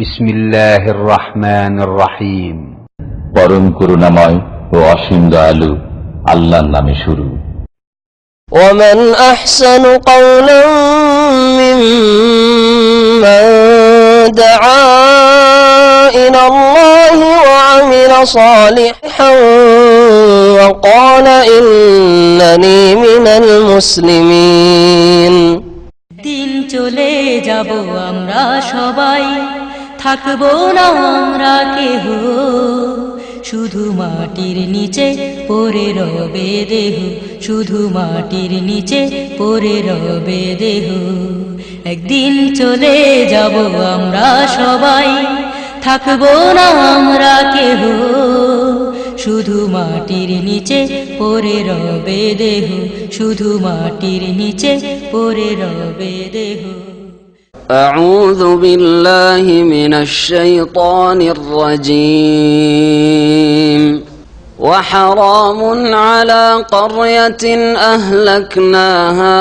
বিসমিল্লাহির রহমানির রহিম। পরম করুণাময় ও অসীম দয়ালু আল্লাহর নামে শুরু। ومن أحسن قولا ممن دعا إلى الله وعمل صالحا وقال إنني من المسلمين। দিন চলে যাব আমরা সবাই, থাকবো না আমরা কেহ, শুধু মাটির নিচে পড়ে রবে দেহ, শুধু মাটির নিচে পড়ে রবে দেহ। একদিন চলে যাব আমরা সবাই, থাকবো না আমরা কেহ, শুধু মাটির নিচে পড়ে রবে দেহ, শুধু মাটির নিচে পড়ে রবে দেহ। أعوذ بالله من الشيطان الرجيم. وحرام على قرية أهلكناها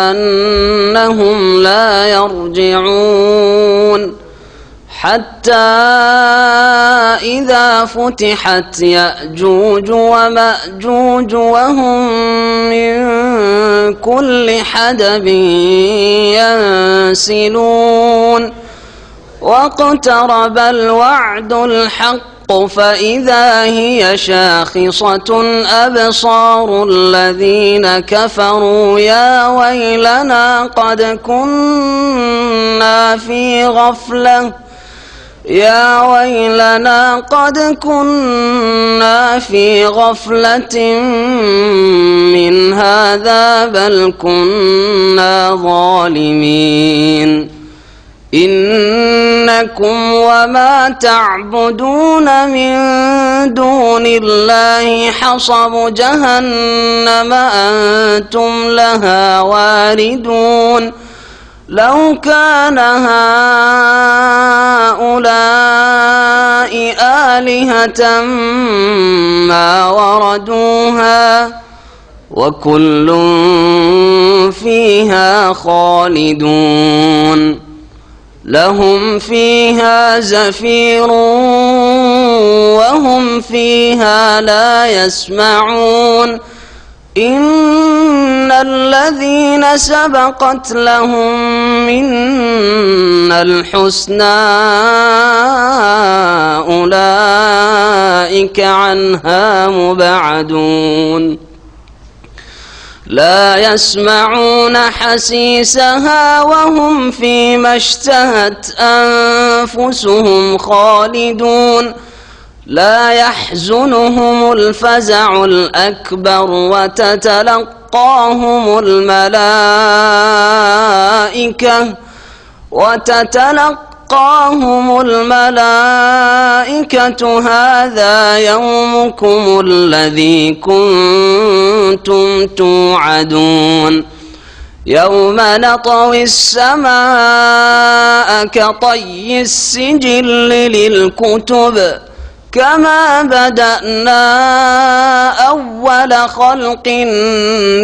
أنهم لا يرجعون حتى إذا فتحت يأجوج ومأجوج وهم من كل حدب ينسلون واقترب الوعد الحق فإذا هي شاخصة أبصار الذين كفروا يا ويلنا قد كنا في غفلة يا ويلنا قد كنا في غفلة من هذا بل كنا ظالمين إنكم وما تعبدون من دون الله حصب جهنم أنتم لها واردون لو كان هؤلاء آلهة ما وردوها وكل فيها خالدون لهم فيها زفير وهم فيها لا يسمعون إن الذين سبقت لهم منا الحسنى أولئك عنها مبعدون لا يسمعون حسيسها وهم فيما اشتهت أنفسهم خالدون لا يحزنهم الفزع الأكبر وتتلقاهم الملائكة هذا يومكم الذي كنتم توعدون يوم نطوي السماء كطي السجل للكتب كما بدأنا أول خلق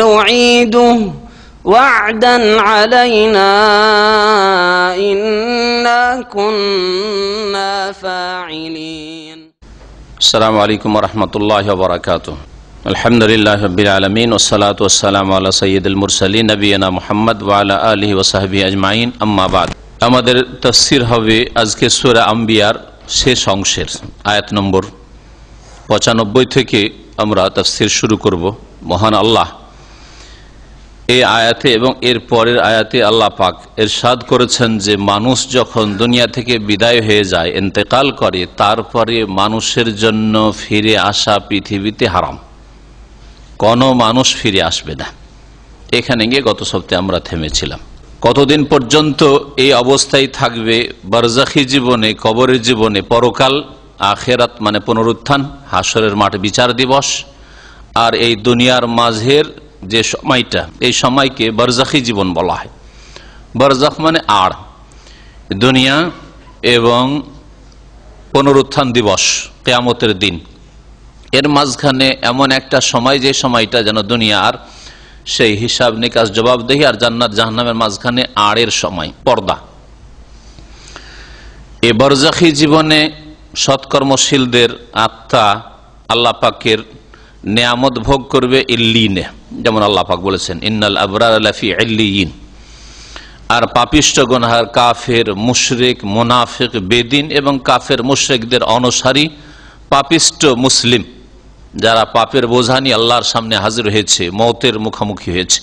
نعيده وعدا علينا إنا كنا فاعلين. السلام عليكم ورحمة الله وبركاته. الحمد لله رب العالمين والصلاة والسلام على سيد المرسلين نبينا محمد وعلى آله وصحبه أجمعين. أما بعد আমাদের তাফসীর হবে আজকে সূরা আম্বিয়ার শেষ অংশের আয়াত নম্বর 95 থেকে আমরা তাফসীর শুরু করব। মহান আল্লাহ এই আয়াতে এবং এর পরের আয়াতে আল্লাহ পাক ইরশাদ করেছেন যে মানুষ যখন দুনিয়া থেকে বিদায় হয়ে যায়, ইন্তেকাল করে, তারপরে মানুষের জন্য ফিরে আসা পৃথিবীতে হারাম। কোনো মানুষ ফিরে আসবে না। এখানে গিয়ে গত সপ্তাহে আমরা থেমেছিলাম। কতদিন পর্যন্ত এই অবস্থায় থাকবে? বারজাখী জীবনে, কবরের জীবনে, পরকাল, আখেরাত মানে পুনরুত্থান, হাসরের মাঠে বিচার দিবস, আর এই দুনিয়ার মাঝের যে সময়টা, এই সময়কে বারজাখী জীবন বলা হয়। বারজাখ মানে আড়, দুনিয়া এবং পুনরুত্থান দিবস, কিয়ামতের দিন, এর মাঝখানে এমন একটা সময়, যে সময়টা যেন দুনিয়া আর সেই হিসাব নিকাশ জবাবদেহি আর জান্নাত জাহান্নামের মাঝখানে আড়ের সময়, পর্দা। এ বরজাখী জীবনে সৎকর্মশীলদের আত্মা আল্লাহ পাকের নেয়ামত ভোগ করবে ইল্লিনে, যেমন আল্লাহ পাক বলেছেন ইন্নাল আবরার লাফি ইল্লিয়িন। আর পাপিষ্ট গুনাহগার কাফের, মুশরিক, মুনাফিক, বেদিন এবং কাফের মুশরিকদের অনুসারী পাপিষ্ট মুসলিম যারা পাপের বোঝা নিয়ে আল্লাহর সামনে হাজির হয়েছে, মওতের মুখোমুখি হয়েছে,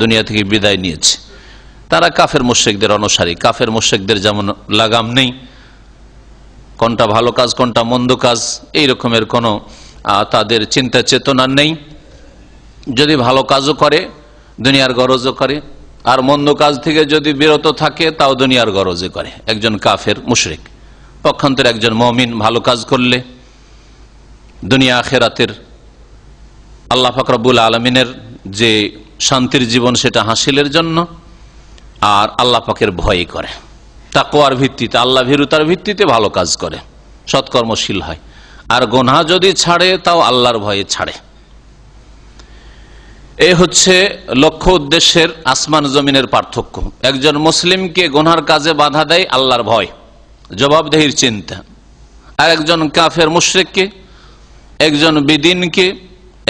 দুনিয়া থেকে বিদায় নিয়েছে, তারা কাফের মুশরিকদের অনুসারী। কাফের মুশরিকদের যেমন লাগাম নেই, কোনটা ভালো কাজ কোনটা মন্দ কাজ এই রকমের কোনো তাদের চিন্তা চেতনা নেই। যদি ভালো কাজও করে দুনিয়ার গরজও করে, আর মন্দ কাজ থেকে যদি বিরত থাকে তাও দুনিয়ার গরজে করে। একজন কাফের মুশরিক। পক্ষান্তরে একজন মুমিন ভালো কাজ করলে দুনিয়া আখিরাতের আল্লাহ পাক রব্বুল আলামিনের যে শান্তির জীবন সেটা হাসিলের জন্য, আর আল্লাহ পাকের ভয় করে, তাকওয়ার ভিত্তিতে, আল্লাহ ভীরুতার ভিত্তিতে ভালো কাজ করে, সৎকর্মশীল হয়। আর গুনাহ যদি ছাড়ে তাও আল্লাহর ভয়ে ছাড়ে। এ হচ্ছে লক্ষ্য উদ্দেশ্যের আসমান জমিনের পার্থক্য। একজন মুসলিমকে গুনার কাজে বাধা দেয় আল্লাহর ভয়, জবাবদেহির চিন্তা। আর একজন কাফের মুশরিককে, একজন বিদিনকে,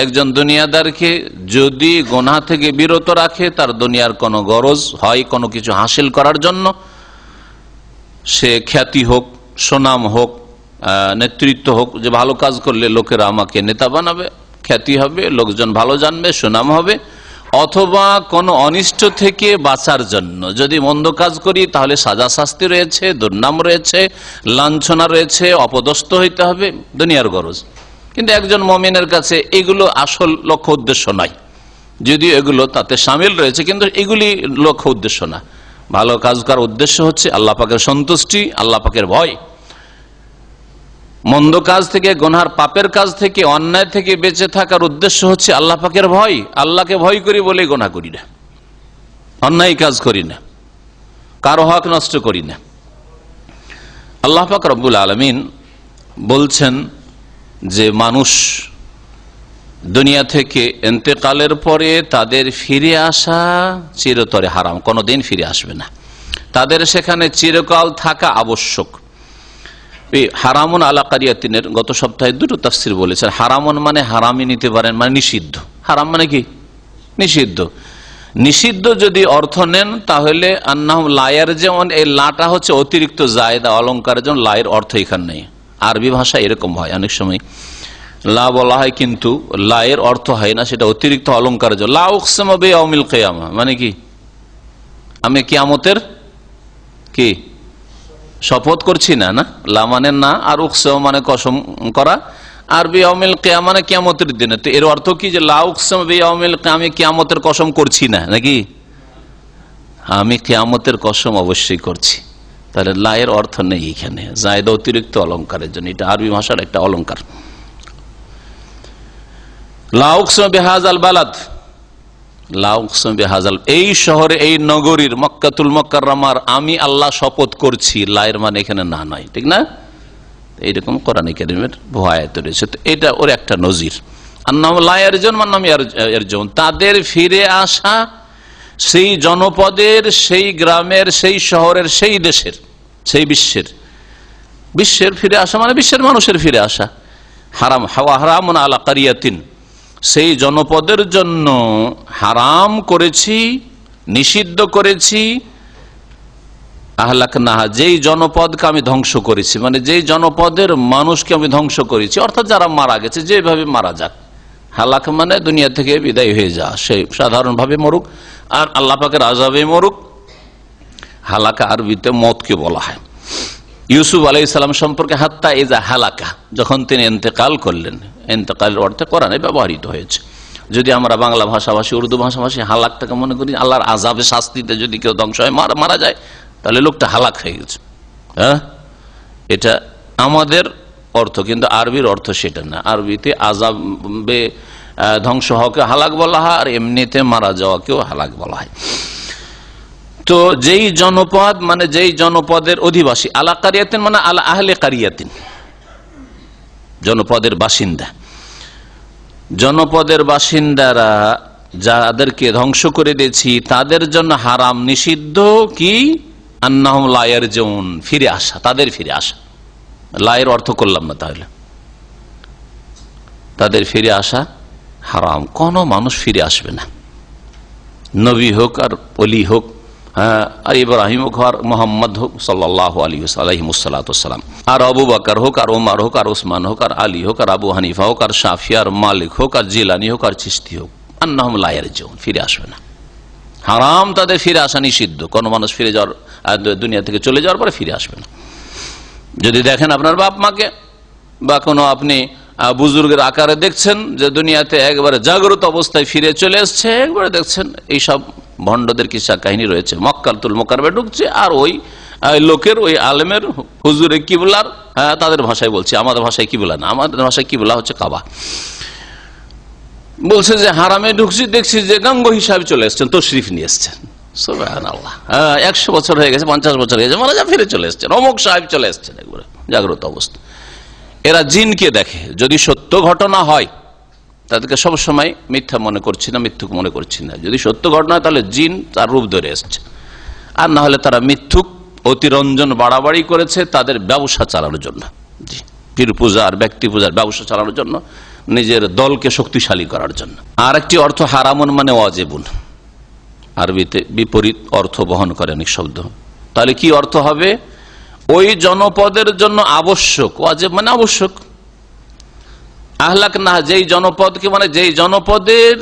একজন দুনিয়াদারকে যদি গুনাহ থেকে বিরত রাখে, তার দুনিয়ার কোনো গরজ হয় কোনো কিছু হাসিল করার জন্য, সে খ্যাতি হোক, সুনাম হোক, নেতৃত্ব হোক, যে ভালো কাজ করলে লোকেরা আমাকে নেতা বানাবে, খ্যাতি হবে, লোকজন ভালো জানবে, সুনাম হবে, অথবা কোনো অনিষ্ট থেকে বাঁচার জন্য যদি মন্দ কাজ করি তাহলে সাজা শাস্তি রয়েছে, দুর্নাম রয়েছে, লাঞ্ছনা রয়েছে, অপদস্থ হইতে হবে, দুনিয়ার গরজ। কিন্তু একজন মুমিনের কাছে এগুলো আসল লক্ষ্য উদ্দেশ্য নয়, যদিও এগুলো তাতে সামিল রয়েছে, কিন্তু এগুলি লক্ষ্য উদ্দেশ্য না। ভালো কাজ করার উদ্দেশ্য হচ্ছে আল্লাহ পাকের সন্তুষ্টি, আল্লাহ পাকের ভয়। মন্দ কাজ থেকে, গুনার পাপের কাজ থেকে, অন্যায় থেকে বেঁচে থাকার উদ্দেশ্য হচ্ছে আল্লাহ পাকের ভয়। আল্লাহকে ভয় করি বলে গুনাহ করি না, অন্যায় কাজ করি না, কারো হক নষ্ট করি না। আল্লাহ পাক রব্বুল আলামিন বলছেন যে মানুষ দুনিয়া থেকে ইন্তেকালের পরে তাদের ফিরে আসা চিরতরে হারাম, কোনোদিন ফিরে আসবে না। তাদের সেখানে চিরকাল থাকা আবশ্যক। হারামুন আলা কারিয়াতিনের গত সপ্তাহে দুটো তাফসীর বলেছেন। হারামুন মানে হারামি নিতে পারেন, মানে নিষিদ্ধ। হারাম মানে কি? নিষিদ্ধ। নিষিদ্ধ যদি অর্থ নেন তাহলে আন্নাহুম লায়ের, যেমন এই লাটা হচ্ছে অতিরিক্ত জায়েদা অলঙ্কারের জন্য, লায়ের অর্থ এখানে নেই। আরবি ভাষা এরকম হয়, অনেক সময় লা বলা হয় কিন্তু লায়ের অর্থ হয় না, সেটা অতিরিক্ত অলঙ্কারের জন্য। লা উকসিমু বিয়াউমিল কিয়ামা মানে কি? আমি কিয়ামতের কি শপথ করছি না, না লা মানে না, আর উকসিমু মানে কসম করা, আর বিয়াউমিল কিয়ামা মানে কিয়ামতের দিনে। তো এর অর্থ কি যে লা উকসিমু বিয়াউমিল কিয়ামা, আমি কিয়ামতের কসম করছি না, নাকি? আমি কিয়ামতের কসম অবশ্যই করছি। তাহলে লায়ের অর্থ নেই এখানে, জায়েদ অতিরিক্ত অলঙ্কারের জন্য। এটা আরবি ভাষার একটা অলঙ্কার। লা উকসিমু বিহাযাল বালাদ, লা উকসিমু বিহাযাল, এই শহরে, এই নগরীর, মক্কাতুল মুকাররমার আমি আল্লাহ শপথ করছি। লায়ের মানে এখানে না নয়, ঠিক না? এইরকম কোরআন কারীমের বহু আয়াত রয়েছে। তো এটা ওর একটা নজির। আন্নাহুম লা ইয়ারজুন মান্নাম ইয়ারজুন, তাদের ফিরে আসা সেই জনপদের, সেই গ্রামের, সেই শহরের, সেই দেশের, সেই বিশ্বের ফিরে আসা মানে বিশ্বের মানুষের ফিরে আসা। হারাম হারামুন আলা কারিয়াতিন, সেই জনপদের জন্য হারাম করেছি, নিষিদ্ধ করেছি। আহলাকনাহা, যেই জনপদকে আমি ধ্বংস করেছি, মানে যেই জনপদের মানুষকে আমি ধ্বংস করেছি, অর্থাৎ যারা মারা গেছে, যেভাবে মারা যাক। হালাক মানে দুনিয়া থেকে বিদায় হয়ে যাওয়া, সে সাধারণভাবে মরুক আর আল্লাহ পাকের আযাবে মরুক। হালাকা আরবিতে মতকে বলা হয়। ইউসুফ আলাইহিস সালাম সম্পর্কে হাত্তা ইজা হালাকা, যখন তিনি ইন্তেকাল করলেন, ইন্তেকালের অর্থে কোরআনে ব্যবহৃত হয়েছে। যদি আমরা বাংলা ভাষাভাষী, উর্দু ভাষাভাষী হালাকটাকে মনে করি আল্লাহর আযাবে, শাস্তিতে যদি কেউ ধ্বংস হয়, মারা যায়, তাহলে লোকটা হালাক হয়ে গেছে। হ্যাঁ, এটা আমাদের অর্থ, কিন্তু আরবির অর্থ সেটা না। আরবিতে আযাবে ধ্বংস হওয়াকে হালাক বলা হয়, আর এমনিতে মারা যাওয়াকেও হালাক বলা হয়। তো যেই জনপদ মানে যেই জনপদের অধিবাসী, আলা কারিয়াতিন মানে আলা আহলে কারিয়াতিন, জনপদের বাসিন্দা। জনপদের বাসিন্দারা যাদেরকে ধ্বংস করে দিয়েছি তাদের জন্য হারাম, নিষিদ্ধ কি? আন্নাহুম লা ইয়ারজিউন, ফিরে আসা, তাদের ফিরে আসা। লায়ের অর্থ করলাম না, তাহলে তাদের ফিরে আসা হারাম। কোন মানুষ ফিরে আসবে না, নবী হোক আর ওলি হোক, আর ইব্রাহিম হোক আর মোহাম্মদ হোক সাল্লাল্লাহু আলাইহিসসালাম, আর আবু বকর হোক আর ওমর হোক আর ওসমান হোক আর আলী হোক আর আবু হানিফা হোক আর শাফি আর মালিক হোক আর জিলানি হোক আর চিশতি হোক, আন্নাহুম লা ইয়ারজিউন, ফিরে আসবে না। হারাম, তাদের ফিরে আসা নিষিদ্ধ। কোন মানুষ ফিরে যাওয়ার, দুনিয়া থেকে চলে যাওয়ার পরে ফিরে আসবে না। যদি দেখেন আপনার বাপ মাকে বা কোনো আপনি বুজুর্গের আকারে দেখছেন যে দুনিয়াতে একবারে জাগ্রত অবস্থায় ফিরে চলে এসছে, একবারে দেখছেন এইসব ভণ্ডদের কিসা কাহিনী রয়েছে, মক্কাতুল মুকাররমে ঢুকছে আর ওই লোকের, ওই আলেমের হুজুরে কিবলার, তাদের ভাষায় বলছি, আমাদের ভাষায় কিবলা না, আমাদের ভাষায় কিবলা হচ্ছে কাবা, বলছে যে হারামে ঢুকছি, দেখছি যে গাঙ্গ হিসাবে চলে এসছেন, তশরিফ নিয়ে এসছেন। সুবহানাল্লাহ, 100 বছর হয়ে গেছে, 50 বছর হয়ে গেছে, মারা যা ফিরে চলে এসছেন, অমুক সাহেব চলে এসছেন একবারে জাগ্রত অবস্থা। এরা জিনকে দেখে, যদি সত্য ঘটনা হয় তাদেরকে সবসময় মিথ্যা মনে করছি না, মিথ্যুক মনে করছি না। যদি সত্য ঘটনা হয় তাহলে জিন তার রূপ ধরে এসছে, আর না হলে তারা মিথ্যুক, অতিরঞ্জন, বাড়াবাড়ি করেছে তাদের ব্যবসা চালানোর জন্য, পীর পূজার, ব্যক্তি পূজার ব্যবসা চালানোর জন্য, নিজের দলকে শক্তিশালী করার জন্য। আর একটি অর্থ হারামুন মানে ওয়াজিবুন, আরবিতে বিপরীত অর্থ বহন করে অনেক শব্দ। তাহলে কি অর্থ হবে? ওই জনপদের জন্য আবশ্যক, ওয়াজিব মানে আবশ্যক। আহলাক না, যেই জনপদকে, মানে যেই জনপদের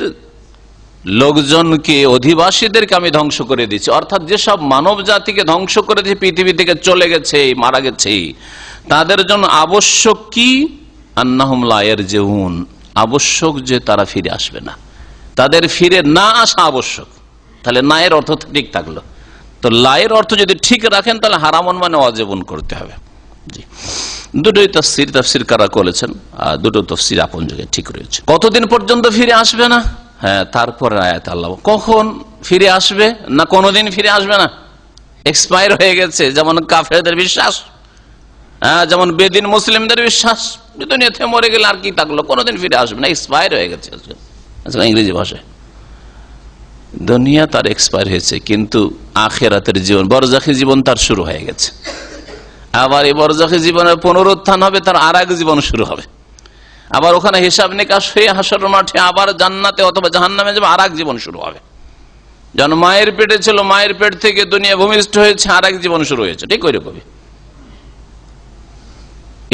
লোকজনকে, অধিবাসীদেরকে আমি ধ্বংস করে দিচ্ছি, অর্থাৎ যেসব মানব জাতিকে ধ্বংস করে দিয়েছে, পৃথিবী থেকে চলে গেছে, মারা গেছে, তাদের জন্য আবশ্যক কি? আন্নাহুম লা ইয়ারজিউন, আবশ্যক যে তারা ফিরে আসবে না, তাদের ফিরে না আসা আবশ্যক। তাহলে না এর অর্থ ঠিক থাকলো। তো লায়ের অর্থ যদি ঠিক রাখেন তাহলে হারামন মানে ওয়াজিবুন করতে হবে। জি, দুটোই তাফসীর কারা করেছেন, দুটো তাফসীর আপন জায়গায় ঠিক রয়েছে। কতদিন পর্যন্ত ফিরে আসবে না? হ্যাঁ, তারপরে আয়াত আল্লাহ কখন ফিরে আসবে না, কোনোদিন ফিরে আসবে না, এক্সপায়ার হয়ে গেছে, যেমন কাফেরদের বিশ্বাস, যেমন বেদিন মুসলিমদের বিশ্বাস, দুনিয়াতে মরে গেলে আর কি থাকলো, কোনোদিন ফিরে আসবে না, এক্সপায়ার হয়ে গেছে। ইংরেজি ভাষায় দুনিয়া তার এক্সপায়ার হয়েছে, কিন্তু আখিরাতের জীবন, বরজাখী জীবন তার শুরু হয়ে গেছে। আবার এই বরজাখী জীবনের পুনরুত্থান হবে, তার আর এক জীবন শুরু হবে। আবার ওখানে হিসাব নিকাশ হয়ে হাসরের মাঠে আবার জান্নাতে অথবা জাহান্নামে যাবে, আর এক জীবন শুরু হবে। যেন মায়ের পেটে ছিল, মায়ের পেট থেকে দুনিয়া ভূমিষ্ঠ হয়েছে, আর এক জীবন শুরু হয়েছে, ঠিক ওই রকমই।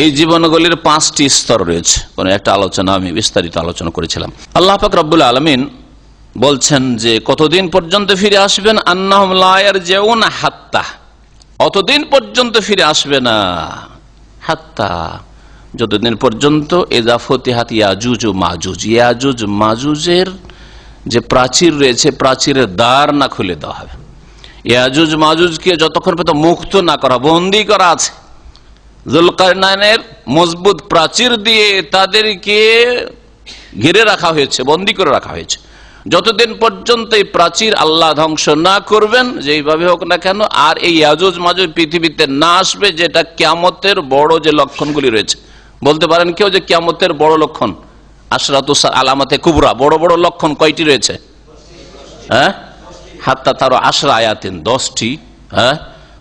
এই জীবনগুলির 5টি স্তর রয়েছে, কোন একটা আলোচনা আমি বিস্তারিত আলোচনা করেছিলাম। আল্লাহ পাক রব্বুল আলামিন বলছেন যে কতদিন পর্যন্ত ফিরে আসবেন? আন্নাহুম লা ইয়ারজিউন হাত্তা, অতদিন পর্যন্ত ফিরে আসবে না, হাত্তা, যতদিন পর্যন্ত ইযা ফুতিহাত ইয়াজুজ ও মাজুজ, ইয়াজুজ মাজুজের যে প্রাচীর রয়েছে, প্রাচীরের দ্বার না খুলে দেওয়া হবে। ইয়াজুজ মাজুজকে যতক্ষণ পর্যন্ত মুক্ত না করা, বন্দী করা আছে, যুলকারনাইনের মজবুত প্রাচীর দিয়ে তাদেরকে ঘিরে রাখা হয়েছে, বন্দী করে রাখা হয়েছে। যতদিন পর্যন্ত এই প্রাচীর আল্লাহ ধ্বংস না করবেন, যেইভাবে হোক না কেন, আর এই ইয়াজুজ মাজুজ পৃথিবীতে না আসবে, যেটা কিয়ামতের বড় যে লক্ষণগুলি রয়েছে। বলতে পারেন কেউ যে কিয়ামতের বড় লক্ষণ, আশরাতুস আলামাতে কুবরা, বড় বড় লক্ষণ কয়টি রয়েছে? হ্যাঁ, হাত্তা তার আশরা আয়াতিন, 10টি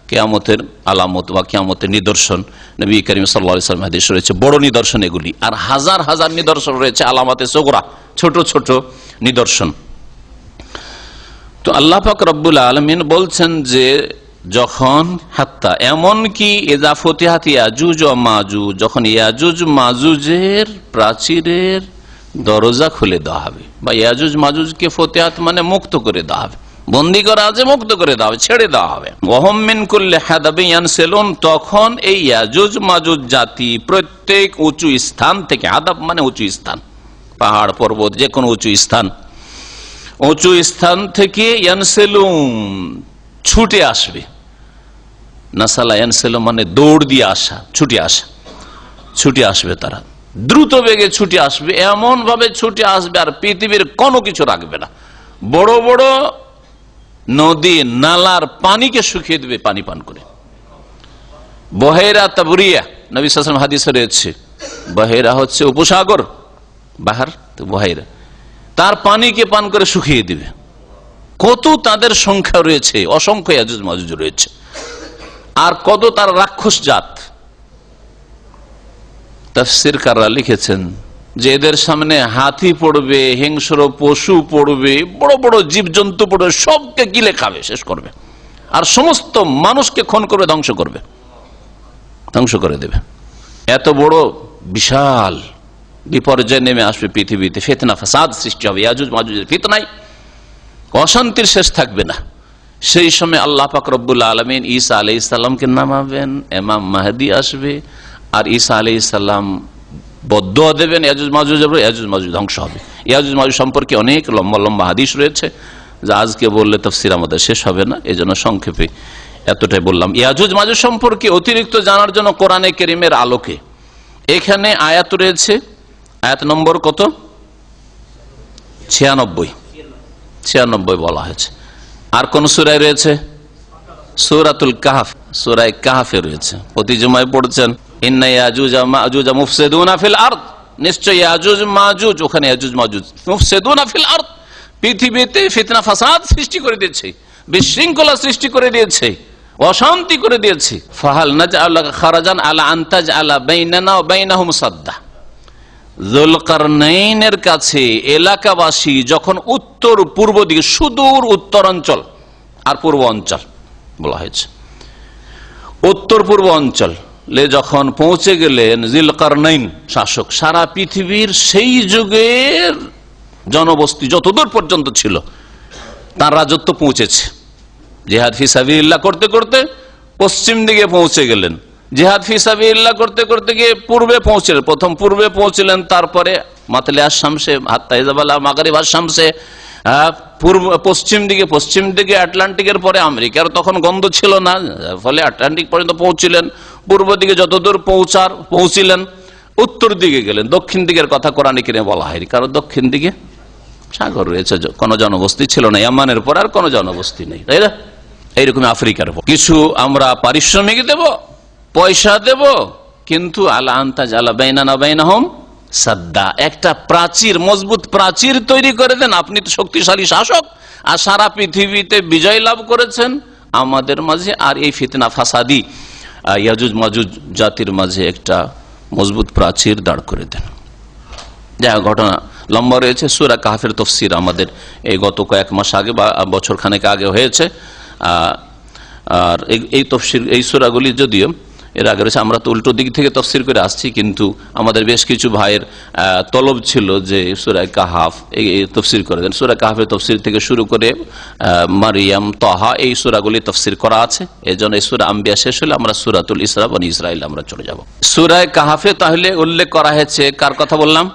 কিয়ামতের আলামত বা কিয়ামতের নিদর্শন নবী করিম সাল্লাল্লাহু আলাইহি ওয়াসাল্লাম হাদিসে রয়েছে, বড় নিদর্শন এগুলি। আর হাজার হাজার নিদর্শন রয়েছে আলামাতে সুগরা, ছোট ছোট নিদর্শন। তো আল্লাহ পাক রব্বুল আলামিন বলছেন যে যখন হাত্তা, এমন কি ইযা ফুতিহাত ইয়াজুজ ওয়া মাজুজ, যখন ইয়াজুজ মাজুজের প্রাচীরের দরজা খুলে দেওয়া হবে, বা ইয়াজুজ মাজুজকে ফুতিহাত মানে মুক্ত করে দেওয়া হবে, বন্দী করা আছে, মুক্ত করে দেওয়া হবে, ছেড়ে দেওয়া হবে। ওয়াহুম মিন কুল্লি হাদাবিন ইয়ানসিলুন, তখন এই ইয়াজুজ মাজুজ জাতি প্রত্যেক উঁচু স্থান থেকে, হাদাব মানে উঁচু স্থান, পাহাড় পর্বত যে কোনো উঁচু স্থান, উঁচু স্থান থেকে ইয়ানসিলুন ছুটে আসবে। নাসালা ইয়ানসিলুন মানে দৌড় দিয়ে আসা, ছুটে আসা, ছুটে আসবে, তারা দ্রুত বেগে ছুটে আসবে, এমন ভাবে ছুটে আসবে আর পৃথিবীর কোনো কিছু রাখবে না। বড় বড় নদী নালার পানিকে শুকিয়ে দেবে পানি পান করে। বহেরা তাবরিয়া, নবী সাল্লাল্লাহু আলাইহি ওয়াসাল্লাম হাদিসে রয়েছে, বহেরা হচ্ছে উপসাগর, বাহার, তো বহেরা তার পানিকে পান করে শুকিয়ে দিবে। কত তাদের সংখ্যা রয়েছে, অসংখ্য ইয়াজুজ মাজুজ রয়েছে। আর কত তার রাক্ষস জাত। তাফসীরকাররা লিখেছেন যে এদের সামনে হাতি পড়বে, হিংস্র পশু পড়বে, বড় বড় জীবজন্তু পড়বে, সবকে গিলে খাবে, শেষ করবে, আর সমস্ত মানুষকে খুন করবে, ধ্বংস করবে, ধ্বংস করে দেবে। এত বড় বিশাল বিপর্যয় নেমে আসবে পৃথিবীতে, ফিতনা ফাসাদ সৃষ্টি হবে, ইয়াজুজ মাজুজের ফিতনায় অশান্তির শেষ থাকবে না। সেই সময় আল্লাহ পাক রব্বুল আলামিন ঈসা আলাইহিস সালামকে নামাবেন, ইমাম মাহদী আসবে, আর ঈসা আলাইহিস সালাম বদদুয়া দেবেন, ইয়াজুজ মাজুজ ধ্বংস হবে। ইয়াজুজ মাজুজ সম্পর্কে অনেক লম্বা লম্বা হাদিস রয়েছে, যা আজকে বললে তাফসীর আমাদের শেষ হবে না, এজন্য সংক্ষেপে এতটাই বললাম। ইয়াজুজ মাজুজ সম্পর্কে অতিরিক্ত জানার জন্য কোরআনে কারীমের আলোকে এখানে আয়াত রয়েছে, আয়াত নম্বর কত? 96 বলা হয়েছে। আর কোন সূরায় রয়েছে? সূরাতুল কাহফ, সূরায়ে কাহফে রয়েছে। প্রতি জুমায় পড়ছেন ইন্না ইয়াজুজ মাজুজ মুফসিদুনা ফিল আরদ, নিশ্চয় ইয়াজুজ মাজুজ, ওখানে ইয়াজুজ মাজুজ মুফসিদুনা ফিল আরদ, পৃথিবীতে ফিতনা ফাসাদ সৃষ্টি করে দিয়েছে, বিশৃঙ্খলা সৃষ্টি করে দিয়েছে, অশান্তি করে দিয়েছে। ফাহাল নাজআলু খারাজান আলা আন তাজআলা বাইনানা ওয়া বাইনাহুম সাদ্দা। যুলকারনাইনের কাছে এলাকাবাসী যখন উত্তর পূর্ব দিকে, সুদূর উত্তরাঞ্চল আর পূর্ব অঞ্চল বলা হয়েছে, উত্তর পূর্ব অঞ্চলে যখন পৌঁছে গেলেন যুলকারনাইন শাসক, সারা পৃথিবীর সেই যুগের জনবস্তি যতদূর পর্যন্ত ছিল তার রাজত্ব পৌঁছেছে। জিহাদ ফি সাবিলিল্লাহ করতে করতে পশ্চিম দিকে পৌঁছে গেলেন, জিহাদ ফি সাবিলিল্লাহ করতে করতে গিয়ে পূর্বে পৌঁছলেন, প্রথম পূর্বে পৌঁছলেন, তারপরে মাতলে আশ-শামসে, হাত্তা ইযাবালা মাগরিব আশ-শামসে, পশ্চিম দিকে আটলান্টিকের পরে আমেরিকার তখন গন্ধ ছিল না, ফলে আটলান্টিক পর্যন্ত পৌঁছলেন, পূর্ব দিকে যতদূর পৌঁছিলেন, উত্তর দিকে গেলেন। দক্ষিণ দিকের কথা কোরআনে কারীমে বলা হয়নি, কারণ দক্ষিণ দিকে সাগর রয়েছে, কোনো জনবস্তি ছিল না, ইয়ামানের পর আর কোনো জনবস্তি নেই, তাই না? এইরকম আফ্রিকার পর কিছু আমরা পারিশ্রমিক দেব, পয়সা দেব, কিন্তু আলা আনতাজ আলা বাইনানা বাইনাহুম সাদ্দা, একটা প্রাচীর, মজবুত প্রাচীর তৈরি করে দেন। আপনি তো শক্তিশালী শাসক, আর সারা পৃথিবীতে বিজয় লাভ করেছেন আমাদের মাঝে, আর এই ফিতনা ফাসাদি ইয়াজুজ মাজুজ জাতির মাঝে একটা মজবুত প্রাচীর দাঁড় করে দেন। যা ঘটনা লম্বা রয়েছে, সূরা কাহফের তাফসীর আমাদের এই গত কয়েক মাস আগে বা বছর খানেক আগে হয়েছে। আর এই তাফসীর, এই সূরাগুলি যদিও এর আগে রয়েছে, আমরা তো উল্টো দিক থেকে তাফসীর করে আসছি, কিন্তু আমাদের বেশ কিছু ভাইয়ের তলব ছিল যে সূরা কাহফ এই তাফসীর করে দেন। সূরা কাহফের তাফসীর থেকে শুরু করে মারিয়াম, তাহা, এই সূরাগুলি তাফসীর করা আছে। এজন্য এই সূরা আম্বিয়া শেষ হলে আমরা সূরাতুল ইসরা বনী ইসরাঈল আমরা চলে যাব। সূরা কাহফে তাহলে উল্লেখ করা হয়েছে কার কথা বললাম?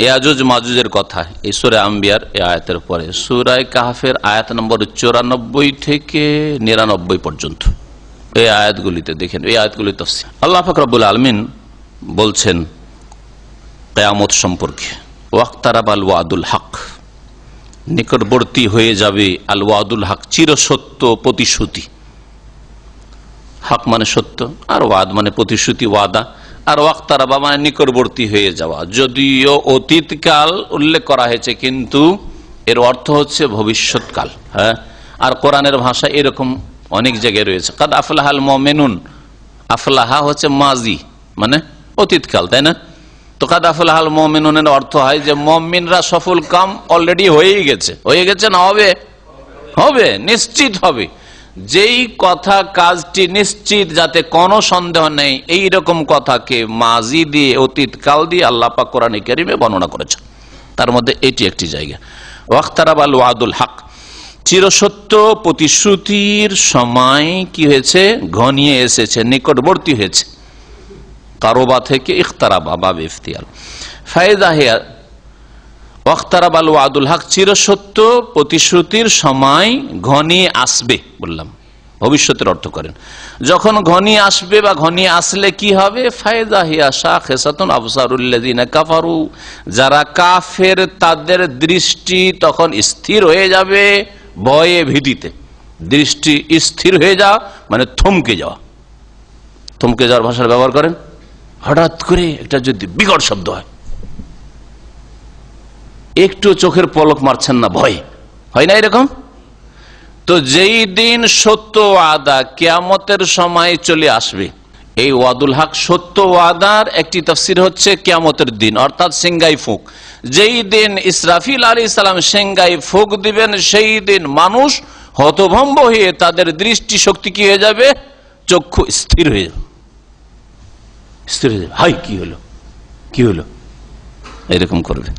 ইয়াজুজ মাজুজের কথা এই সূরা আম্বিয়ার এই আয়াতের পরে। সূরা কাহফের আয়াত নম্বর 94 থেকে 99 পর্যন্ত এই আয়াতগুলিতে দেখেন, এই আয়াতগুলি তাফসীর। আল্লাহ পাক রব্বুল আলামিন বলছেন কিয়ামত সম্পর্কে, ওয়াক্তারাবাল ওয়াদুল হক, নিকটবর্তী হয়ে যাবে আল ওয়াদুল হক, চিরসত্য প্রতিশ্রুতি। হক মানে সত্য, আর ওয়াদ মানে প্রতিশ্রুতি, ওয়াদা। আর ওয়াক্তারাবা মানে নিকটবর্তী হয়ে যাওয়া। যদিও অতীতকাল উল্লেখ করা হয়েছে, কিন্তু এর অর্থ হচ্ছে ভবিষ্যৎকাল। হ্যাঁ, আর কোরআনের ভাষা এরকম অনেক জায়গায় রয়েছে। কাদ আফলাহাল মুমিনুন, আফলাহা হচ্ছে মাজি মানে অতীতকাল, তাই না? তো কাদ আফলাহাল মুমিনুনের অর্থ হয় যে মুমিনরা সফল কাম অলরেডি হয়ে গেছে না হবে? হবে, নিশ্চিত হবে। যেই কথা কাজটি নিশ্চিত, যাতে কোনো সন্দেহ নেই, এই রকম কথাকে মাজি দিয়ে, অতীতকাল দিয়ে আল্লাহ পাক কোরআনে কারীমে বর্ণনা করেছেন। তার মধ্যে এটি একটি জায়গা। ওয়াক্তারাবাল ওয়াদুল হক, চিরসত্য প্রতিশ্রুতির সময় কি হয়েছে? ঘনিয়ে এসেছে, নিকটবর্তী হয়েছে। কারোবা থেকে ইখতারাবা, বাব ইফতিয়াল, ফায়দা হিয়া ওয়াক্তারাবাল ওয়াদুল হক, চিরসত্য প্রতিশ্রুতির সময় ঘনিয়ে আসবে। বললাম ভবিষ্যতের অর্থ করেন। যখন ঘনিয়ে আসবে বা ঘনিয়ে আসলে কি হবে? ফায়দা হিয়া শাখিসাতুন আবসারুল্লাযিনা কাফারু, যারা কাফের তাদের দৃষ্টি তখন স্থির হয়ে যাবে ভয়ে ভীতিতে। দৃষ্টি স্থির হয়ে যাওয়া মানে থমকে যাওয়া। থমকে যাওয়ার ভাষার ব্যবহার করেন। হঠাৎ করে একটা যদি বিকট শব্দ হয়, একটু চোখের পলক মারছেন না, ভয় হয় না এরকম? তো যেই দিন সত্য ওয়াদা কিয়ামতের সময় চলে আসবে, এই ওয়াদুল হক সত্য ওয়াদার একটি তাফসীর হচ্ছে কিয়ামতের দিন, অর্থাৎ সিংগাই ফুঁক। যেই দিন ইসরাফিল আলাইহিস সালাম সিংগাই ফুঁক দিবেন, সেই দিন মানুষ হতভম্ব হয়ে তাদের দৃষ্টি শক্তি কি হয়ে যাবে, চক্ষু স্থির হয়ে যাবে, স্থির হয়ে যাবে, হাই কি হলো কি হলো, এরকম করবে।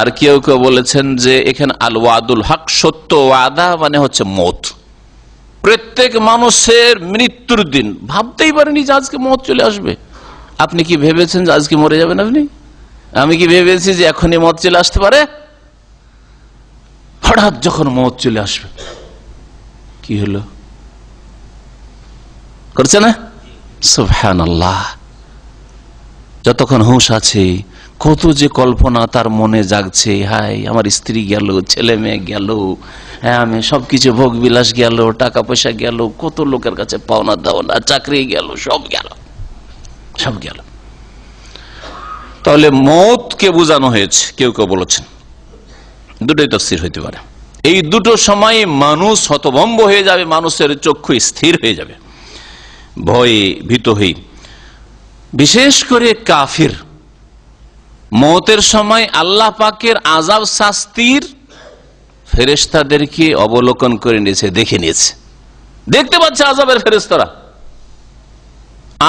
আর কেউ কেউ বলেছেন যে এখানে আল ওয়াদুল হক সত্য ওয়াদা মানে হচ্ছে মওত। প্রত্যেক মানুষের মৃত্যুর দিন ভাবতেই পারেনি যে আজকে মওত চলে আসবে। আপনি কি ভেবেছেন যে আজকে মরে যাবেন? আপনি আমি কি ভেবেছি যে এখনই মওত চলে আসতে পারে? হঠাৎ যখন মওত চলে আসবে, কি হলো করছে না? সুবহানাল্লাহ। যতক্ষণ হুঁশ আছে কত যে কল্পনা তার মনে জাগছে, হাই আমার স্ত্রী গেল, ছেলে মেয়ে গেল, হ্যাঁ আমি সবকিছু ভোগ বিলাস গেল, টাকা পয়সা গেল, কত লোকের কাছে পাওনা দাওনা, চাকরি গেল, সব গেল, সব গেল। তাহলে মওতকে বোঝানো হয়েছে, কেউ কেউ বলেছেন। দুটোই তাফসীর হইতে পারে। এই দুটো সময় মানুষ হতভম্ব হয়ে যাবে, মানুষের চক্ষু স্থির হয়ে যাবে ভয়ে ভীত হয়ে। বিশেষ করে কাফির মওতের সময় আল্লাহ পাকের আযাব শাস্তির ফেরেশতাদেরকে অবলোকন করে নিয়েছে, দেখে নিয়েছে, দেখতে পাচ্ছে আযাবের ফেরেশতারা,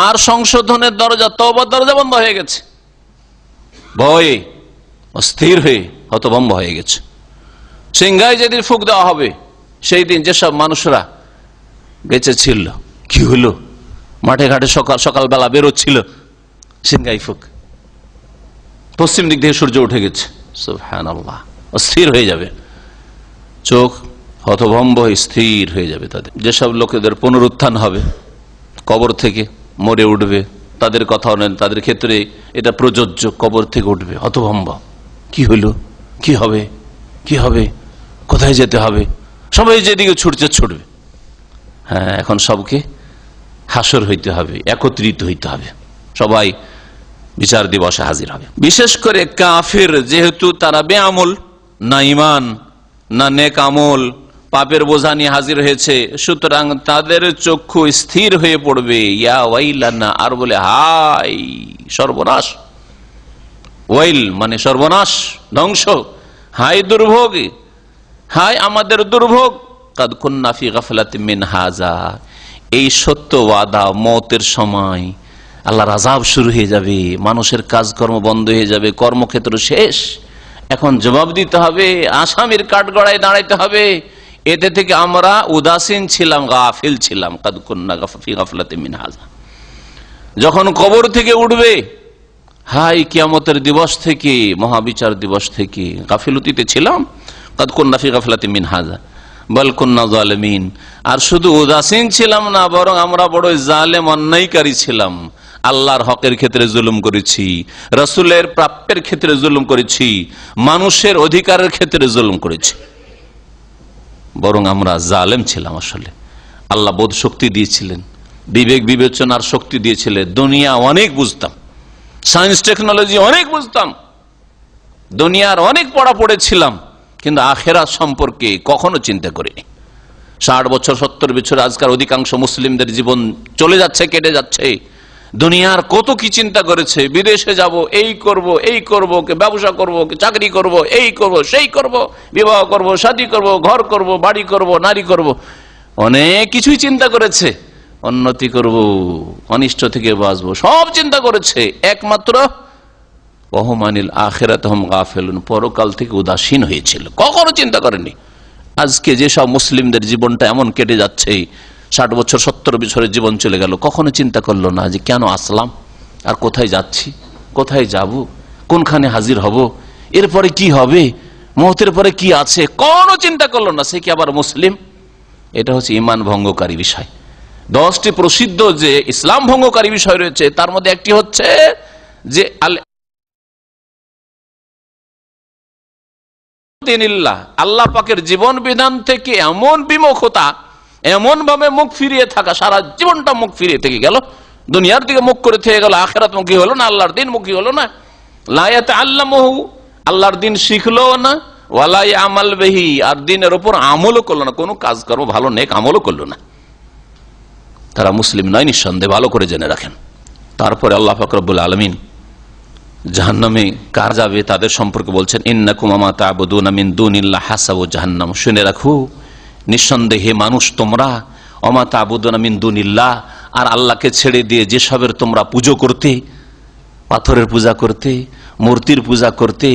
আর সংশোধনের দরজা, তওবার দরজা বন্ধ হয়ে গেছে, ভয়ে অস্থির হয়ে হতভম্ব হয়ে গেছে। সিংহায় যেদিন ফুঁক দেওয়া হবে, সেই দিন যেসব মানুষরা বেঁচে ছিল, কি হলো, মাঠে ঘাটে সকালবেলা বেরোচ্ছিল, সিংহাই ফুঁক, পশ্চিম দিক থেকে সূর্য উঠে গেছে, সুবহানাল্লাহ, অস্থির হয়ে যাবে, চোখ হতভম্ব হয়ে স্থির হয়ে যাবে তাদের। যেসব লোকেদের পুনরুত্থান হবে, কবর থেকে মরে উঠবে, তাদের কথা নেন, তাদের ক্ষেত্রে এটা প্রযোজ্য, কবর থেকে উঠবে হতভম্ব, কি হইল, কি হবে, কি হবে, কোথায় যেতে হবে, সবাই যেদিকে ছুটবে। হ্যাঁ, এখন সবকে হাসর হইতে হবে, একত্রিত হইতে হবে, সবাই বিচার দিবসে হাজির হবে। বিশেষ করে কাফির, যেহেতু তারা বেআমল, না ঈমান না নেক আমল, পাপের বোঝা নিয়ে হাজির হয়েছে, সুতরাং তাদের চক্ষু স্থির হয়ে পড়বে, ইয়া ওয়াইলানা, আর বলে হাই সর্বনাশ। ওয়াইল মানে সর্বনাশ, ধ্বংস, হাই দুর্ভোগ, হাই আমাদের দুর্ভোগ, কাদ কুন্না ফি গাফলাতিন মিন হাযা। এই সত্য ওয়াদা মওতের সময় আল্লাহর আযাব শুরু হয়ে যাবে, মানুষের কাজকর্ম বন্ধ হয়ে যাবে, কর্মক্ষেত্র শেষ, এখন জবাব দিতে হবে, আসামির কাঠগড়ায় দাঁড়াইতে হবে। এতে থেকে আমরা উদাসীন ছিলাম, গাফিল ছিলাম, কাদ কুন্না ফি গাফলাতিন মিন হাযা। যখন কবর থেকে উঠবে, হাই কিয়ামতের দিবস থেকে, মহাবিচার দিবস থেকে গাফিলতিতে ছিলাম, কাদ কুন্না ফি গাফলাতিন মিন হাযা বাল কুন্না যালিমিন। আর শুধু উদাসীন ছিলাম না, বরং আমরা বড় জালেম, অন্যায়কারী ছিলাম, আল্লাহর হকের ক্ষেত্রে জুলুম করেছি, রাসূলের প্রাপ্যের ক্ষেত্রে জুলুম করেছি, মানুষের অধিকারের ক্ষেত্রে জুলুম করেছি, বরং আমরা জালেম ছিলাম। আসলে আল্লাহ বোধ শক্তি দিয়েছিলেন, বিবেক বিবেচনার শক্তি দিয়েছিলেন, দুনিয়া অনেক বুঝতাম, সায়েন্স টেকনোলজি অনেক বুঝতাম, দুনিয়ার অনেক পড়া পড়েছিলাম, কিন্তু আখিরাত সম্পর্কে কখনো চিন্তা করিনি। 60 বছর 70 বছর আজকাল অধিকাংশ মুসলিমদের জীবন চলে যাচ্ছে, কেটে যাচ্ছে, দুনিয়ার কত কি চিন্তা করেছে, বিদেশে যাব, এই করব, এই করব, কে ব্যবসা করব, কে চাকরি করব, এই করব, সেই করব, বিবাহ করব, শাদী করব, ঘর করব, বাড়ি করব, নারী করব, অনেক কিছুই চিন্তা করেছে, উন্নতি করব, অনিষ্ট থেকে বাঁচবো, সব চিন্তা করেছে, একমাত্র ওহমানিল আখিরাতহুম গাফিলুন, পরকাল থেকে উদাসীন হয়েছিল, কখনো চিন্তা করেনি। আজকে যেসব মুসলিমদের জীবনটা এমন কেটে যাচ্ছে, 60 বছর 70 বছরের জীবন চলে গেল, কখনো চিন্তা করলো না যে কেন আসলাম, আর কোথায় যাচ্ছি, কোথায় যাব, কোনখানে হাজির হব, এরপরে কি হবে, মওতের পরে কি আছে, কোনো চিন্তা করলো না, সে কি আবার মুসলিম? এটা হচ্ছে ঈমান ভঙ্গকারী বিষয়। 10টি প্রসিদ্ধ যে ইসলাম ভঙ্গকারী বিষয় রয়েছে, তার মধ্যে একটি হচ্ছে যে আল্লাহ পাকের জীবন বিধান থেকে এমন বিমুখতা, এমন ভাবে মুখ ফিরিয়ে থাকা, সারা জীবনটা মুখ ফিরিয়ে থেকে গেল, দুনিয়ার দিকে মুখ করে থেকে গেল, আখিরাত মুখী হলো না, আল্লাহর দিন মুখী হলো না। লা ইয়াতাআল্লামুহু, আল্লাহর দিন শিখলো না, ওয়ালা ইয়ামাল বিহি, আর দ্বীনের উপর আমলও করলো না, কোনো কাজ কর্ম ভালো নেক আমলও করলো না, তারা মুসলিম নয় নিঃসন্দেহে, ভালো করে জেনে রাখেন। তারপরে আল্লাহ পাক রব্বুল আলামিন জাহান্নামে কার যাবে তাদের সম্পর্কে বলছেন, ইন্নাকুম মা তা'বুদুনা মিন দুনিল্লাহ হাসাবু জাহান্নাম। শুনে রাখো নিঃসন্দেহে মানুষ তোমরা ওমা তা'বুদুনা মিন দুনিল্লাহ, আর আল্লাহকে ছেড়ে দিয়ে যেসবের তোমরা পুজো করতে, পাথরের পূজা করতে, মূর্তির পূজা করতে,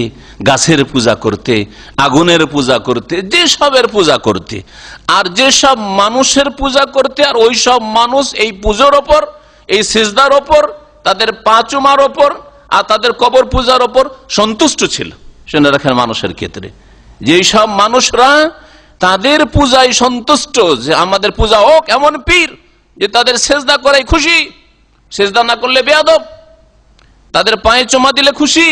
গাছের পূজা করতে, আগুনের পূজা করতে, যেসবের পূজা করতে, আর যেসব মানুষের পূজা করতে, আর ওই সব মানুষ এই পুজোর ওপর, এই সিজদার ওপর, তাদের পাঁচুমার ওপর আর তাদের কবর পূজার ওপর সন্তুষ্ট ছিল। শুনে রাখেন মানুষের ক্ষেত্রে যেই সব মানুষরা তাদের পূজায় সন্তুষ্ট, যে আমাদের পূজা হোক এমন পীর যে তাদের সেজদা করাই খুশি, সেজদা না করলে বেয়াদব, তাদের পায়ে চুমা দিলে খুশি,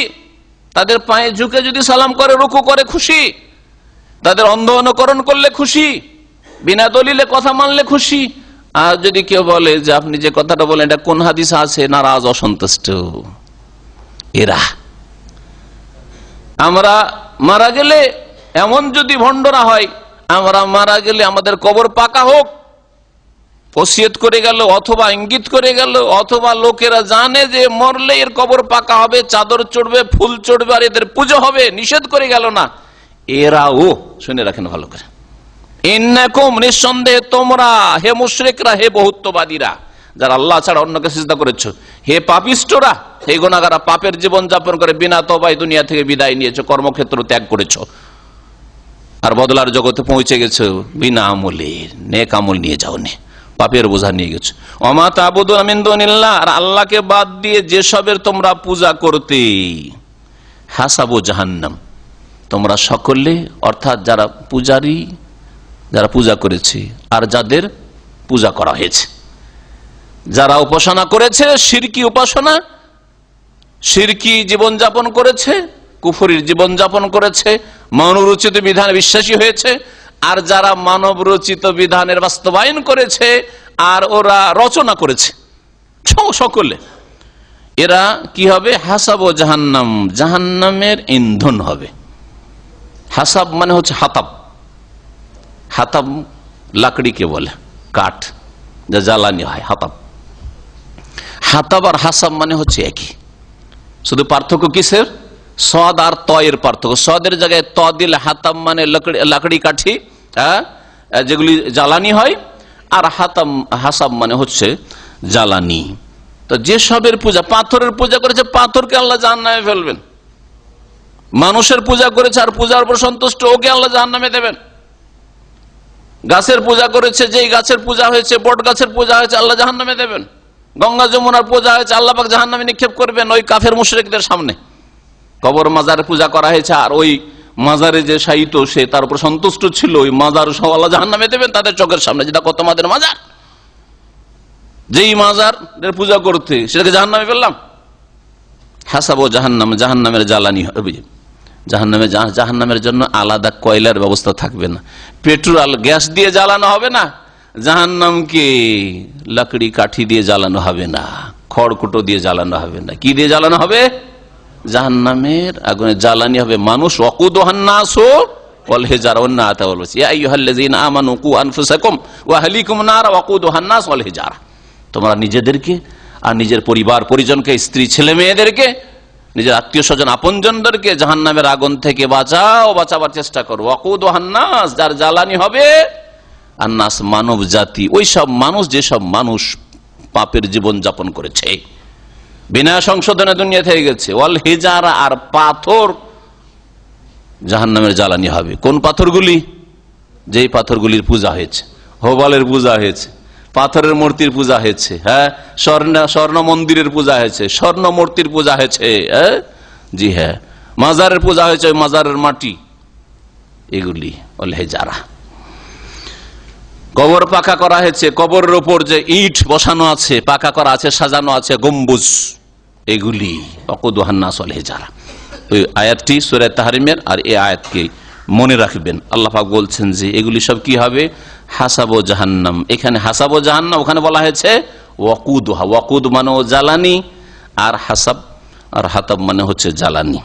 তাদের পায়ে ঝুঁকে যদি সালাম করে রুকু করে খুশি, তাদের অন্ধ অনুকরণ করলে খুশি, বিনা দলিলে কথা মানলে খুশি। আর যদি কেউ বলে যে আপনি যে কথাটা বলেন এটা কোন হাদিসে আছে, নারাজ, অসন্তুষ্ট। এরা আমরা মারা গেলে, এমন যদি ভণ্ডরা হয়, আমরা মারা গেলে আমাদের কবর পাকা হোক, ওসিয়ত করে গেল অথবা ইঙ্গিত করে গেল, অথবা লোকেরা জানে যে মরলে এর কবর পাকা হবে, চাদর চড়বে, ফুল চড়বে, আর এদের পুজো হবে, নিষেধ করে গেল না। এরাও শুনে রাখেন ভালো করে, ইন্নাকুম নিঃসন্দেহে তোমরা, হে মুশরিকরা, হে বহুত্ববাদীরা, যারা আল্লাহ ছাড়া অন্যকে সিজদা করেছো, হে পাপিষ্টরা, হে গুনাহগারা, পাপের জীবন যাপন করে বিনা তওবায় দুনিয়া থেকে বিদায় নিয়েছো, কর্মক্ষেত্র ত্যাগ করেছো, আর বদলার জগতে পৌঁছে গেছো বিনা আমলে, নেক আমল নিয়ে যাওনি, পাপের বোঝা নিয়ে গেছো। ওমা তা'বুদুনা মিন দুনিল্লাহ, আর আল্লাহকে বাদ দিয়ে যেসবের তোমরা পূজা করতে, হাসাবু জাহান্নাম, তোমরা সকলে, অর্থাৎ যারা পূজারী, যারা পূজা করেছে আর যাদের পূজা করা হয়েছে, যারা উপাসনা করেছে, শিরকি উপাসনা, শিরকি জীবনযাপন করেছে, কুফরির জীবনযাপন করেছে, মানবরচিত বিধানে বিশ্বাসী হয়েছে, আর যারা মানব রচিত বিধানের বাস্তবায়ন করেছে আর ওরা রচনা করেছে, সকলে এরা কি হবে? হাসাব ও জাহান্নাম, জাহান্নামের ইন্ধন হবে। হাসাব মানে হচ্ছে হাতাব, হাতাব লাকড়িকে বলে, কাঠ যা জ্বালানি হয়, হাতাব। হাতাব আর হাসাব মানে হচ্ছে একই, শুধু পার্থক্য কিসের? সদ আর ত এর পার্থক্য। সদের জায়গায় ত দিলে হাতাব মানে লাকড়ি কাঠি, যেগুলি জ্বালানি হয়, আর হাসাব মানে হচ্ছে জ্বালানি। তো যেসবের পূজা, পাথরের পূজা করেছে, পাথরকে আল্লাহ জাহান্নামে ফেলবেন। মানুষের পূজা করেছে আর পূজার উপর সন্তুষ্ট, ওকে আল্লাহ জাহান্নামে দেবেন। গাছের পূজা করেছে, যেই গাছের পূজা হয়েছে, বট গাছের পূজা হয়েছে, আল্লাহ জাহান্নামে দেবেন। গঙ্গা যমুনার পূজা হয়েছে, আল্লাহ পাক জাহান্নামে নিক্ষেপ করবেন ওই কাফের মুশরিকদের সামনে। কবর মাজার পূজা করা হয়েছে, আর ওই মাজারে যে শায়িত সে তার উপর সন্তুষ্ট ছিল, ওই মাজার সহ আল্লাহ জাহান্নামে দেবেন তাদের চোখের সামনে। যেটা কত আমাদের মাজার, যেই মাজারের পূজা করতে সেটাকে জাহান্নামে ফেললাম। হাসাবো জাহান্নাম, জাহান্নামের জ্বালানি হবে। জাহান্নামের জন্য আলাদা কয়লার ব্যবস্থা থাকবে না, পেট্রোল গ্যাস দিয়ে জ্বালানো হবে না, জাহান্নামকে লাকড়ি কাঠি দিয়ে জ্বালানো হবে না, খড়কুটো দিয়ে জ্বালানো হবে না। কি দিয়ে জ্বালানো হবে? জাহান্নামের আগুনে জ্বালানি হবে মানুষ। ওয়াকুদুহান নাসু ওয়াল হিজারা, ওয়ান নাতা ওয়াল বাস, ইয়া আইয়ুহাল্লাযীনা আমানু কু আনফুসাকুম ওয়া আহলিকুম নারা ওয়াকুদুহান নাস ওয়াল হিজারা। তোমরা নিজেদেরকে আর নিজের পরিবার পরিজনকে, স্ত্রী ছেলে মেয়েদেরকে, নিজের আত্মীয় স্বজন আপনজনদেরকে জাহান্নামের আগুন থেকে বাঁচাও, বাঁচাবার চেষ্টা করো। ওয়াকুদুহান নাস, যার জ্বালানি হবে আর নাস মানব জাতি, ওই সব মানুষ যেসব মানুষ পাপের জীবন যাপন করেছে, বিনা সংশোধনে দুনিয়া থেকে গেছে। ওয়াল হিজারা, আর পাথর জাহান্নামের জ্বালানি হবে। কোন পাথরগুলি? যেই পাথরগুলির পূজা হয়েছে, হোবালের পূজা হয়েছে, পাথরের মূর্তির পূজা হয়েছে, হ্যাঁ, স্বর্ণ মন্দিরের পূজা হয়েছে, স্বর্ণ মূর্তির পূজা হয়েছে, জি হ্যাঁ, মাজারের পূজা হয়েছে, মাজারের মাটি, এগুলি ওয়াল হিজারা। কবর পাকা করা হয়েছে, কবরের উপর যে ইট বসানো আছে, পাকা করা আছে, সাজানো আছে, গম্বুজ, এগুলি ওয়াকুদুহান নাস ওয়াল হিজারা। ওই আয়াতটি সূরা তাহরিমের, আর এই আয়াতকে মনে রাখবেন। আল্লাহ পাক বলছেন যে এগুলি সব কি হবে? হাসাবো জাহান্নাম। এখানে হাসাবো জাহান্নাম, ওখানে বলা হয়েছে ওয়াকুদুহা। ওয়াকুদ মানে জ্বালানি, আর হাসাব আর হাতাব মানে হচ্ছে জ্বালানি।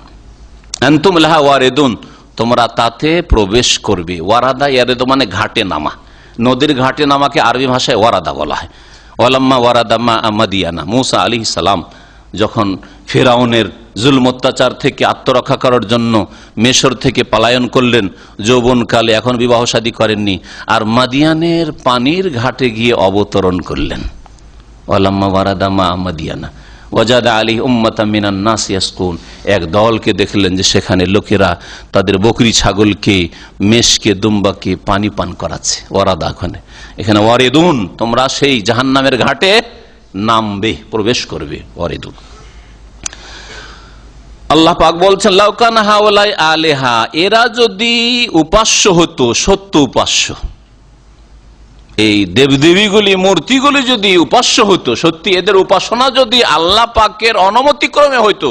আনতুম লাহা ওয়ারিদুন, তোমরা তাতে প্রবেশ করবে। ওয়ারাদা ইয়ারেদু মানে ঘাটে নামা, নদীর ঘাটে নামাকে আরবি ভাষায় ওয়ারাদা বলা হয়। ওয়ালাম্মা ওয়ারাদা মা মাদিয়ানা, মুসা আলাইহিস সালাম যখন ফিরআউনের জুলম অত্যাচার থেকে আত্মরক্ষা করার জন্য মিশর থেকে পলায়ন করলেন যৌবনকালে, এখন বিবাহ শাদী করেননি, আর মাদিয়ানের পানির ঘাটে গিয়ে অবতরণ করলেন। ওয়ালাম্মা ওয়ারাদা মা মাদিয়ানা ওয়াজাদা আলাইহি উম্মাতাম মিনান নাস ইয়াসকুন, এক দলকে দেখলেন যে সেখানে লোকেরা তাদের বকরি ছাগলকে, মেষকে, দুম্বাকে পানি পান করাচ্ছে। ওয়ারাদা এখানে ওয়ারিদুন, তোমরা সেই জাহান্নামের ঘাটে নামবে, প্রবেশ করবে। ওয়ারিদুন। আল্লাহ পাক বলছেন লাউ কানা হাওলাই আলেহা, এরা যদি উপাস্য হতো, সত্য উপাস্য, এই দেবদেবীগুলি, মূর্তিগুলি যদি উপাস্য হতো, সত্যি এদের উপাসনা যদি আল্লাহ পাকের অনুমতিক্রমে হইতো,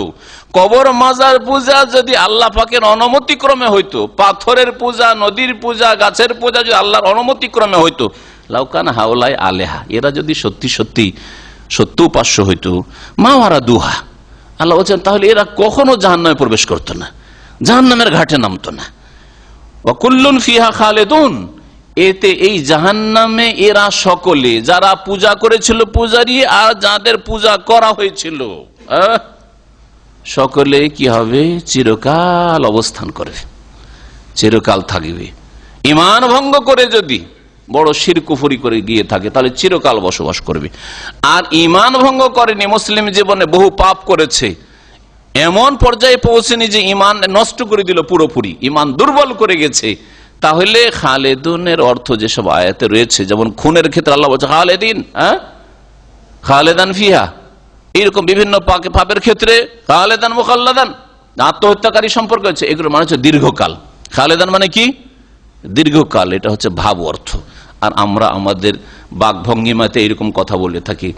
কবর মাজার পূজা যদি আল্লাহ পাকের অনুমতিক্রমে হইতো, পাথরের পূজা, নদীর পূজা, গাছের পূজা যদি আল্লাহর অনুমতিক্রমে হইতো, লাউ কানা হাওলাই আলেহা, এরা যদি সত্যি সত্যি সত্য উপাস্য হইতো, মা ওয়ারা দুহা, আল্লাহ বলছেন তাহলে এরা কখনো জাহান্নামে প্রবেশ করতো না, জাহান্নামের ঘাটে নামতো না। ওয়া কুল্লুন ফিহা খালিদুন, এতে এই জাহান্নামে এরা সকলে, যারা পূজা করেছিল পূজারী আর যাদের পূজা করা হয়েছিল, সকলে কি হবে, চিরকাল অবস্থান করবে, চিরকাল থাকবে। ঈমান ভঙ্গ করে যদি বড় শিরক কুফরি করে গিয়ে থাকে তাহলে চিরকাল বসবাস করবে। আর ঈমান ভঙ্গ করেনি, মুসলিম জীবনে বহু পাপ করেছে, এমন পর্যায়ে পৌঁছেনি যে ঈমান নষ্ট করে দিল পুরোপুরি, ঈমান দুর্বল করে গেছে, তাহলে খালেদুনের অর্থ যেসব আয়াতে রয়েছে, যেমন খুনের ক্ষেত্রে আল্লাহ বলছে খালেদিন, খালেদান ফিহা, এইরকম বিভিন্ন পাপের ক্ষেত্রে খালেদান মুখাল্লাদান, আত্মহত্যাকারী সম্পর্ক হচ্ছে, এগুলো মানে হচ্ছে দীর্ঘকাল। খালেদান মানে কি, দীর্ঘকাল, এটা হচ্ছে ভাব অর্থ। আর আমরা আমাদের বাকভঙ্গিমাতে এরকম কথা বলে থাকি।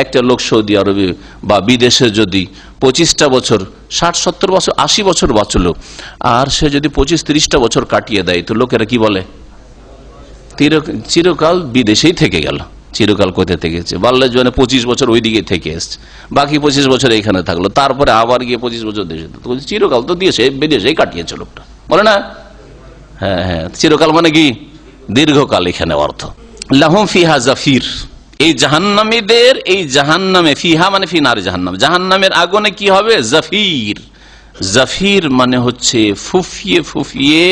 একটা লোক সৌদি আরবে বা বিদেশে যদি 25টা বছর, 60-70 বছর, 80 বছর বাঁচলো, আর সে যদি 25-30টা বছর কাটিয়ে দেয়, তো লোকেরা কি বলে, চিরকাল বিদেশেই থেকে গেল। চিরকাল কোথায় থেকেছে, বাল্য জীবনে 25 বছর ওই দিকে থেকে এসছে, বাকি 25 বছর এইখানে থাকলো, তারপরে আবার গিয়ে 25 বছর দেশে, চিরকাল তো দিয়েছে বিদেশেই কাটিয়েছে লোকটা, বলে না? হ্যাঁ হ্যাঁ, চিরকাল মানে কি, দীর্ঘকাল এখানে অর্থ। লাহুম ফিহা জাফির, এই জাহান্নামীদের, এই জাহান্নামে, ফিহা মানে ফি নার জাহান্নাম, জাহান্নামের আগুনে কি হবে, জাফির। জাফির মানে হচ্ছে ফুফিয়ে ফুফিয়ে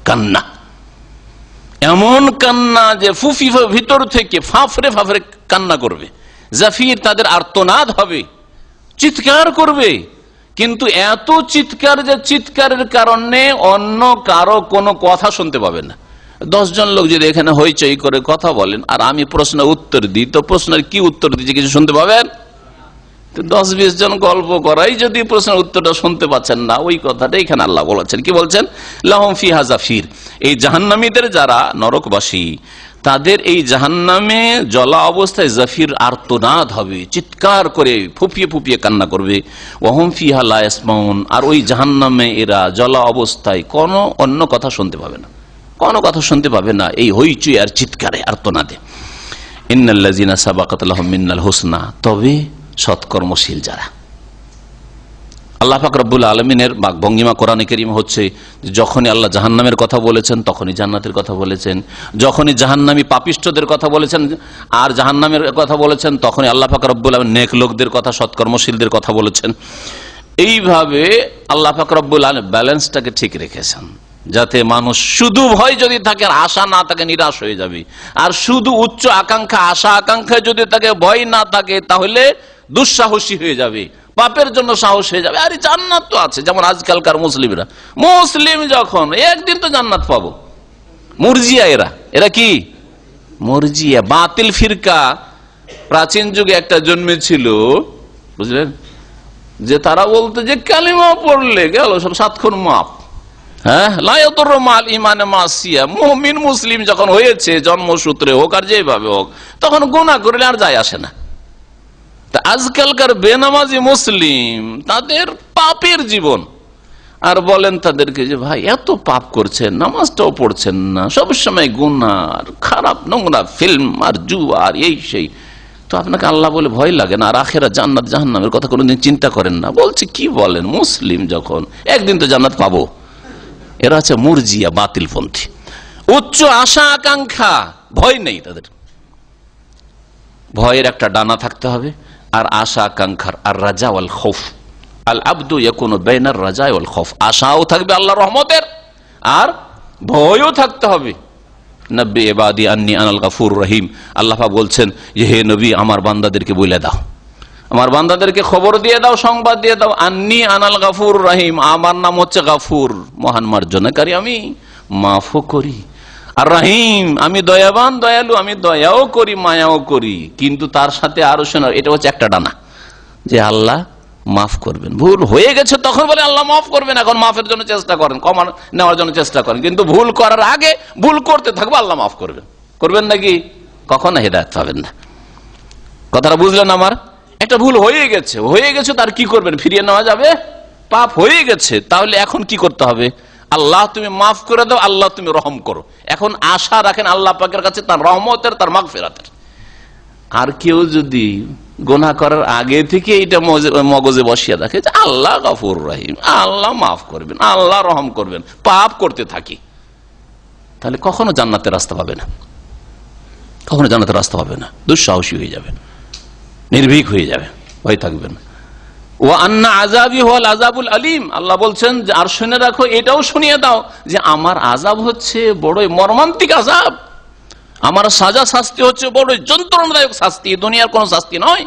কান্না, এমন কান্না যে ফুফি ভিতর থেকে ফাফরে ফাফরে কান্না করবে। জাফির, তাদের আর্তনাদ হবে, চিৎকার করবে, কিন্তু এত চিৎকার যে চিৎকারের কারণে অন্য কারো কোনো কথা শুনতে পাবে না। 10 জন লোক যদি এখানে হইচই করে কথা বলেন আর আমি প্রশ্ন উত্তর দিই, তো প্রশ্নের কি উত্তর দিচ্ছে কিছু শুনতে পাবেন? 10-20 জন গল্প করাই যদি প্রশ্নের উত্তরটা শুনতে পাচ্ছেন না, ওই কথাটা এখানে আল্লাহ বলেছেন, কি বলছেন, লাহুম ফিহা জাফির, এই জাহান্নামীদের যারা নরকবাসী, তাদের এই জাহান্নামে জ্বলা অবস্থায় জাফির, আর্তনাদ হবে, চিৎকার করে ফুপিয়ে ফুপিয়ে কান্না করবে। ওয়াহুম ফিহা লা ইয়াসমাউন, আর ওই জাহান্নামে এরা জ্বলা অবস্থায় কোনো অন্য কথা শুনতে পাবে না, কোনো কথা শুনতে পাবে না, এই হইচই আর চিৎকারে, আর্তনাদে। ইন্নাল্লাযিনা সাবাকাত লাহুম মিনাল হুসনা, তবে সৎকর্মশীল যারা। আল্লাহ পাক রব্বুল আলামিনের বাকভঙ্গিমা কোরআনে কারীম হচ্ছে, যখনই আল্লাহ জাহান্নামের কথা বলেছেন তখনই জান্নাতের কথা বলেছেন, যখনই জাহান্নামী পাপিষ্ঠদের কথা বলেছেন আর জাহান্নামের কথা বলেছেন, তখনই আল্লাহ পাক রব্বুল আলামিন নেক লোকদের কথা, সৎকর্মশীলদের কথা বলেছেন। এইভাবে আল্লাহ পাক রব্বুল আলামিন ব্যালেন্সটাকে ঠিক রেখেছেন, যাতে মানুষ শুধু ভয় যদি থাকে আর আশা না থাকে নিরাশ হয়ে যাবে, আর শুধু উচ্চ আকাঙ্ক্ষা, আশা আকাঙ্ক্ষা যদি থাকে, ভয় না থাকে, তাহলে দুঃসাহসী হয়ে যাবে, পাপের জন্য সাহস হয়ে যাবে। আরে জান্নাত তো আছে, যেমন আজকালকার মুসলিমরা, মুসলিম যখন একদিন তো জান্নাত পাবো, মুরজিয়া, এরা কি মুরজিয়া, বাতিল ফিরকা। প্রাচীন যুগে একটা জন্মেছিল, বুঝলেন, যে তারা বলতো যে কালিমা পড়লে গেল সব 7 খুন মাপ। হ্যাঁ, লায়াতুর মাল ইমানে মাসিয়া, মুমিন মুসলিম যখন হয়েছে, জন্মসূত্রে হোক আর যেভাবে হোক, তখন গুনাহ করলে আর যায় আসে না। তা আজকালকার বেনামাজি মুসলিম, তাদের পাপের জীবন, আর বলেন তাদেরকে যে ভাই এত পাপ করছেন, নামাজটাও পড়ছেন না, সবসময় গুনাহ আর খারাপ নোংরা ফিল্ম আর জুয়া আর এই সেই, তো আপনাকে আল্লাহ বলে ভয় লাগে না, আর আখেরাত জান্নাত জাহান্নামের কথা কোনোদিন চিন্তা করেন না। বলছে কি বলেন, মুসলিম যখন একদিন তো জান্নাত পাবো, এরা হচ্ছে মুরজিয়া, বাতিলপন্থী। উচ্চ আশা আকাঙ্ক্ষা, ভয় নেই তাদের। ভয়ের একটা ডানা থাকতে হবে, আর আশা আকাঙ্ক্ষার, আর রাজা ওয়াল খৌফ। আল আব্দু ইয়াকুনু বাইনার রাজা ওয়াল খৌফ। আশাও থাকবে আল্লাহর রহমতের, আর ভয়ও থাকতে হবে। নব্বি ইবাদি আন্নী আনাল গাফুর রহিম। আল্লাহ পাক বলছেন যে হে নবী, আমার বান্দাদেরকে বলে দাও, আমার বান্দাদেরকে খবর দিয়ে দাও, সংবাদ দিয়ে দাও, আন্নী আনাল গাফুর রহিম, আমার নাম হচ্ছে গাফুর, মহান মার্জনাকারী, আমি মাফও করি, আর রহিম, আমি দয়াবান, দয়ালু, আমি দয়াও করি, মায়াও করি। কিন্তু তার সাথে আরো শোনা, এটা হচ্ছে একটা ডানা, যে আল্লাহ মাফ করবেন। ভুল হয়ে গেছে তখন বলে আল্লাহ মাফ করবেন, এখন মাফের জন্য চেষ্টা করেন, ক্ষমা নেওয়ার জন্য চেষ্টা করেন, কিন্তু ভুল করার আগে ভুল করতে থাকবো, আল্লাহ মাফ করবেন। করবেন নাকি? কখনো হেদায়েত পাবেন না। কথাটা বুঝলেন আমার? একটা ভুল হয়ে গেছে, তার কি করবেন? ফিরিয়ে নেওয়া যাবে? পাপ হয়ে গেছে, তাহলে এখন কি করতে হবে? আল্লাহ তুমি মাফ করে দাও, আল্লাহ তুমি রহম করো। এখন আশা রাখেন আল্লাহ পাকের কাছে তার রহমতের, তার মাগফিরাতের। আর কেউ যদি গুনাহ করার আগে থেকে এটা মগজে বসিয়ে রাখে যে আল্লাহ গফুর রহিম, আল্লাহ মাফ করবেন, আল্লাহ রহম করবেন, পাপ করতে থাকি, তাহলে কখনো জান্নাতের রাস্তা পাবে না, কখনো জান্নাতের রাস্তা পাবে না। দুঃসাহসী হয়ে যাবে, নির্ভীক হয়ে যাবে, ভয় থাকবে না। ওয়া আন্না আযাবি হুয়াল আযাবুল আলীম। আল্লাহ বলছেন যে আর শুনে রাখো, এটাও শুনিয়ে দাও যে আমার আযাব হচ্ছে বড়ই মর্মান্তিক আযাব, আমার সাজা শাস্তি হচ্ছে বড় যন্ত্রণাদায়ক শাস্তি, দুনিয়ার কোন শাস্তি নয়।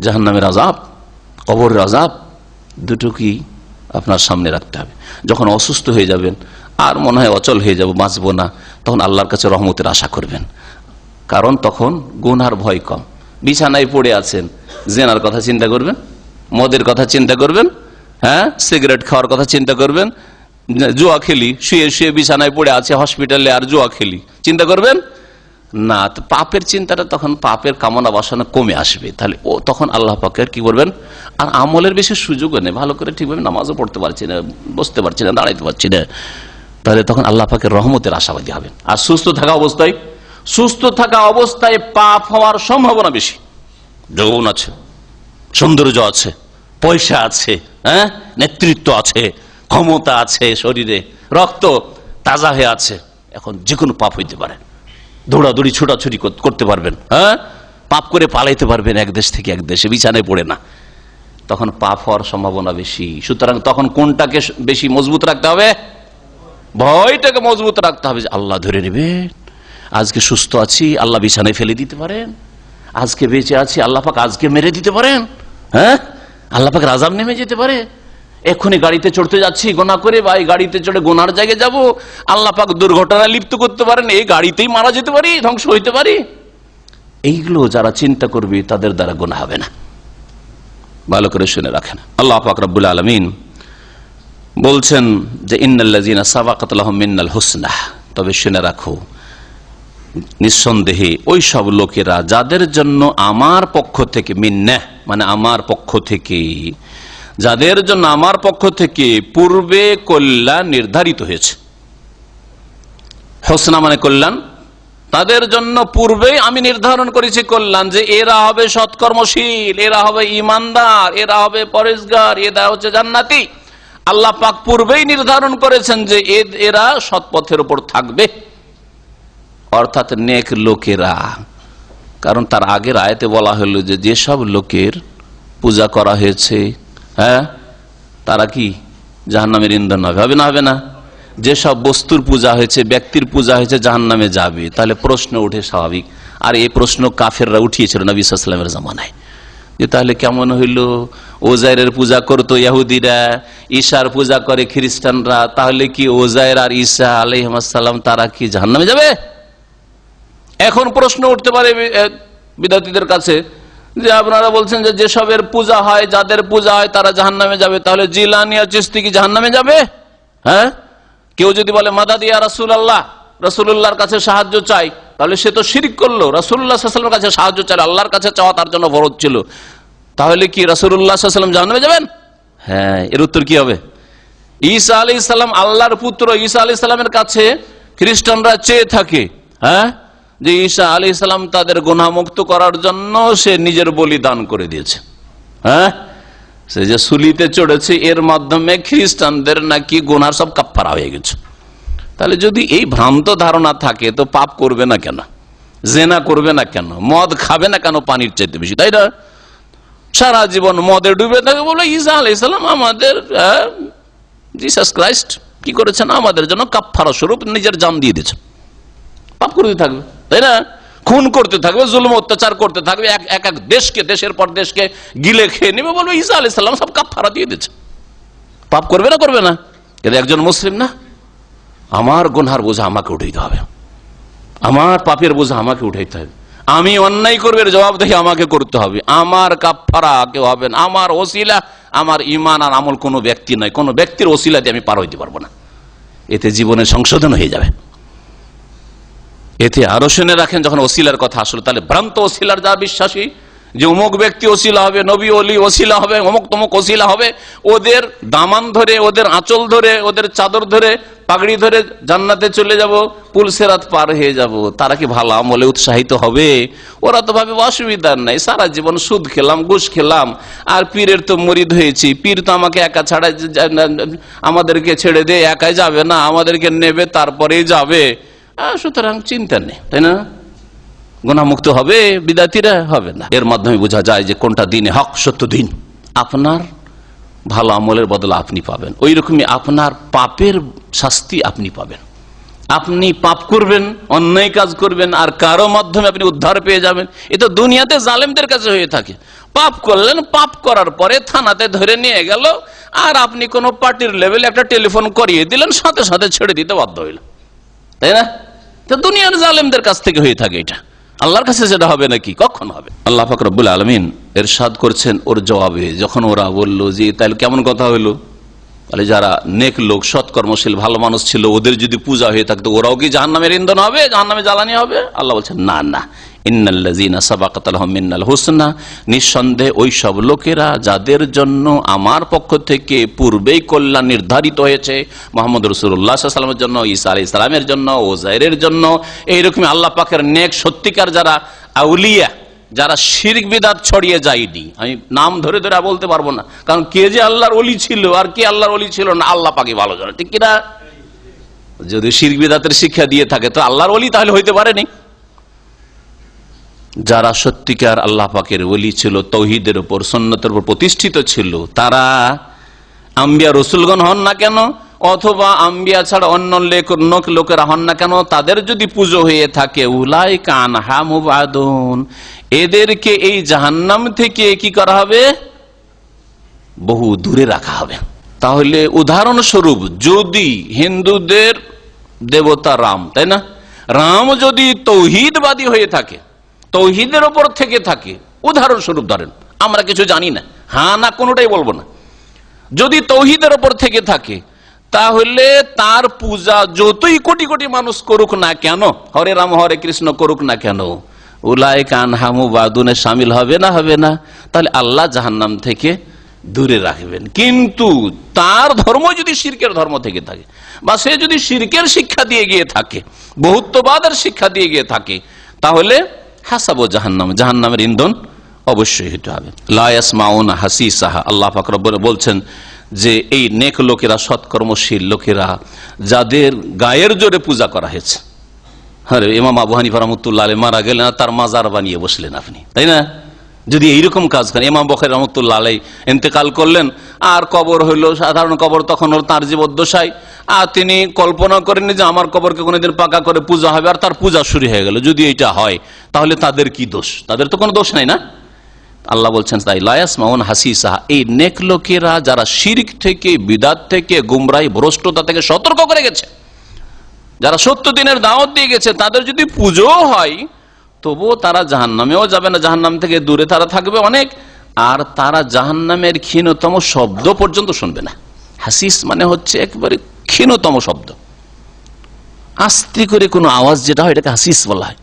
জাহান্নামের আযাব, কবরের আযাব, দুটো কি আপনার সামনে রাখতে হবে। যখন অসুস্থ হয়ে যাবেন, আর মনে হয় অচল হয়ে যাব, বাঁচবো না, তখন আল্লাহর কাছে রহমতের আশা করবেন, কারণ তখন গুনার ভয় কম। বিছানায় পড়ে আছেন, জেনার কথা চিন্তা করবেন, মদের কথা চিন্তা করবেন, হ্যাঁ, সিগারেট খাওয়ার কথা চিন্তা করবেন, জুয়া খেলি, শুয়ে শুয়ে বিছানায় পড়ে আছে হসপিটালে, আর জুয়া খেলি চিন্তা করবেন না। তো পাপের চিন্তাটা তখন, পাপের কামনা বাসনা কমে আসবে, তাহলে ও তখন আল্লাহ পাকের কি করবেন, আর আমলের বেশি সুযোগও নেই, ভালো করে ঠিকভাবে নামাজও পড়তে পারছি না, বসতে পারছি না, দাঁড়াইতে পারছি না, তাহলে তখন আল্লাহ পাকের রহমতের আশাবাদী হবেন। আর সুস্থ থাকা অবস্থায় পাপ হওয়ার সম্ভাবনা বেশি। যৌবন আছে, সৌন্দর্য আছে, পয়সা আছে, হ্যাঁ, নেতৃত্ব আছে, ক্ষমতা আছে, শরীরে রক্ত তাজা হয়ে আছে, এখন যে কোনো পাপ হইতে পারে, দৌড়াদৌড়ি ছোটাছুটি করতে পারবেন, হ্যাঁ, পাপ করে পালাইতে পারবেন এক দেশ থেকে এক দেশে, বিছানায় পড়ে না, তখন পাপ হওয়ার সম্ভাবনা বেশি। সুতরাং তখন কোনটাকে বেশি মজবুত রাখতে হবে? ভয়টাকে মজবুত রাখতে হবে, যে আল্লাহ ধরে নেবেন, আজকে সুস্থ আছি, আল্লাহ বিছানায় ফেলে দিতে পারেন, আজকে বেঁচে আছি, আল্লাহ পাক আজকে মেরে দিতে পারেন, হ্যাঁ, আল্লাহ পাকের আযাব নেমে যেতে পারে, এক্ষুনি গাড়িতে চড়তে যাচ্ছি গোনা করে, বা এই গাড়িতে চড়ে গোনার জায়গায় যাব, আল্লাহ পাক দুর্ঘটনায় লিপ্ত করতে পারেন, এই গাড়িতেই মারা যেতে পারি, ধ্বংস হইতে পারি। এইগুলো যারা চিন্তা করবে তাদের দ্বারা গোনা হবে না। ভালো করে শুনে রাখেন, আল্লাহ পাক রব্বুল আলামিন বলছেন যে ইন্নাল্লাযীনা সাবাকাত লাহুম মিনাল হুসনা, তবে শুনে রাখো, নিঃসন্দেহে ওই সব লোকেরা যাদের জন্য আমার পক্ষ থেকে, মিন্নাহ মানে আমার পক্ষ থেকে, যাদের জন্য আমার পক্ষ থেকে পূর্বে কল্যাণ নির্ধারিত হয়েছে। হোসনা মানে কল্যাণ, তাদের জন্য পূর্বেই আমি নির্ধারণ করেছি কল্যাণ, যে এরা হবে সৎকর্মশীল, এরা হবে ইমানদার, এরা হবে পরেজগার, এরা হচ্ছে জান্নাতি। আল্লাহ পাক পূর্বেই নির্ধারণ করেছেন যে এরা সৎপথের উপর থাকবে, অর্থাৎ নেক লোকেরা। কারণ তার আগের আয়াতে বলা হলো যে যেসব লোকের পূজা করা হয়েছে, হ্যাঁ, তারা কি জাহান্নামের ইন্ধন হবে না? হবে না। যেসব বস্তুর পূজা হয়েছে, ব্যক্তির পূজা হয়েছে, জাহান্নামে যাবে। তাহলে প্রশ্ন উঠে স্বাভাবিক, আর এই প্রশ্ন কাফেররা উঠিয়েছিল নবী সাল্লাল্লাহু আলাইহি ওয়াসাল্লামের জামানায়, যে তাহলে কেমন হইল, ওজাইরের পূজা করতো ইহুদিরা, ঈসার পূজা করে খ্রিস্টানরা, তাহলে কি ওজাইর আর ঈসা আলাইহিস সালাম তারা কি জাহান্নামে যাবে? এখন প্রশ্ন উঠতে পারে বিদ্যার্থীদের কাছে, যে আপনারা বলছেন যে যেসবের পূজা হয়, যাদের পূজা হয় তারা জাহান্নামে যাবে, তাহলে জিলানী আর চিশতি কি জাহান্নামে যাবে? হ্যাঁ, কেউ যদি বলে মাদাদ ইয়া রাসূলুল্লাহ, রাসূলুল্লাহর কাছে সাহায্য চাই, তাহলে সে তো শিরক করলো। রাসূলুল্লাহ সাল্লাল্লাহু আলাইহি ওয়াসাল্লামের কাছে সাহায্য চাই, আল্লাহর কাছে চাওয়া তার জন্য ফরজ ছিল, তাহলে কি রাসূলুল্লাহ সাল্লাল্লাহু আলাইহি ওয়াসাল্লাম জাহান্নামে যাবেন? হ্যাঁ, এর উত্তর কি হবে? ঈসা আলাইহিস সালাম আল্লাহর পুত্র, ঈসা আলাইহিস সালামের কাছে খ্রিস্টানরা চেয়ে থাকে, হ্যাঁ, যে ঈসা আলাইহিস সালাম তাদের গুনাহ মুক্ত করার জন্য সে নিজের বলিদান করে দিয়েছে, হ্যাঁ, সে যে সুলিতে চড়েছে এর মাধ্যমে খ্রিস্টানদের নাকি গুনার সব কাফারা হয়ে গেছে। তাহলে যদি এই ভ্রান্ত ধারণা থাকে তো পাপ করবে না কেন, জেনা করবে না কেন, মদ খাবে না কেন পানির চাইতে বেশি, তাই না? সারা জীবন মদে ডুবে থাকে, বলে ঈসা আলাইহিস সালাম আমাদের জিসাস ক্রাইস্ট কি করেছেন, আমাদের জন্য কাফারা স্বরূপ নিজের জান দিয়ে দিয়েছেন। পাপ করতে থাকবে, তাই না? খুন করতে থাকবে, জুলুম অত্যাচার করতে থাকবে, এক এক দেশকে, দেশের পর দেশকে গিলে খেয়ে নেবে, বলবে ঈসা আলাইহিস সালাম সব কাফারা দিয়ে দিয়েছে। পাপ করবে না, করবে না? কিন্তু একজন মুসলিম না, আমার গুনহার বোঝা আমাকে উঠাইতে হবে, আমার পাপের বোঝা আমাকে উঠাইতে হবে, আমি অন্যায় করবে জবাব দেখে আমাকে করতে হবে, আমার কাফারা কেউ হবে না, আমার ওসিলা আমার ঈমান আর আমল কোনো ব্যক্তি নয়, কোনো ব্যক্তির ওসিলা দিয়ে আমি পার হইতে পারবো না। এতে জীবনের সংশোধন হয়ে যাবে। এতে আরো শুনে রাখেন, যখন ওসিলার কথা আসলো, তাহলে ভ্রান্ত ওসিলার যা বিশ্বাসী যে অমুক ব্যক্তি ওসিলা হবে, নবী ওলি ওসিলা হবে, অমুক তমুক ওসিলা হবে, ওদের দামান ধরে, ওদের আঁচল ধরে, ওদের চাদর ধরে, পাগড়ি ধরে জান্নাতে চলে যাব, পুলসেরাত পার হয়ে যাব, তারা কি ভালো আমলে উৎসাহিত হবে? ওরা তো ভাবে অসুবিধা নাই, সারা জীবন সুদ খেলাম, ঘুষ খেলাম, আর পীরের তো মরিদ হয়েছি, পীর তো আমাকে একা ছাড়া, আমাদেরকে ছেড়ে দিয়ে একাই যাবে না, আমাদেরকে নেবে তারপরেই যাবে, সুতরাং চিন্তা নেই, তাই না? গুনাহমুক্ত হবে বিদাতিরা? হবে না। এর মাধ্যমে বোঝা যায় যে কোনটা দিনে হক, সত্য দিন। আপনার ভালো আমলের বদলে আপনি পাবেন, ওই রকমই আপনার পাপের শাস্তি আপনি পাবেন। আপনি পাপ করবেন, অন্যায় কাজ করবেন, আর কারো মাধ্যমে আপনি উদ্ধার পেয়ে যাবেন। এ তো দুনিয়াতে জালেমদের কাছে হয়ে থাকে। পাপ করলেন, পাপ করার পরে থানাতে ধরে নিয়ে গেল, আর আপনি কোন পার্টির লেভেলে একটা টেলিফোন করিয়ে দিলেন, সাথে সাথে ছেড়ে দিতে বাধ্য হইল, তাই না? তো দুনিয়ার জালেমদের কাছ থেকে হয়ে থাকে এটা। আল্লাহর কাছে সেটা হবে নাকি? কখন হবে? আল্লাহ পাক রব্বুল আলামিন ইরশাদ করছেন ওর জবাবে, যখন ওরা বলল যে তাহলে কেমন কথা হইলো, তাহলে যারা নেক লোক, সৎকর্মশীল, ভালো মানুষ ছিল, ওদের যদি পূজা হয়ে থাকতো ওরাও কি জাহান্নামের ইন্ধন হবে, জাহান্নামে জ্বালানি হবে? আল্লাহ বলছেন না না, ইন্নাল্লাযীনা সাবাকাত লাহুম মিনাল হুসনা, নিঃসন্দেহে ওই সব লোকেরা যাদের জন্য আমার পক্ষ থেকে পূর্বেই কল্যাণ নির্ধারিত হয়েছে, মুহাম্মদ রাসূলুল্লাহ সাল্লাল্লাহু আলাইহি ওয়াসাল্লামের জন্য, ঈসা আলাইহিস সালামের জন্য, ওযাইরের জন্য, এইরকম আল্লাহ পাকের নেক সত্যিকার যারা আউলিয়া, যারা শিরক বিদআত ছড়িয়ে যায়নি, আমি নাম ধরে ধরে বলতে পারবো না, কারণ কে যে আল্লাহর ওলি ছিল আর কে আল্লাহর ওলি ছিল না আল্লাহ পাকই ভালো জানে, ঠিক কিনা? যদি শিরক বিদআতের শিক্ষা দিয়ে থাকে তো আল্লাহর ওলি তাহলে হইতে পারেনি। যারা সত্যিকার আল্লাহ পাকের ওলি ছিল, তৌহিদের উপর, সুন্নতের উপর প্রতিষ্ঠিত ছিল, তারা আম্বিয়া রসুলগণ হন না কেন, অথবা আম্বিয়া ছাড়া অন্য লোকেরা হন না কেন, তাদের যদি পুজো হয়ে থাকে, উলাইকা আনহা মুবাদুন, এদেরকে এই জাহান্নাম থেকে কি করা হবে? বহু দূরে রাখা হবে। তাহলে উদাহরণস্বরূপ, যদি হিন্দুদের দেবতা রাম, তাই না, রাম যদি তৌহিদবাদী হয়ে থাকে, তৌহিদের ওপর থেকে থাকে, উদাহরণস্বরূপ ধরেন, আমরা কিছু জানি না, হ্যাঁ না কোনোটাই বলবো না, যদি তৌহিদের ওপর থেকে থাকে, তাহলে তার পূজা যতই কোটি কোটি মানুষ করুক না কেন, হরে রাম হরে কৃষ্ণ করুক না কেন, উলাইকা আনহা মুবাদুনে শামিল হবে না? হবে না। তাহলে আল্লাহ জাহান্নাম থেকে দূরে রাখবেন। কিন্তু তার ধর্ম যদি শিরকের ধর্ম থেকে থাকে, বা সে যদি শিরকের শিক্ষা দিয়ে গিয়ে থাকে, বহুত্ববাদের শিক্ষা দিয়ে গিয়ে থাকে, তাহলে হাসাবো জাহান্নাম, জাহান্নামের ইন্ধন অবশ্যই হতে হবে। লা ইয়াসমাউনা হাসিসাহা, আল্লাহ পাক রব্বুল বলছেন যে এই নেক লোকেরা, সৎকর্মশীল লোকেরা, যাদের গায়ের জোরে পূজা করা হয়েছে, আরে ইমাম আবু হানিফা রাহমাতুল্লাহ আলাইহি মারা গেলেন, তার মাজার বানিয়ে বসলেন আপনি, তাই না? যদি এইরকম কাজ করেন, ইমাম বুখারী রাহমাতুল্লাহ আলাইহি ইন্তেকাল করলেন, আর কবর হইল সাধারণ কবর, তখন ওর তার জীবদ্দশায়, আর তিনি কল্পনা করেননি যে আমার কবরকে কোনোদিন পাকা করে পূজা হবে, আর তার পূজা শুরু হয়ে গেল। যদি এটা হয় তাহলে তাদের কি দোষ? তাদের তো কোনো দোষ নাই না? আল্লাহ বলছেন তাই লা ইয়াসমাউন হাসিসাহা, এই নেক লোকেরা যারা শিরক থেকে, বিদআত থেকে, গুমরাহি, ভ্রষ্টতা থেকে সতর্ক করে গেছে, যারা সত্য দিনের দাওয়াত দিয়ে গেছে, তাদের যদি পুজো হয় তবুও তারা জাহান্নামেও যাবে না, জাহান্নাম থেকে দূরে তারা থাকবে অনেক, আর তারা জাহান্নামের ক্ষীণতম শব্দ পর্যন্ত শুনবে না। হাসিস মানে হচ্ছে একেবারে ক্ষীণতম শব্দ, আস্তে করে কোনো আওয়াজ যেটা হয় এটাকে হাসিস বলা হয়।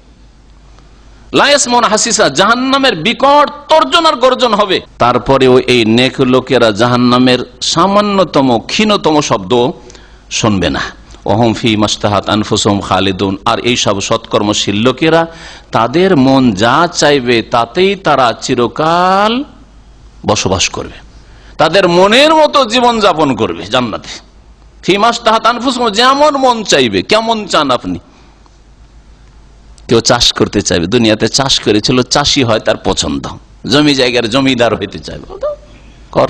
লা ইয়াসমাউনা হাসিসা, জাহান্নামের বিকট তর্জন আর গর্জন হবে। তারপরেও এই নেক লোকেরা জাহান্নামের সামান্যতম ক্ষীণতম শব্দ শুনবে না। ওহম ফি মাশতাহাত আনফুসুহুম খালিদুন, আর এই সব সৎকর্মশীল লোকেরা তাদের মন যা চাইবে তাতেই তারা চিরকাল বসবাস করবে। তাদের মনের মতো জীবন যাপন করবে জান্নাতে। ফিমাস তাহাত আনফুসুহুম, যেমন মন চাইবে। কেমন চান আপনি? কেউ চাষ করতে চাইবে, দুনিয়াতে চাষ করেছিল, চাষি হয় তার পছন্দ, জমি জায়গার জমিদার হইতে চাইবে, কর।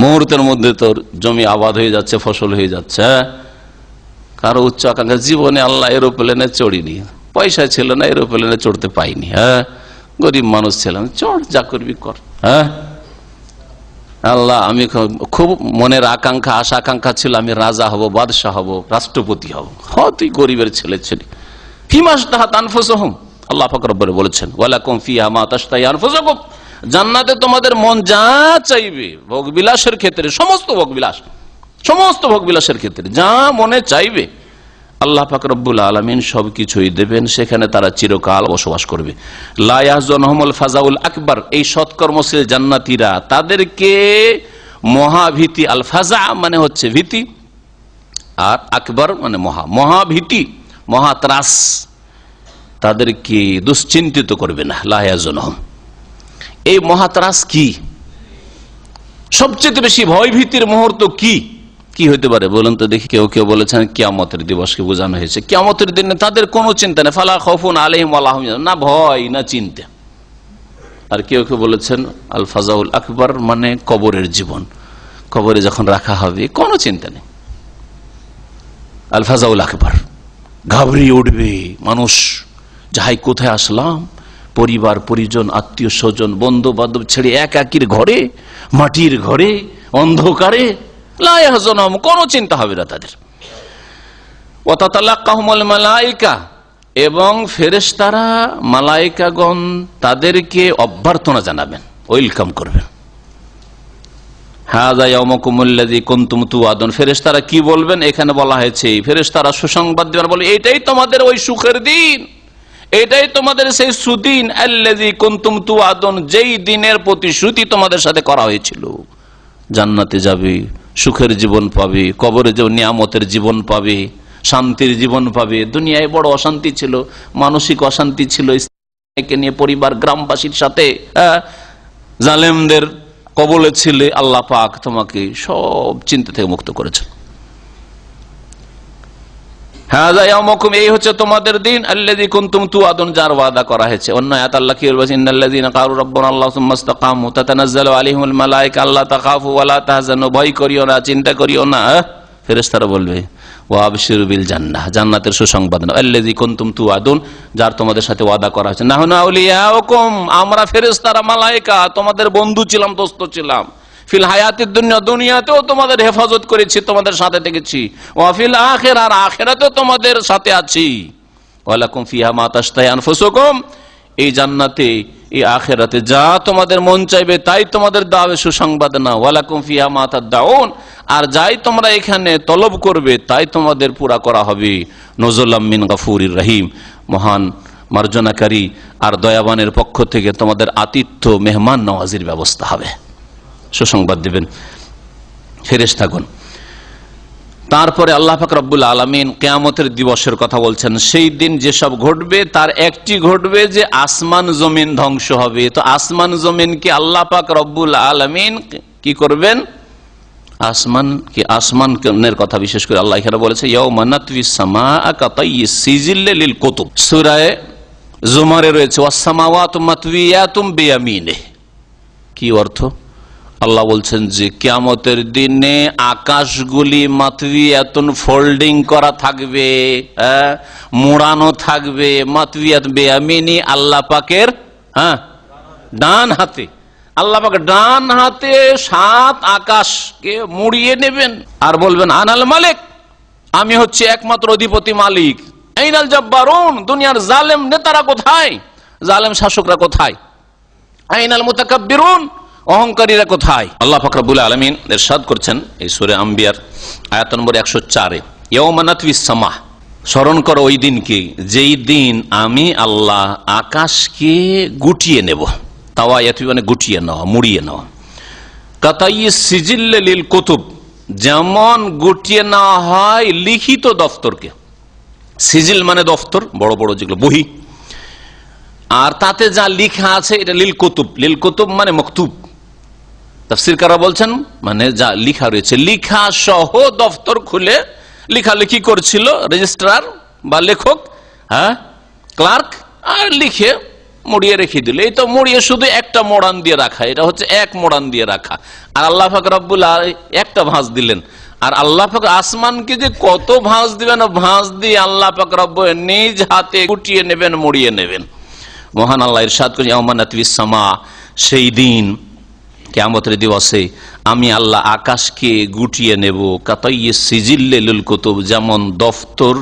মুহূর্তের মধ্যে তোর জমি আবাদ হয়ে যাচ্ছে, ফসল হয়ে যাচ্ছে। কারো উচ্চ আকাঙ্ক্ষা, জীবনে আল্লাহ এরোপ্লেনে চড়িনি, পয়সা ছিল না, এরোপ্লেনে চড়তে পাইনি, গরিব মানুষ ছিলাম, চড়, যা করবি কর। আল্লাহ, আমি খুব মনের আকাঙ্ক্ষা, আশা আকাঙ্ক্ষা ছিল আমি রাজা হব, বাদশাহ হব, রাষ্ট্রপতি হব। তুই গরিবের ছেলে ছিলি। ফিমাস তাহাত আনফুসুহুম, আল্লাহ পাক রব্বুল বলেছেন, ওয়ালাকুম ফিহা মা তাশতাহি আনফুসুকুম, জান্নাতে তোমাদের মন যা চাইবে, ভোগবিলাসের ক্ষেত্রে, সমস্ত ভোগবিলাসের ক্ষেত্রে যা মনে চাইবে আল্লাহ পাক রব্বুল আলামিন সবকিছুই দেবেন। সেখানে তারা চিরকাল বসবাস করবে। লা ইয়াহজুনুহুমুল ফাজাউল আকবার, এই সৎকর্মশীল জান্নাতীরা, তাদেরকে মহাভীতি, আল ফাজা মানে হচ্ছে ভীতি, আর আকবর মানে মহাভীতি, মহাত্রাস, তাদেরকে দুশ্চিন্তিত করবে না। লা ইয়াহজুনুহুম, এই মহাত্রাস কি? সবচেয়ে বেশি ভয় ভীতির মুহূর্ত কি কি হইতে পারে বলুন তো দেখি? কেউ কেউ বলেছেন কিয়ামতের দিবসকে বোঝানো হয়েছে। কিয়ামতের দিনে তাদের কোনো চিন্তা নেই, ফালা খাউফুন আলাইহিম ওয়ালা হুম ইয়াহজানুন, না ভয় না চিন্তা। আর কেউ কেউ বলেছেন আল ফাজাউল আকবার মানে কবরের জীবন, কবরে যখন রাখা হবে কোনো চিন্তা নেই। আল ফাজাউল আকবার, ঘাবড়িয়ে উঠবে মানুষ, যাই কোথায় আসলাম, পরিবার পরিজন, আত্মীয় স্বজন, বন্ধু বান্ধব ছেড়ে একাকির ঘরে, মাটির ঘরে, অন্ধকারে। লা ইয়াহজুনুহুম, কোনো চিন্তা হবে না তাদের। ওয়া তাতালাক্কাহুমুল মালায়েকা, এবং ফেরেশতারা, মালায়েকাগণ তাদেরকে অভ্যর্থনা জানাবেন, ওয়েলকাম করবেন। হাযা ইয়াউমুকুমুল্লাযী কুনতুম তুআদুন, ফেরেশতারা কি বলবেন? এখানে বলা হয়েছে ফেরেশতারা সুসংবাদ দিবেন, বলে এটাই তোমাদের ওই সুখের দিন, এটাই তোমাদের সেই সুদিন, আল্লাযী কুনতুম তুআদুন, যেই দিনের প্রতিশ্রুতি তোমাদের সাথে করা হয়েছিল। জান্নাতে যাবে, সুখের জীবন পাবে, কবরে যে নিয়ামতের জীবন পাবে, শান্তির জীবন পাবে। দুনিয়ায় বড় অশান্তি ছিল, মানসিক অশান্তি ছিল, স্ত্রীকে নিয়ে পরিবার, গ্রামবাসীর সাথে জালেমদের কবলে ছিলে। আল্লাহ পাক তোমাকে সব চিন্তা থেকে মুক্ত করেছেন। হাযা ইয়াউমুকুম, এই হচ্ছে তোমাদের দিন, আল্লাযী কুনতুম তুআদুন, যার ওয়াদা করা হয়েছে। অন্য আয়াত আল্লাহ কি বলছেন? ইন্নাল্লাযীনা ক্বালু রাব্বুনাল্লাহু সুম্মা ইসতাকামু তাতানাজ্জালু আলাইহিমুল মালায়েকা আল্লা তাখাফু ওয়া লা তাহজানু, ভয় করিও না, চিন্তা করিও না। ফেরেশতারা বলবে ওয়া আবশিরু বিল জান্নাহ, জান্নাতের সুসংবাদ নাও। আল্লাযী কুনতুম তুআদুন, যার তোমাদের সাথে ওয়াদা করা হয়েছে। নাহনু আউলিয়াউকুম, আমরা ফেরেশতারা মালায়েকা তোমাদের বন্ধু ছিলাম, দোস্ত ছিলাম। ফিল হায়াতিদ দুনিয়া, দুনিয়াতেও তোমাদের হেফাজত করেছি, তোমাদের সাথে থেকেছি। ওয়া ফিল আখিরাহ, আর আখিরাতেও তোমাদের সাথে আছি। ওয়ালাকুম ফিহা মা তাশতাহি আনফুসুকুম, এই জান্নাতে, এই আখিরাতে যা তোমাদের মন চাইবে তাই তোমাদের দাওয়া, সুসংবাদ না। ওয়ালাকুম ফিহা মা তাদউন, আর যাই তোমরা এখানে তলব করবে তাই তোমাদের পুরা করা হবে। নজুলাম মিন গফুরির রহিম, মহান মার্জনাকারী আর দয়াবানের পক্ষ থেকে তোমাদের আতিথ্য, মেহমান নওয়াজির ব্যবস্থা হবে। সুসংবাদ দিবেন ফেরেশতাগণ। তারপরে আল্লাহ পাক রব্বুল আলামিন কিয়ামতের দিবসের কথা বলছেন। সেই দিন যেসব ঘটবে তার একটি ঘটবে যে আসমান জমিন ধ্বংস হবে। তো আসমান জমিনকে আল্লাহ পাক রব্বুল আলামিন কি করবেন? আসমানের কথা বিশেষ করে আল্লাহ এখানে বলেছে ইয়াউমা নাতউইস সামাআ কাতাইয়িস সিজিল্লি লিল কুতুব, সূরা জুমারে রয়েছে ওয়াস সামাওয়াতু মাতউইয়াতুম বিয়ামিনিহি। কি অর্থ? আল্লাহ বলছেন যে কিয়ামতের দিনে আকাশগুলি মাতউইয়াতুন, ফোল্ডিং করা থাকবে, মোড়ানো থাকবে। মাতউইয়াত বিয়ামিনি, আল্লাহ পাকের ডান হাতে। আল্লাহ পাক ডান হাতে 7 আকাশকে মুড়িয়ে নেবেন আর বলবেন আনাল মালিক, আমি হচ্ছে একমাত্র অধিপতি, মালিক। আইনাল জাব্বারুন, দুনিয়ার জালেম নেতারা কোথায়, জালেম শাসকরা কোথায়? আইনাল মুতাকাব্বিরুন, অহংকারীরা কোথায়? আল্লাহ পাক রব্বুল আলামিন ইরশাদ করছেন এই সূরা আম্বিয়ার আয়াত নম্বর 104-এ, ইয়াউমা নাতউইস সামা, স্মরণ করো ওই দিনকে যেই দিন আমি আল্লাহ আকাশকে গুটিয়ে নেব। তাওয়ায়াতু মানে গুটিয়ে নেওয়া, মুড়িয়ে নেওয়া। কাতাইয়িস সিজিল্লি লিল কুতুব, যেমন গুটিয়ে নেওয়া হয় লিখিত দফতরকে। সিজিল মানে দফতর, বড় বড় যেগুলো বহি, আর তাতে যা লেখা আছে এটা লিল কুতুব। লিল কুতুব মানে মকতুব, তাফসীরকাররা বলছেন মানে যা লিখা রয়েছে, লিখা সহ দফতর খুলে লেখালেখি করছিল রেজিস্ট্রার বা লেখক, হ্যাঁ ক্লার্ক, আর লিখে মুড়িয়ে রেখে দিল। এই তো মুড়িয়ে শুধু একটা মোড়ান দিয়ে রাখা, এটা হচ্ছে এক মোড়ান দিয়ে রাখা। আর আল্লাহ পাক রব্বুল একটা ভাঁজ দিলেন। আর আল্লাহ পাক আসমানকে যে কত ভাঁজ দিবেন, ভাঁজ দিয়ে আল্লাহ পাক রব্বুল নিজ হাতে গুটিয়ে নেবেন, মুড়িয়ে নেবেন। মহান আল্লাহ ইরশাদ করেন, ইয়াউমানাতিস সামা, সেই দিন কিয়ামতের দিবসে আমি আল্লাহ আকাশকে গুটিয়ে নেব, কাতাইয়িস সিজিল্লি লিল কুতুব, যেমন দফতর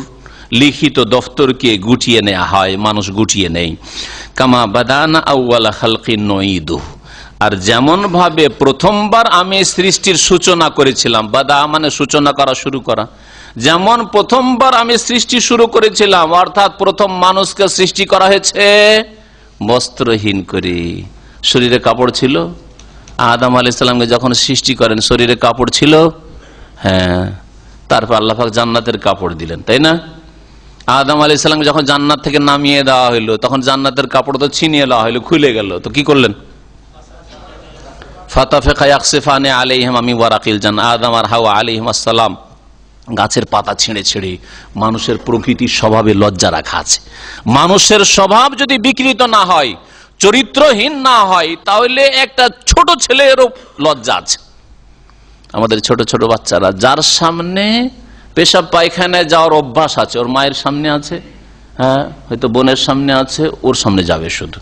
লিখিত দফতরকে গুটিয়ে নেওয়া হয়, মানুষ গুটিয়ে নেই। কামা বাদানা আউয়ালা খালকিন নুঈদু, আর যেমন ভাবে প্রথমবার আমি সৃষ্টির সূচনা করেছিলাম, বাদা মানে সূচনা করা, শুরু করা, যেমন প্রথমবার আমি সৃষ্টি শুরু করেছিলাম, অর্থাৎ প্রথম মানুষকে সৃষ্টি করা হয়েছে বস্ত্রহীন করে। শরীরে কাপড় ছিল, আদম আলাইহিস সালামকে যখন সৃষ্টি করেন শরীরে কাপড় ছিল, হ্যাঁ, তারপর আল্লাহ পাক জান্নাতের কাপড় দিলেন, তাই না? আদম আলাইহিস সালামকে যখন জান্নাত থেকে নামিয়ে দেওয়া হইলো, তখন জান্নাতের কাপড় তো ছিনিয়ে দেওয়া হইলো, খুলে গেল, তো কি করলেন? ফাতাফিকা ইয়াকসিফানি আলাইহিম মিন ওয়ারাকিল জান্নাহ, আদম আর হাওয়া আলাইহিম আসসালাম গাছের পাতা ছিঁড়ে ছিঁড়ে, মানুষের প্রকৃতির স্বভাবে লজ্জা রাখা আছে। মানুষের স্বভাব যদি বিকৃত না হয়, চরিত্রহীন না হয়, তাহলে একটা ছোট ছেলেরও লজ্জা আছে। আমাদের ছোট ছোট বাচ্চারা, যার সামনে পেশাব পায়খানায় যাওয়ার অভ্যাস আছে, ওর মায়ের সামনে আছে, হ্যাঁ হয়তো বোনের সামনে আছে, ওর সামনে যাবে শুধু।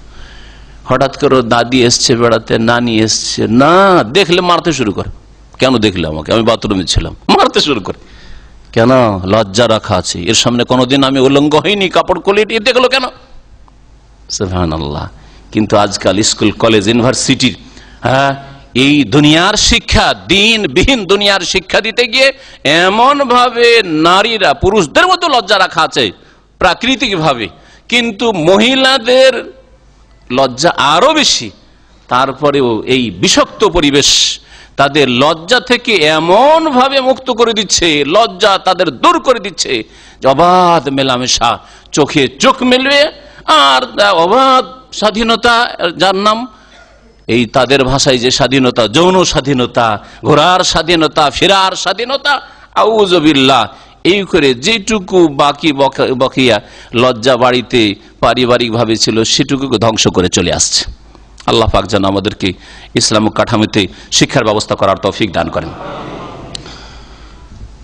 হঠাৎ করে দাদি এসছে বেড়াতে, নানি এসছে, না দেখলে মারতে শুরু করে। কেন দেখলে আমাকে? আমি বাথরুমে ছিলাম। মারতে শুরু করে কেন? লজ্জা রাখা আছে। এর সামনে কোনোদিন আমি উলঙ্গ হইনি, কাপড় খুলে দেখলো কেন? সুবহানাল্লাহ। কিন্তু আজকাল স্কুল কলেজ ইউনিভার্সিটির, হ্যাঁ, এই দুনিয়ার শিক্ষা, দিনবিহীন দুনিয়ার শিক্ষা দিতে গিয়ে এমন ভাবে নারীরা পুরুষদের মধ্যে লজ্জা রাখা আছে প্রাকৃতিক ভাবে, কিন্তু মহিলাদের লজ্জা আরো বেশি। তারপরেও এই বিষাক্ত পরিবেশ তাদের লজ্জা থেকে এমন ভাবে মুক্ত করে দিচ্ছে, লজ্জা তাদের দূর করে দিচ্ছে, অবাধ মেলামেশা, চোখে চোখ মেলবে, আর অবাধ স্বাধীনতা, যার নাম এই তাদের ভাষায় যে স্বাধীনতা, যৌন স্বাধীনতা, ঘোরার স্বাধীনতা, ফেরার স্বাধীনতা, আউযুবিল্লাহ, এই করে যেটুকু বাকি বকিয়া লজ্জা বাড়িতে পারিবারিক ভাবে ছিল, সেটুকু ধ্বংস করে চলে আসছে। আল্লাহ পাক যেন আমাদেরকে ইসলামিক কাঠামোতে শিক্ষার ব্যবস্থা করার তৌফিক দান করেন।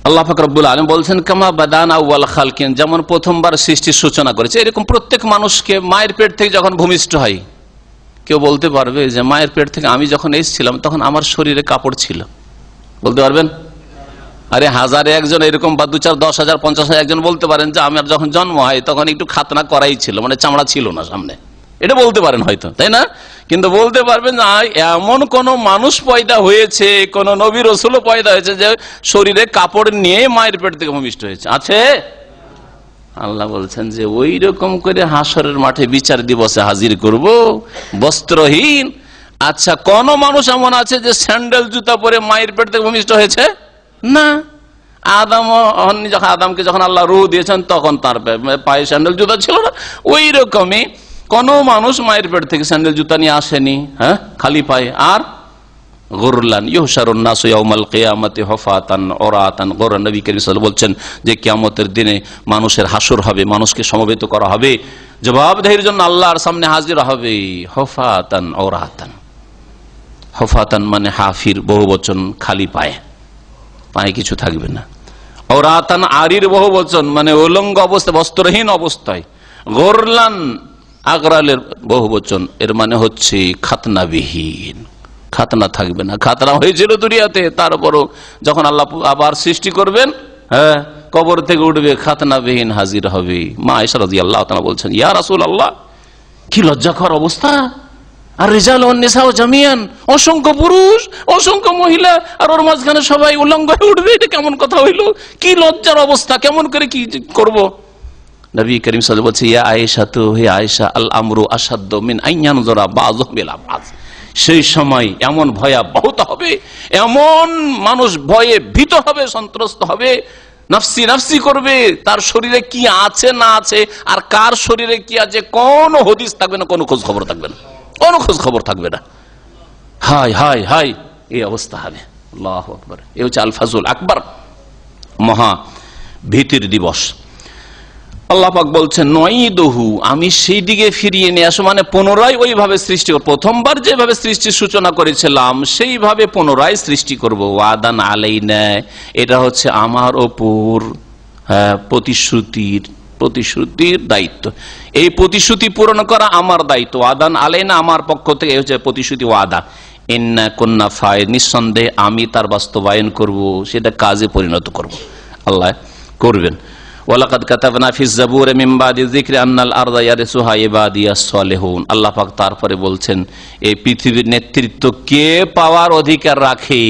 আল্লাহ পাক রব্বুল আলামিন বলছেন, কামা বাদানা আউয়াল খালকিন, যেমন প্রথমবার সৃষ্টির সূচনা করেছে। এরকম প্রত্যেক মানুষকে মায়ের পেট থেকে যখন ভূমিষ্ঠ হয়, কেউ বলতে পারবে যে মায়ের পেট থেকে আমি যখন এসেছিলাম তখন আমার শরীরে কাপড় ছিল? বলতে পারবেন? আরে হাজারে একজন এরকম, বা 2, 4, 10,000, 50,000 একজন বলতে পারেন যে আমার যখন জন্ম হয় তখন একটু খাতনা করাই ছিল, মানে চামড়া ছিল না সামনে, এটা বলতে পারেন হয়তো, তাই না? কিন্তু বলতে পারবেন না এমন কোন মানুষ পয়দা হয়েছে, কোন নবী রাসূলও পয়দা হয়েছে যে শরীরে কাপড় নিয়ে মায়ের পেট থেকে ভূমিষ্ঠ হয়েছে? আছে? আল্লাহ বলছেন যে ওই রকম করে হাসরের মাঠে বিচার দিবসে হাজির করব বস্ত্রহীন। আচ্ছা, কোন মানুষ এমন আছে যে স্যান্ডেল জুতা পরে মায়ের পেট থেকে ভূমিষ্ঠ হয়েছে? না। আদমকে যখন আল্লাহ রূহ দিয়েছেন তখন তার পায়ে স্যান্ডেল জুতা ছিল না। ওই রকমই কোন মানুষ মায়ের পেট থেকে স্যান্ডেল জুতা নিয়ে আসেনি, হ্যাঁ, খালি পায়ে। আর গুরলান ইউহশারুন নাসু ইয়াউমাল কিয়ামাতি হুফাতান উরাতান, গোরআন নবী করিম সাল্লাল্লাহু আলাইহি ওয়াসাল্লাম বলছেন যে কিয়ামতের দিনে মানুষের হাসর হবে, মানুষকে সমবেত করা হবে, জবাবদিহির জন্য আল্লাহর সামনে হাজির হবে। হুফাতান উরাতান, হুফাতান মানে হাফির বহুবচন, খালি পায়ে, পায়ে কিছু থাকবে না। উরাতান আরির বহুবচন মানে উলঙ্গ অবস্থায়, বস্ত্রহীন অবস্থায়। গুরলান আগরালের বহুবচন, এর মানে হচ্ছে খাতনাবিহীন, খাতনা থাকবে না। খাতনা হয়েছিল দুনিয়াতে, তারপরও যখন আল্লাহ আবার সৃষ্টি করবেন, হ্যাঁ, কবর থেকে উঠবে, খাতনাবিহীন হাজির হবে। মা আয়েশা রাদিয়াল্লাহু তাআলা বলছেন, ইয়া রাসূলুল্লাহ, কি লজ্জাকর অবস্থা! আর রিজাল ওয়ান নিসা জামিয়ান, অসংখ্য পুরুষ, অসংখ্য মহিলা, আর ওর মাঝখানে সবাই উলঙ্গ হয়ে উঠবে, এটা কেমন কথা হইল? কি লজ্জার অবস্থা! কেমন করে কি করব? নবী করিম সাল্লাল্লাহু আলাইহি ওয়াসাল্লাম বলছে, ইয়া আয়েশা, তো হে আয়েশা, আল আমরু আশাদ্দু মিন আইয়ানজুরা বাযুহুম ইলা বায, সেই সময় এমন ভয়াবহত হবে, এমন মানুষ ভয়ে ভীত হবে, সন্ত্রস্ত হবে, নাফসি নাফসি করবে, তার শরীরে কি আছে না আছে, আর কার শরীরে কি আছে কোন হদিস থাকবে না, কোন খোঁজ খবর থাকবে না, কোন খোঁজ খবর থাকবে না। হাই হাই হাই, এই অবস্থা হবে। আল্লাহু আকবার। এই হচ্ছে আল ফাজুল আকবার, মহা ভীতির দিবস। আল্লাহ পাক বলছেন নঈদুহু, আমি সেই দিকে ফিরিয়ে নিয়ে আসো, মানে পুনরায় ওইভাবে সৃষ্টি করব, প্রথমবার যেভাবে সৃষ্টির সূচনা করেছিলাম সেইভাবে পুনরায় সৃষ্টি করব। ওয়াদান আলাইনা, এটা হচ্ছে আমার ওপর প্রতিশ্রুতির দায়িত্ব। এই প্রতিশ্রুতি পূরণ করা আমার দায়িত্ব। ওয়াদান আলাইনা, আমার পক্ষ থেকে হচ্ছে প্রতিশ্রুতি, ওয়াদা। ইন্না কুন্না ফাইল, নিঃসন্দেহে আমি তার বাস্তবায়ন করব, সেটা কাজে পরিণত করব, আল্লাহ করবেন। ওয়ালাকাদ কাতাবনা ফিজ জাবুরি মিন বাদি যিকরি আন্নাল আরদা ইয়ারিসুহা ইবাদিয়াস সালিহুন। আল্লাহ পাক তারপরে বলছেন এই পৃথিবীর নেতৃত্ব কে পাওয়ার অধিকার রাখে।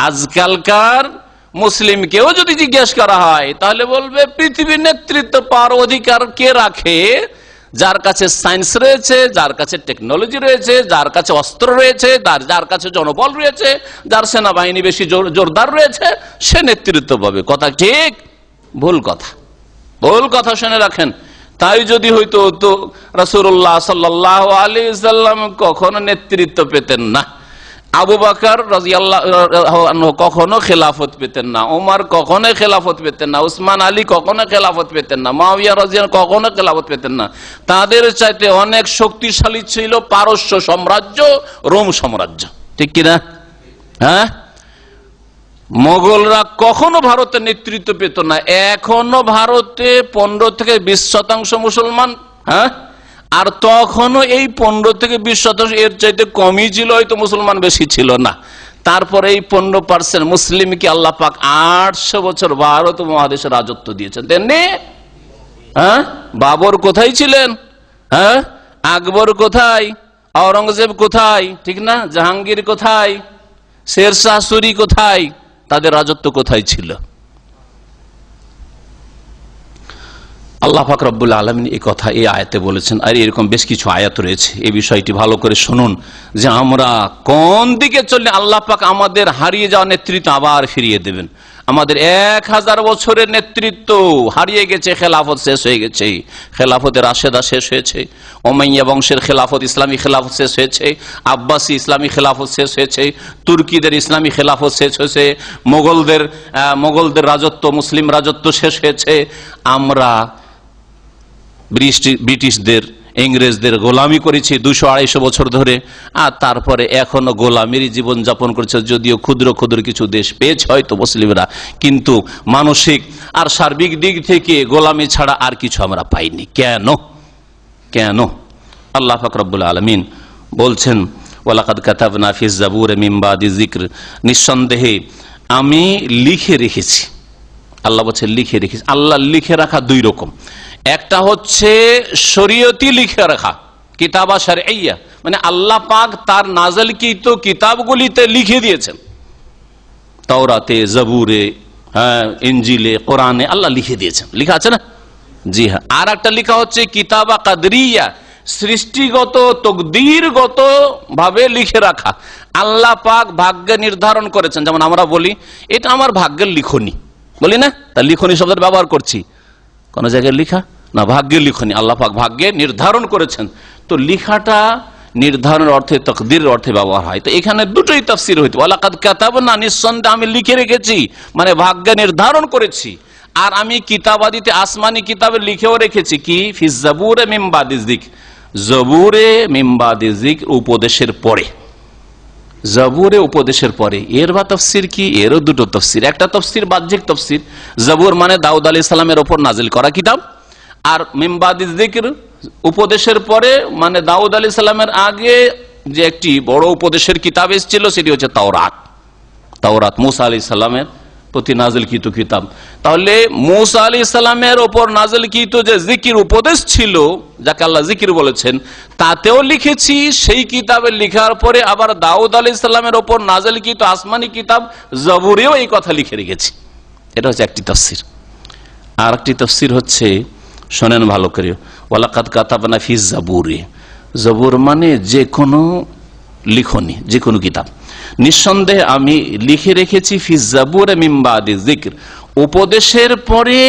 আজকালকার মুসলিমকেও যদি জিজ্ঞেস করা হয় তাহলে বলবে পৃথিবীর নেতৃত্ব পাওয়ার অধিকার কে রাখে? যার কাছে সায়েন্স রয়েছে, যার কাছে টেকনোলজি রয়েছে, যার কাছে অস্ত্র রয়েছে, যার কাছে জনবল রয়েছে, যার সেনাবাহিনী বেশি জোরদার রয়েছে, সে নেতৃত্ব পাবে। কথা ঠিক? ভুল কথা, ভুল কথা শুনে রাখেন। তাই যদি হইতো তো রাসূলুল্লাহ সাল্লাল্লাহু আলাইহি ওয়াসাল্লাম কখনো নেতৃত্ব পেতেন না, আবু বকর রাদিয়াল্লাহু আনহু কখনো খেলাফত পেতেন না, ওমর কখনো খেলাফত পেতেন না, উসমান আলী কখনো খেলাফত পেতেন না, মুয়াবিয়া রাদিয়াল্লাহু কখনো খেলাফত পেতেন না। তাদের চাইতে অনেক শক্তিশালী ছিল পারস্য সাম্রাজ্য, রোম সাম্রাজ্য, ঠিক কিনা? হ্যাঁ, মোগলরা কখনো ভারতের নেতৃত্ব পেত না। এখনো ভারতে 15 থেকে 20% মুসলমান, হ্যাঁ, আর তখনও এই 15 থেকে 20% এর চাইতে কমই ছিল, হয়তো মুসলমান বেশি ছিল না। তারপরে এই 15% মুসলিমকে আল্লাহ পাক 800 বছর ভারত মহাদেশে রাজত্ব দিয়েছেন, তেমনি হ্যাঁ, বাবর কোথায় ছিলেন? হ্যাঁ, আকবর কোথায়? আওরঙ্গজেব কোথায়? ঠিক না? জাহাঙ্গীর কোথায়? শেরশাহ সূরি কোথায়? তাদের রাজত্ব কোথায় ছিল? আল্লাহ পাক রব্বুল আলামিন এই কথা এই আয়াতে বলেছেন। আর এরকম বেশ কিছু আয়াত রয়েছে, এই বিষয়টি ভালো করে শুনুন যে আমরা কোন দিকে চললে আল্লাহ পাক আমাদের হারিয়ে যাওয়া নেতৃত্ব আবার ফিরিয়ে দেবেন। আমাদের 1000 বছরের নেতৃত্ব হারিয়ে গেছে, খেলাফত শেষ হয়ে গেছে, খেলাফতের রাশেদা শেষ হয়েছে, উমাইয়া বংশের খেলাফত ইসলামী খেলাফত শেষ হয়েছে, আব্বাসী ইসলামী খেলাফত শেষ হয়েছে, তুর্কিদের ইসলামী খেলাফত শেষ হয়েছে, মোগলদের রাজত্ব, মুসলিম রাজত্ব শেষ হয়েছে। আমরা ব্রিটিশদের, ইংরেজদের গোলামি করেছি 200-250 বছর ধরে, আর তারপরে এখনো গোলামির জীবন যাপন করছে। যদিও ক্ষুদ্র ক্ষুদ্র কিছু দেশ পেয়েছে হয়তো মুসলিমরা, কিন্তু মানসিক আর সার্বিক দিক থেকে গোলামি ছাড়া আর কিছু আমরা পাইনি। কেন? আল্লাহ পাক রব্বুল আলামিন বলছেন ওয়ালাকাদ কাতাবনা ফিজ জাবুরি মিন বাদি যিকর, নিঃসন্দেহে আমি লিখে রেখেছি। আল্লাহ বলছেন লিখে রেখেছি। আল্লাহ লিখে রাখা দুই রকম, একটা হচ্ছে শরীয়তি লিখে রাখা, কিতাবা শারঈয়া, মানে আল্লাহ পাক তার নাযিলকৃত কিতাবগুলিতে লিখে দিয়েছেন, তাওরাতে, জবুরে, ইনজিলে, কোরআনে আল্লাহ লিখে দিয়েছেন, লিখা আছে না? জি হ্যাঁ। আর একটা লিখা হচ্ছে কিতাবা কাদরিয়া, সৃষ্টিগত তকদিরগত ভাবে লিখে রাখা। আল্লাহ পাক ভাগ্য নির্ধারণ করেছেন। যেমন আমরা বলি এটা আমার ভাগ্যের লিখনি, বলি না? তা লিখনি শব্দের ব্যবহার করছি, কোন জায়গায় লিখা না, ভাগ্যের লিখনি। আল্লাহ পাক ভাগ্যে নির্ধারণ করেছেন। তো লিখাটা নির্ধারণের অর্থে, তকদিরের অর্থে ব্যবহার হয়। তো এখানে দুটোই তাফসীর হইতো। ওয়ালাকাদ কাতাবনা, নিঃসন্দেহে আমি লিখে রেখেছি, মানে ভাগ্য নির্ধারণ করেছি। আর আমি কিতাবাদিতে, আসমানি কিতাবে লিখেও রেখেছি কি? ফিজ জাবুরি মিন বাদি যিকর, জবুরে মিন বাদি যিকর, উপদেশের পরে। জবুরে উপদেশের পরে, এর বা তাফসীর কি? এরও দুটো তাফসীর। একটা তাফসীর বাহ্যিক তাফসীর, জবুর মানে দাউদ আলাইহিস সালামের উপর নাজিল করা কিতাব, আর মিন বাদি যিকর উপদেশের পরে মানে দাউদ আলাইহিস সালামের আগে যে একটি বড় উপদেশের কিতাব এসেছিল সেটি হচ্ছে তাওরাত, মুসা আলাইহিস সালামের প্রতি নাজিলকৃত কিতাব। তাহলে মুসা আলাইহিস সালামের উপর নাজিলকৃত যে জিকির উপদেশ ছিল, যাকে আল্লাহ জিকির বলেছেন, তাতেও লিখেছি। সেই কিতাবে লিখার পরে আবার দাউদ আলাইহিস সালামের উপর নাজিলকৃত আসমানি কিতাব জবুরেও এই কথা লিখে রেখেছি। এটা হচ্ছে একটি তাফসীর। আর একটি তাফসীর হচ্ছে, শোনেন ভালো করে, ওয়ালাকাদ কাতাবনা ফিজ জাবুরি, জবুর মানে যে কোনো লিখনি, যে কোনো কিতাব। নিঃসন্দেহে আমি লিখে রেখেছি ফিজ জাবুরি মিন বাদি যিকর, উপদেশের পরে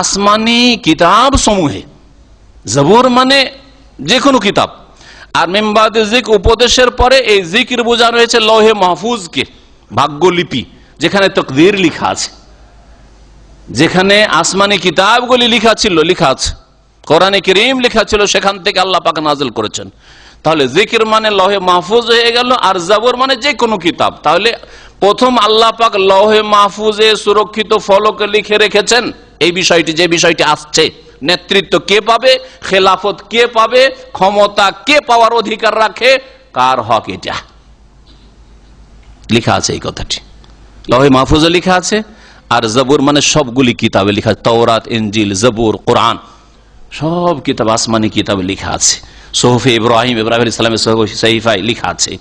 আসমানি কিতাব সমূহে। জবুর মানে যে কোনো কিতাব, আর মিন বাদি যিকর উপদেশের পরে এই জিকির বোঝানো হয়েছে লৌহে মাহফুজকে, ভাগ্যলিপি, যেখানে তাকদীর লেখা আছে, যেখানে আসমানি কিতাবগুলি লেখা আছে, কোরআনে কারীম লেখা ছিল, সেখান থেকে আল্লাহ পাক নাযিল করেছেন। তাহলে জিকির মানে লৌহে মাহফুজ হয়ে গেল, আর জবর মানে যে কোনো কিতাব। তাহলে প্রথম আল্লাহ পাক লৌহে মাহফুজে সুরক্ষিত ফলকে লিখে রেখেছেন এই বিষয়টি, যে বিষয়টি আসছে। নেতৃত্ব কে পাবে, খেলাফত কে পাবে, ক্ষমতা কে পাওয়ার অধিকার রাখে, কার হক, এটা লেখা আছে। এই কথাটি লৌহে মাহফুজে লেখা আছে। আর জবুর মানে সবগুলি কিতাবে লেখা আছে, তাওরাত, ইনজিল, জবুর, কোরআন, সব কিতাব আসমানি কিতাবে লেখা আছে। সুহুফে ইব্রাহিম আলাইহিস সালামের সহিফায় লেখা আছে।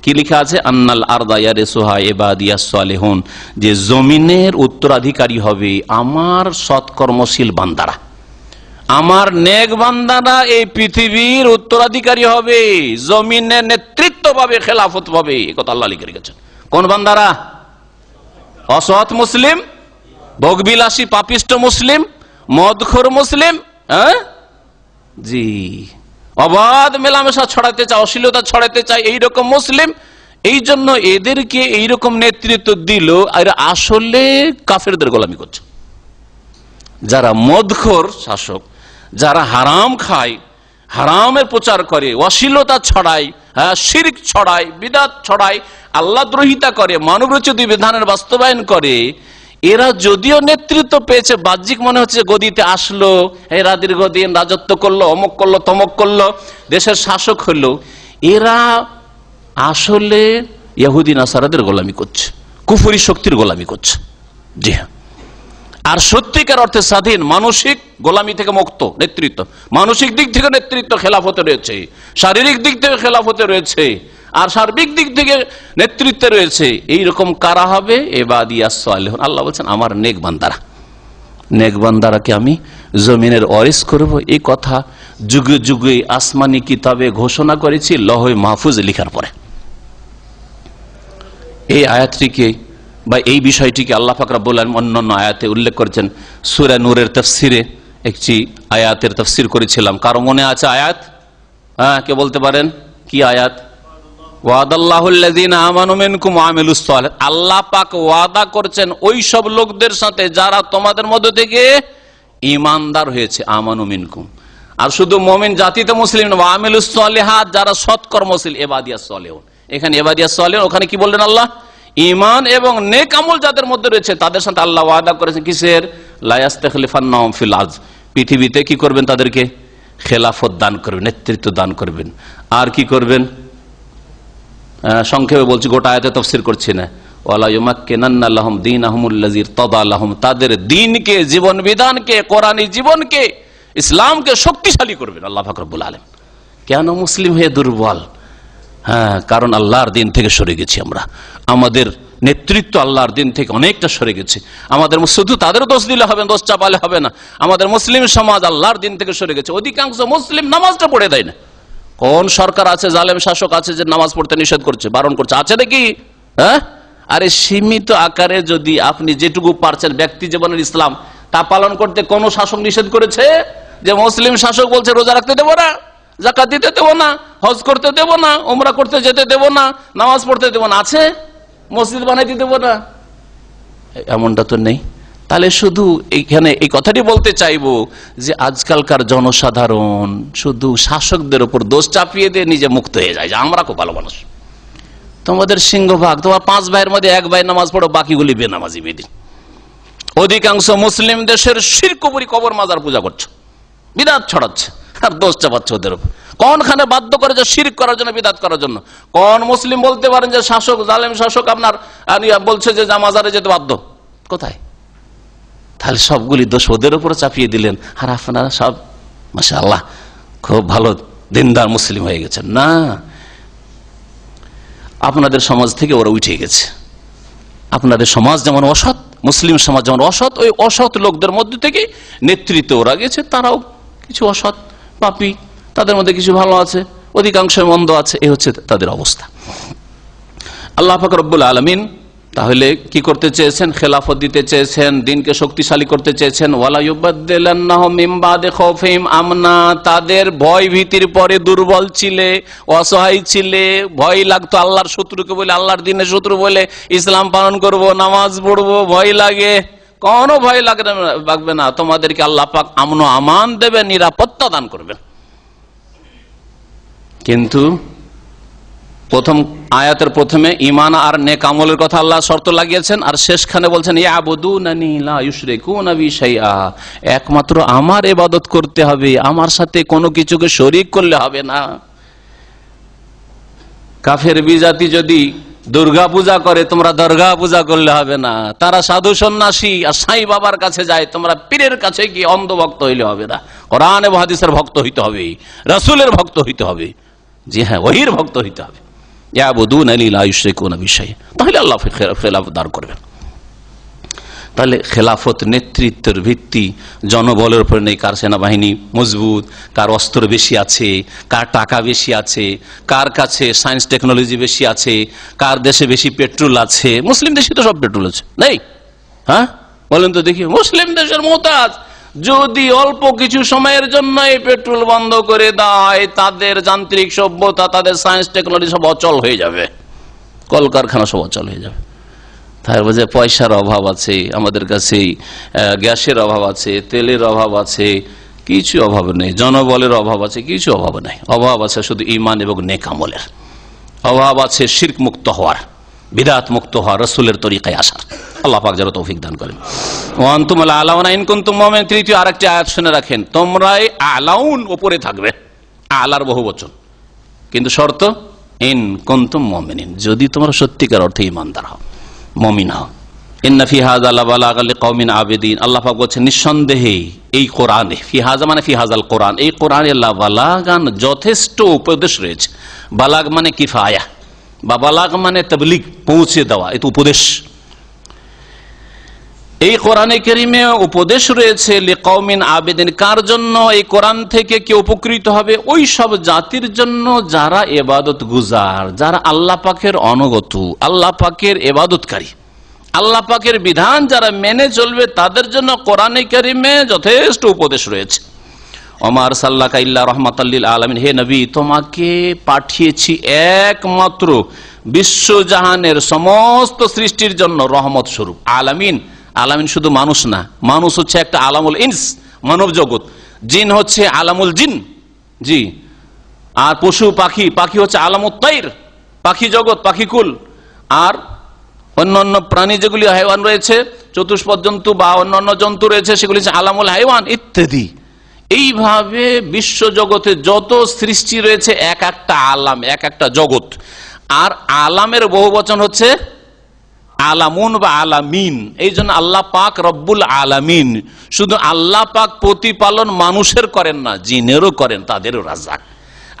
কি লেখা আছে? আন্নাল আরদা ইয়ারিসুহা ইবাদিয়াস সালিহুন, যে জমিনের উত্তরাধিকারী হবে আমার সৎকর্মশীল বান্দারা, আমার নেক বান্দারা এই পৃথিবীর উত্তরাধিকারী হবে, জমিনের নেতৃত্ব পাবে, খেলাফত পাবে। এই কথা আল্লাহ লিখে রেখেছেন। কোন বান্দারা? অসৎ মুসলিম, ভোগবিলাসী পাপিষ্ট মুসলিম, মদখোর মুসলিম, জি, অবাধ মেলামেশা ছড়াতে চায়, অশ্লীলতা ছড়াতে চায়, এইরকম মুসলিম। এই জন্য এদেরকে এইরকম নেতৃত্ব দিল, আর আসলে কাফেরদের গোলামি করছে। যারা মদখোর শাসক, যারা হারাম খায়, হারামের প্রচার করে, অশ্লীলতা ছড়ায়, শিরক ছড়ায়, বিদআত ছড়ায়, আল্লাহদ্রোহিতা করে, মানবরচিত বিধানের বাস্তবায়ন করে, এরা যদিও নেতৃত্ব পেয়েছে, বাহ্যিক মনে হচ্ছে গদিতে আসলো, এরা দীর্ঘদিন রাজত্ব করলো, অমুক করলো, তমক করলো, দেশের শাসক হলো, এরা আসলে ইহুদি নাসারাদের গোলামি করছে, কুফরি শক্তির গোলামি করছে। জি হ্যাঁ। আর সত্যিকার অর্থে স্বাধীন মানসিক গোলামি থেকে মুক্ত নেতৃত্ব, মানসিক দিক থেকে নেতৃত্ব খেলাফতে রয়েছে, শারীরিক দিক থেকে খেলাফতে রয়েছে, আর সার্বিক দিক থেকে নেতৃত্বে রয়েছে। এইরকম কারা হবে? ইবাদিয়াস সালিহুন। আল্লাহ বলছেন আমার নেক বান্দারা, নেক বান্দারাকে আমি জমিনের ওয়ারিস করব। এই কথা যুগে যুগে আসমানি কিতাবে ঘোষণা করেছি, লৌহে মাহফুজ লেখার পরে। এই আয়াতটিকে বা এই বিষয়টিকে আল্লাহ পাক রব্বুল আলামিন অন্যান্য আয়াতে উল্লেখ করেছেন। সূরা নূরের তাফসিরে একটি আয়াতের তাফসির করেছিলাম, কারো মনে আছে আয়াত? কে বলতে পারেন কি আয়াত? ওয়াদাল্লাহুল্লাযীনা আমানু মিনকুম ওয়া আমিলুস সালিহাত। আল্লাহ পাক ওয়াদা করছেন ওই সব লোকদের সাথে যারা তোমাদের মধ্য থেকে ঈমানদার হয়েছে, আমানু মিনকুম। আর শুধু মুমিন জাতি তো মুসলিম না, ওয়া আমিলুস সালিহাত, যারা সৎকর্মশীল, ইবাদিয়াস সালিহুন। এখানে ইবাদিয়াস সালিহুন, ওখানে কি বললেন আল্লাহ? ঈমান এবং নেক আমল যাদের মধ্যে রয়েছে তাদের সাথে আল্লাহ ওয়াদা করেছেন কিসের? লা ইস্তাখলিফান্নাহুম ফিল আরদ, পৃথিবীতে কি করবেন? তাদেরকে খেলাফত দান করবেন, নেতৃত্ব দান করবেন। আর কি করবেন? সংক্ষেপে বলছি, গোটা আয়াতে তাফসীর করছি না। ওয়ালা ইউমাক্কিনান্না লাহুম দীনাহুমুল্লাযী ইরতাদা লাহুম, তাদের দ্বীনকে, জীবন বিধানকে, কোরআনী জীবনকে, ইসলামকে শক্তিশালী করবেন আল্লাহ পাক রব্বুল আলামিন। কেন মুসলিম হয়ে দুর্বল? কারণ আল্লাহর দিন থেকে সরে গেছি আমরা, আমাদের নেতৃত্ব আল্লাহর দিন থেকে অনেকটা সরে গেছে। আমাদের শুধু তাদের দোষ দিলে হবে, দোষ চাপালে হবে না। আমাদের মুসলিম সমাজ আল্লাহর দিন থেকে সরে গেছে। অধিকাংশ মুসলিম নামাজটা পড়ে দেয় না। কোন সরকার আছে, জালেম শাসক আছে যে নামাজ পড়তে নিষেধ করছে, বারণ করছে? আছে নাকি? আরে সীমিত আকারে যদি আপনি যেটুকু পারছেন ব্যক্তি জীবনের ইসলাম তা পালন করতে কোন শাসক নিষেধ করেছে? যে মুসলিম শাসক বলছে রোজা রাখতে দেবো না, যাকাত দিতে দেবো না, হজ করতে দেবো না, উমরা করতে যেতে দেবো না, নামাজ পড়তে দেবো না? আছে? মসজিদ বানাইতে দেবো না? এমনটা তো নেই। তাহলে শুধু এইখানে এই কথাটি বলতে চাইবো যে আজকালকার জনসাধারণ শুধু শাসকদের উপর দোষ চাপিয়ে দিয়ে নিজে মুক্ত হয়ে যায় যে আমরা খুব ভালো মানুষ। তোমাদের সিংহভাগ, তোমার 5 ভাইয়ের মধ্যে 1 ভাই নামাজ পড়ো, বাকিগুলি বেনামাজি বেদিন। অধিকাংশ মুসলিম দেশের শিরক কুফরি, কবর মাজার পূজা করছে, বিদআত ছড়াচ্ছে আর দোষ চাপাচ্ছে ওদের উপর। কোনখানে বাধ্য করেছে শিরক করার জন্য, বিদআত করার জন্য? কোন মুসলিম বলতে পারেন যে শাসক, জালেম শাসক আপনার বলছে যে মাজারে যেতে বাধ্য? কোথায়? তাহলে সবগুলি দোষ ওদের উপর চাপিয়ে দিলেন, আর আপনারা সব মাশাআল্লাহ খুব ভালো দিনদার মুসলিম হয়ে গেছেন। না, আপনাদের সমাজ থেকে ওরা উঠে গেছে। আপনাদের সমাজ যেমন অসৎ, মুসলিম সমাজ যেমন অসৎ, ওই অসৎ লোকদের মধ্যে থেকে নেতৃত্বে ওরা গেছে। তারাও কিছু অসৎ, পাপী, তাদের মধ্যে কিছু ভালো আছে, অধিকাংশ মন্দ আছে। এই হচ্ছে তাদের অবস্থা। আল্লাহ পাক রব্বুল আলামিন তাহলে কি করতে চেয়েছেন? খেলাফত দিতে চেয়েছেন, দিনকে শক্তিশালী করতে চেয়েছেন। ওয়ালা ইউবাদদিলান্নাহুম মিন বাদি খাউফিহিম আমনা, তাদের ভয় ভীতির পরে দুর্বল ছিলে, অসহায় ছিলে, ভয় লাগতো আল্লাহর শত্রুকে বলে, আল্লাহর দিনের শত্রু বলে ইসলাম পালন করব, নামাজ পড়বো, ভয় লাগে। কোনো ভয় লাগবে না, তোমাদেরকে আল্লাহ পাক আমন আমান দেবেন, নিরাপত্তা দান করবেন। কিন্তু প্রথম আয়াতের প্রথমে ঈমান আর নেক আমলের কথা আল্লাহ শর্ত লাগিয়েছেন, আর শেষখানে বলছেন ইয়াবুদুনানি লা ইউশরিকুনা বি শাইআ, একমাত্র আমার ইবাদত করতে হবে, আমার সাথে কোনো কিছুকে শরীক করলে হবে না। কাফের বিজাতি যদি দুর্গা পূজা করে, তোমরা দুর্গা পূজা করলে হবে না। তারা সাধু সন্ন্যাসী আর সাই বাবার কাছে যায়, তোমরা পীরের কাছে গিয়ে অন্ধভক্ত হইলে হবে না। কোরআন এবং হাদিসের ভক্ত হইতে হবে, রাসূলের ভক্ত হইতে হবে, জি হ্যাঁ, ওহীর ভক্ত হইতে হবে। ইয়াবুদুনানি লা ইউশরিকুনা বি শাইআ, তাহলে আল্লাহ খেলাফত দান করবেন। তাহলে খেলাফত নেতৃত্বের ভিত্তি জনবলের উপর নেই, কার সেনাবাহিনী মজবুত, কার অস্ত্র বেশি আছে, কার টাকা বেশি আছে, কার কাছে সায়েন্স টেকনোলজি বেশি আছে, কার দেশে বেশি পেট্রোল আছে। মুসলিম দেশে তো সব পেট্রোল আছে, নেই? হ্যাঁ বলেন তো দেখি, মুসলিম দেশের মোহতাজ যদি অল্প কিছু সময়ের জন্য এই পেট্রোল বন্ধ করে দেয়, তাদের যান্ত্রিক সভ্যতা, তাদের সায়েন্স টেকনোলজি সব অচল হয়ে যাবে, কলকারখানা সব অচল হয়ে যাবে। তারপর যে পয়সার অভাব আছে আমাদের কাছে, গ্যাসের অভাব আছে, তেলের অভাব আছে, কিছু অভাব নেই। জনবলের অভাব আছে, কিছু অভাব নেই। অভাব আছে শুধু ঈমান এবং নেক আমলের। অভাব আছে শিরক মুক্ত হওয়ার, বিদআত মুক্ত হওয়ার, রাসূলের তরিকায় আসার। আল্লাহ পাক যেন তৌফিক দান করেন। ওয়া আনতুম আ'লাউনা ইন কুনতুম মুমিনিন, তৃতীয় আরেকটি আয়াত শুনে রাখেন, তোমরাই আ'লাউন, উপরে থাকবে। আ'লার বহুবচন, কিন্তু শর্ত ইন কুনতুম মুমিনিন, যদি তোমরা সত্যিকার অর্থে ঈমানদার হও, মুমিন হও। ইন্না ফি হাযা লাবালাগাল লিকাওমিন আবিদিন, আল্লাহ পাক বলেন নিঃসন্দেহে এই কোরআনে, ফি হাযা মানে ফি হাযাল কোরআন, এই কোরআনে লাবালাগান, যথেষ্ট উপদেশ রয়েছে। বালাগ মানে কিফায়া, বা বালাগ মানে তাবলীগ, পৌঁছে দেওয়া, এটা উপদেশ। এই কোরআনে কারীমে উপদেশ রয়েছে লিকাওমিন আবিদিন, কার জন্য? এই কোরআন থেকে কে উপকৃত হবে? ওই সব জাতির জন্য যারা ইবাদত গুজার, যারা আল্লাহ পাকের অনুগত, আল্লাহ পাকের ইবাদতকারী, আল্লাহ পাকের বিধান যারা মেনে চলবে, তাদের জন্য কোরআনে কারীমে যথেষ্ট উপদেশ রয়েছে। ওমা আরসালনাকা ইল্লা রাহমাতাল লিল আলামিন, হে নবী, তোমাকে পাঠিয়েছি একমাত্র বিশ্বজাহানের সমস্ত সৃষ্টির জন্য রহমত স্বরূপ। আলামিন, আলামিন শুধু মানুষ না, মানুষ হচ্ছে একটা আলামুল ইনস, মানব জগৎ। জিন হচ্ছে আলামুল জিন, জি। আর পশু পাখি, পাখি হচ্ছে আলামুত তাইর, পাখি জগৎ, পাখিকুল। আর অন্যান্য প্রাণী যেগুলি হাইওয়ান রয়েছে, চতুষ্পদ জন্তু বা অন্যান্য জন্তু রয়েছে, সেগুলি হচ্ছে আলামুল হাইওয়ান ইত্যাদি। এইভাবে বিশ্ব জগতে যত সৃষ্টি রয়েছে, এক একটা আলাম, এক একটা জগৎ। আর আলামের বহু বচন হচ্ছে আলামুন বা আলামিন। এই জন্য আল্লাহ পাক রব্বুল আলামিন। শুধু আল্লাহ পাক প্রতিপালন মানুষের করেন না, জিনেরও করেন, তাদেরও রাজ্জাক।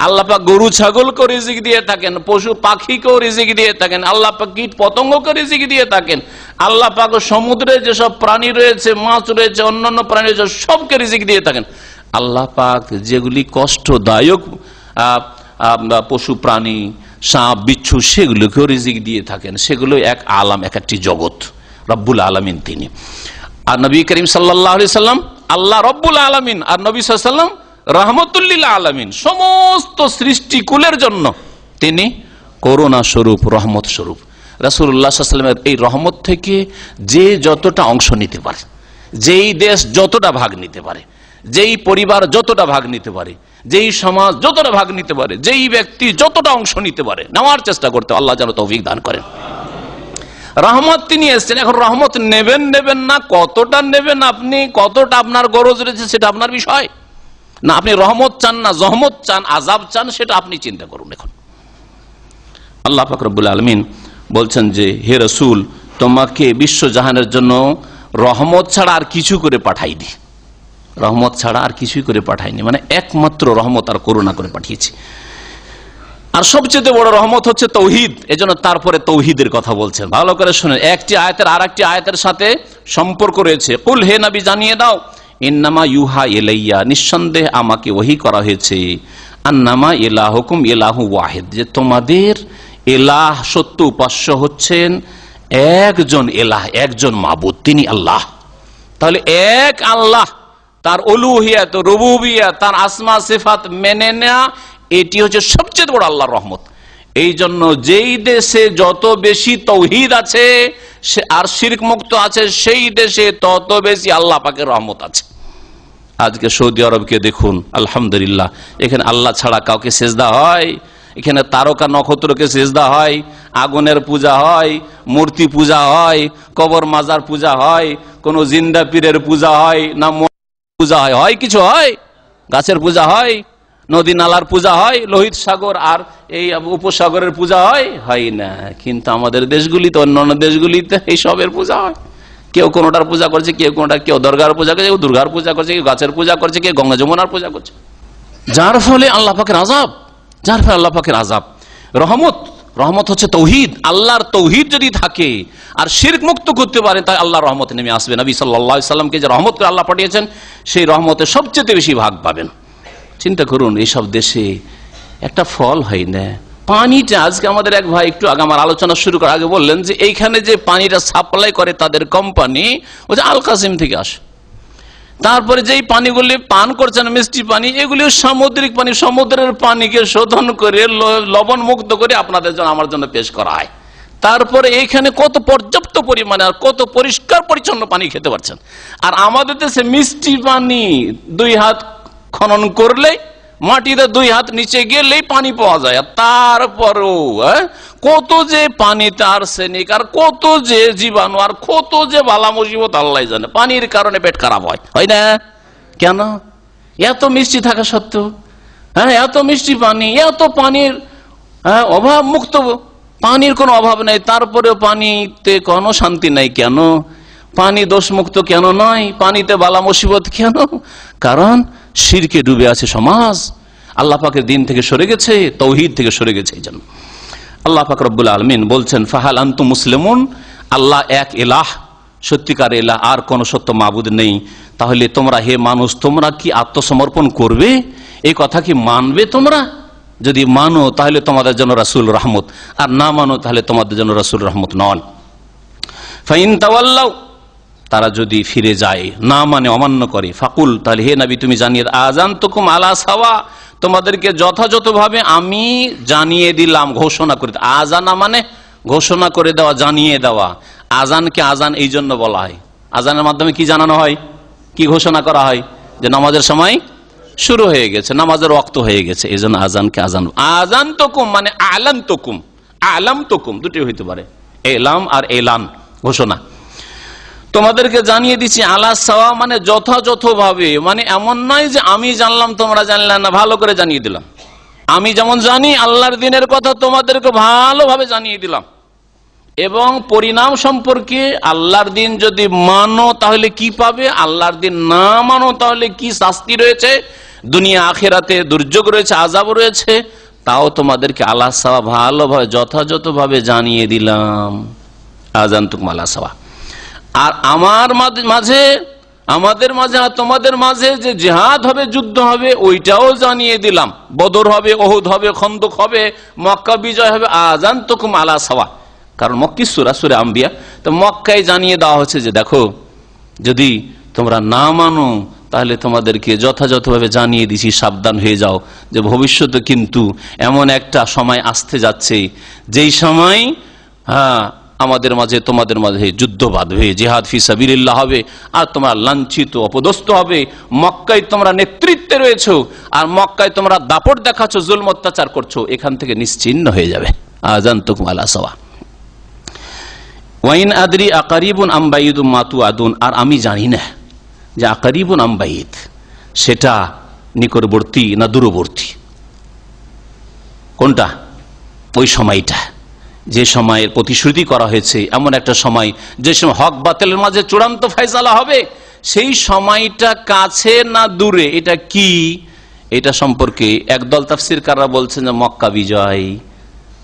আল্লাহ পাক গরু ছাগলকে রিজিক দিয়ে থাকেন, পশু পাখিকেও রিজিক দিয়ে থাকেন, আল্লাহ পাক কীট পতঙ্গকে রিজিক দিয়ে থাকেন, আল্লাহ পাক সমুদ্রে যেসব প্রাণী রয়েছে, মাছ রয়েছে, অন্যান্য প্রাণী রয়েছে, সবকে রিজিক দিয়ে থাকেন। আল্লাহ পাক যেগুলি কষ্টদায়ক পশু প্রাণী, সাপ বিচ্ছু, সেগুলোকেও রিজিক দিয়ে থাকেন। সেগুলো এক আলাম, এক একটি জগৎ, রব্বুল আলামিন তিনি। আর নবী করিম সাল্লাল্লাহু আলাইহি সাল্লাম আল্লাহ রব্বুল আলামিন, আর নবী সাল্লাল্লাহু আলাইহি ওয়াসাল্লাম রাহমাতুল লিল আলামিন, সমস্ত সৃষ্টিকুলের জন্য তিনি করুণা স্বরূপ, রহমত স্বরূপ। রাসূলুল্লাহ সাল্লাল্লাহু আলাইহি ওয়াসাল্লামের এই রহমত থেকে যে যতটা অংশ নিতে পারে, যেই দেশ যতটা ভাগ নিতে পারে, যেই পরিবার যতটা ভাগ নিতে পারে, যেই সমাজ যতটা ভাগ নিতে পারে, যেই ব্যক্তি যতটা অংশ নিতে পারে, নেওয়ার চেষ্টা করতে, আল্লাহ যেন তৌফিক দান করেন। রহমত তিনি এসেছেন। এখন রহমত নেবেন না, কতটা নেবেন আপনি, কতটা আপনার গরজ রয়েছে, সেটা আপনার বিষয় না। আপনি রহমত চান না জহমত চান, আযাব চান, সেটা আপনি চিন্তা করুন। এখন আল্লাহ পাক রব্বুল আলামিন বলছেন যে, হে রাসূল, তোমাকে বিশ্বজাহানের জন্য রহমত ছাড়া আর কিছু করে পাঠাইনি, রহমত ছাড়া আর কিছুই করে পাঠাইনি, মানে একমাত্র রহমত আর করুণা করে পাঠিয়েছি। আর সবচেয়ে বড় রহমত হচ্ছে তৌহিদ। এজন্য তারপরে তৌহিদের কথা বলছেন, ভালো করে শুনেন। একটি আয়াতের আর একটি আয়াতের সাথে সম্পর্ক রয়েছে। কুল, হে নবী জানিয়ে দাও, ইন্নামা ইউহা ইলাইয়া, নিঃসন্দেহে আমাকে ওহী করা হয়েছে, আন্নামা ইলাহুকুম ইলাহু ওয়াহিদ, যে তোমাদের ইলাহ, সত্য উপাস্য হচ্ছেন একজন এলাহ, একজন মাবুদ, তিনি আল্লাহ। তাহলে এক আল্লাহ, তার উলুহিয়াত, রুবুবিয়াত, তার আসমা সিফাত মেনে নেওয়া, এটি হচ্ছে সবচেয়ে বড় আল্লাহর রহমত। এই জন্য যেই দেশে যত বেশি তৌহিদ আছে আর শিরক মুক্ত আছে, সেই দেশে তত বেশি আল্লাহ পাকের রহমত আছে। আজকে সৌদি আরবকে দেখুন, আলহামদুলিল্লাহ, এখানে আল্লাহ ছাড়া কাউকে সেজদা হয়? এখানে তারকা নক্ষত্রকে সেজদা হয়, আগুনের পূজা হয়, মূর্তি পূজা হয়, কবর মাজার পূজা হয়, কোন জিন্দা পীরের পূজা হয় না পূজা হয়? হয় কিছু? হয় গাছের পূজা হয়, নদী নালার পূজা হয়, লোহিত সাগর আর এই উপসাগরের পূজা হয়? হয় না। কিন্তু আমাদের দেশগুলিতে, অন্যান্য দেশগুলিতে এই সবের পূজা হয়। কেউ কোনোটার পূজা করছে, কেউ কোনোটা, কেউ দরগার পূজা করছে, কেউ দুর্গার পূজা করছে, কেউ গাছের পূজা করছে, কেউ গঙ্গা যমুনার পূজা করছে। যার ফলে আল্লাহ পাকের আযাব, যার ফলে আল্লাহ পাকের আযাব। রহমত হচ্ছে তৌহিদ। আল্লাহর তৌহিদ যদি থাকে আর শিরক মুক্ত করতে পারে, তাই আল্লাহর রহমত নেমে আসবে। নবী সাল্লাল্লাহু আলাইহি সাল্লামকে যে রহমত করে আল্লাহ পাঠিয়েছেন, সেই রহমতে সবচেয়ে বেশি ভাগ পাবেন। চিন্তা করুন, এইসব দেশে একটা ফল হয় না। পানিটা আজকে আমাদের এক ভাই একটু আগে আমার আলোচনা শুরু করার আগে বললেন যে এইখানে যে পানিটা সাপ্লাই করে তাদের কোম্পানি, ও যে আল কাসিম থেকে আসে। তারপরে যেই পানিগুলি পান করছেন, মিষ্টি পানি, এগুলি সামুদ্রিক পানি, সমুদ্রের পানিকে শোধন করে লবণ মুক্ত করে আপনাদের জন্য, আমার জন্য পেশ করা হয়। তারপরে এইখানে কত পর্যাপ্ত পরিমাণে আর কত পরিষ্কার পরিচ্ছন্ন পানি খেতে পারছেন। আর আমাদের দেশে মিষ্টি পানি 2 হাত খনন করলেই, মাটিতে 2 হাত নিচে গেলেই পানি পাওয়া যায়। আর তারপরেও কত যে পানিতে আর্সেনিক, আর কত যে জীবাণু, আর কত যে বালা মুসিবত আল্লাহ জানে। পানির কারণে পেট খারাপ হয়, হয় না? কেন? এত মিষ্টি থাকা সত্ত্বেও, এত মিষ্টি পানি, এত পানির অভাব মুক্ত, পানির কোনো অভাব নেই, তারপরেও পানিতে কোনো শান্তি নাই। কেন? পানি দোষমুক্ত কেন নয়? পানিতে বালা মুসিবত কেন? কারণ শিরকে ডুবে আছে সমাজ, আল্লাহ পাকের দিন থেকে সরে গেছে, তৌহিদ থেকে সরে গেছে। এই জন্য আল্লাহ পাক রব্বুল আলামিন বলছেন, ফাহাল আনতুম মুসলিমুন, আল্লাহ এক ইলাহ, সত্যিকার ইলাহ, আর কোন সত্য মাবুদ নেই। তাহলে তোমরা, হে মানুষ, তোমরা কি আত্মসমর্পণ করবে? এই কথা কি মানবে তোমরা? যদি মানো তাহলে তোমাদের জন্য রাসূল রহমত, আর না মানো তাহলে তোমাদের জন্য রাসূল রহমত নন। ফাইন তাওয়াল্লাউ, তারা যদি ফিরে যায়, না মানে অমান্য করে, ফাকুল, তাহলে হে নবী তুমি জানিয়ে, আযানতুকুম আলা সাওয়া, তোমাদেরকে যথাযথভাবে আমি জানিয়ে দিলাম, ঘোষণা করে। আযানা মানে ঘোষণা করে দেওয়া, জানিয়ে দেওয়া। আযানকে আযান এই জন্য বলা হয়, আযানের মাধ্যমে কি জানানো হয়, কি ঘোষণা করা হয়? যে নামাজের সময় শুরু হয়ে গেছে, নামাজের ওয়াক্ত হয়ে গেছে, এই জন্য আযানকে আযান। আযানতুকুম মানে আলানতুকুম, আলামতুকুম দুটি হইতে পারে, এলাম আর এলান, ঘোষণা। তোমাদেরকে জানিয়ে দিচ্ছি, আলা সাওয়া মানে যথাযথভাবে, মানে এমন নয় যে আমি জানলাম তোমরা জানলে না, ভালো করে জানিয়ে দিলাম। আমি যেমন জানি আল্লাহর দিনের কথা, তোমাদেরকে ভালোভাবে জানিয়ে দিলাম। এবং পরিণাম সম্পর্কে, আল্লাহর দিন যদি মানো তাহলে কি পাবে, আল্লাহর দিন না মানো তাহলে কি শাস্তি রয়েছে, দুনিয়া আখিরাতে দুর্যোগ রয়েছে, আযাব রয়েছে, তাও তোমাদেরকে আলা সাওয়া ভালোভাবে যথাযথভাবে জানিয়ে দিলাম। আযানতুকুম আলা সাওয়া। আর আমাদের মাঝে আর তোমাদের মাঝে যে জিহাদ হবে, যুদ্ধ হবে, ওইটাও জানিয়ে দিলাম। বদর হবে, ওহুদ হবে, খন্দক হবে, মক্কা বিজয় হবে। আযানতুকুম আলা সাওয়া, কারণ মক্কি সূরা, সূরা আম্বিয়া, তো মক্কায় জানিয়ে দেওয়া হচ্ছে যে দেখো, যদি তোমরা না মানো তাহলে তোমাদেরকে যথাযথভাবে জানিয়ে দিছি, সাবধান হয়ে যাও, যে ভবিষ্যতে কিন্তু এমন একটা সময় আসতে যাচ্ছে, যেই সময় আমাদের মাঝে, তোমাদের মাঝে যুদ্ধ বাঁধবে, জিহাদ ফি সাবিলিল্লাহ হবে, আর তোমরা লাঞ্ছিত, অপদস্থ হবে। মক্কায় তোমরা নেতৃত্বে রয়েছো, আর মক্কায় তোমরা দাপট দেখাচ্ছ, জুলম অত্যাচার করছো, এখান থেকে নিশ্চিহ্ন হয়ে যাবে। আযানতুকুম আলা সাওয়া। ওয়াইন আদরি আকারিবুন আম বাঈদুম মা তুআদুন, আর আমি জানি না যে আকারিবুন আম বাঈদ, সেটা নিকটবর্তী না দূরবর্তী। কোনটা? ওই সময়টা, যে সময়ের প্রতিশ্রুতি করা হয়েছে, এমন একটা সময় যে সময় হক বাতিলের মাঝে চূড়ান্ত ফয়সালা হবে, সেই সময়টা কাছে না দূরে, এটা কি? এটা সম্পর্কে একদল তাফসীরকাররা বলছেন যে মক্কা বিজয়।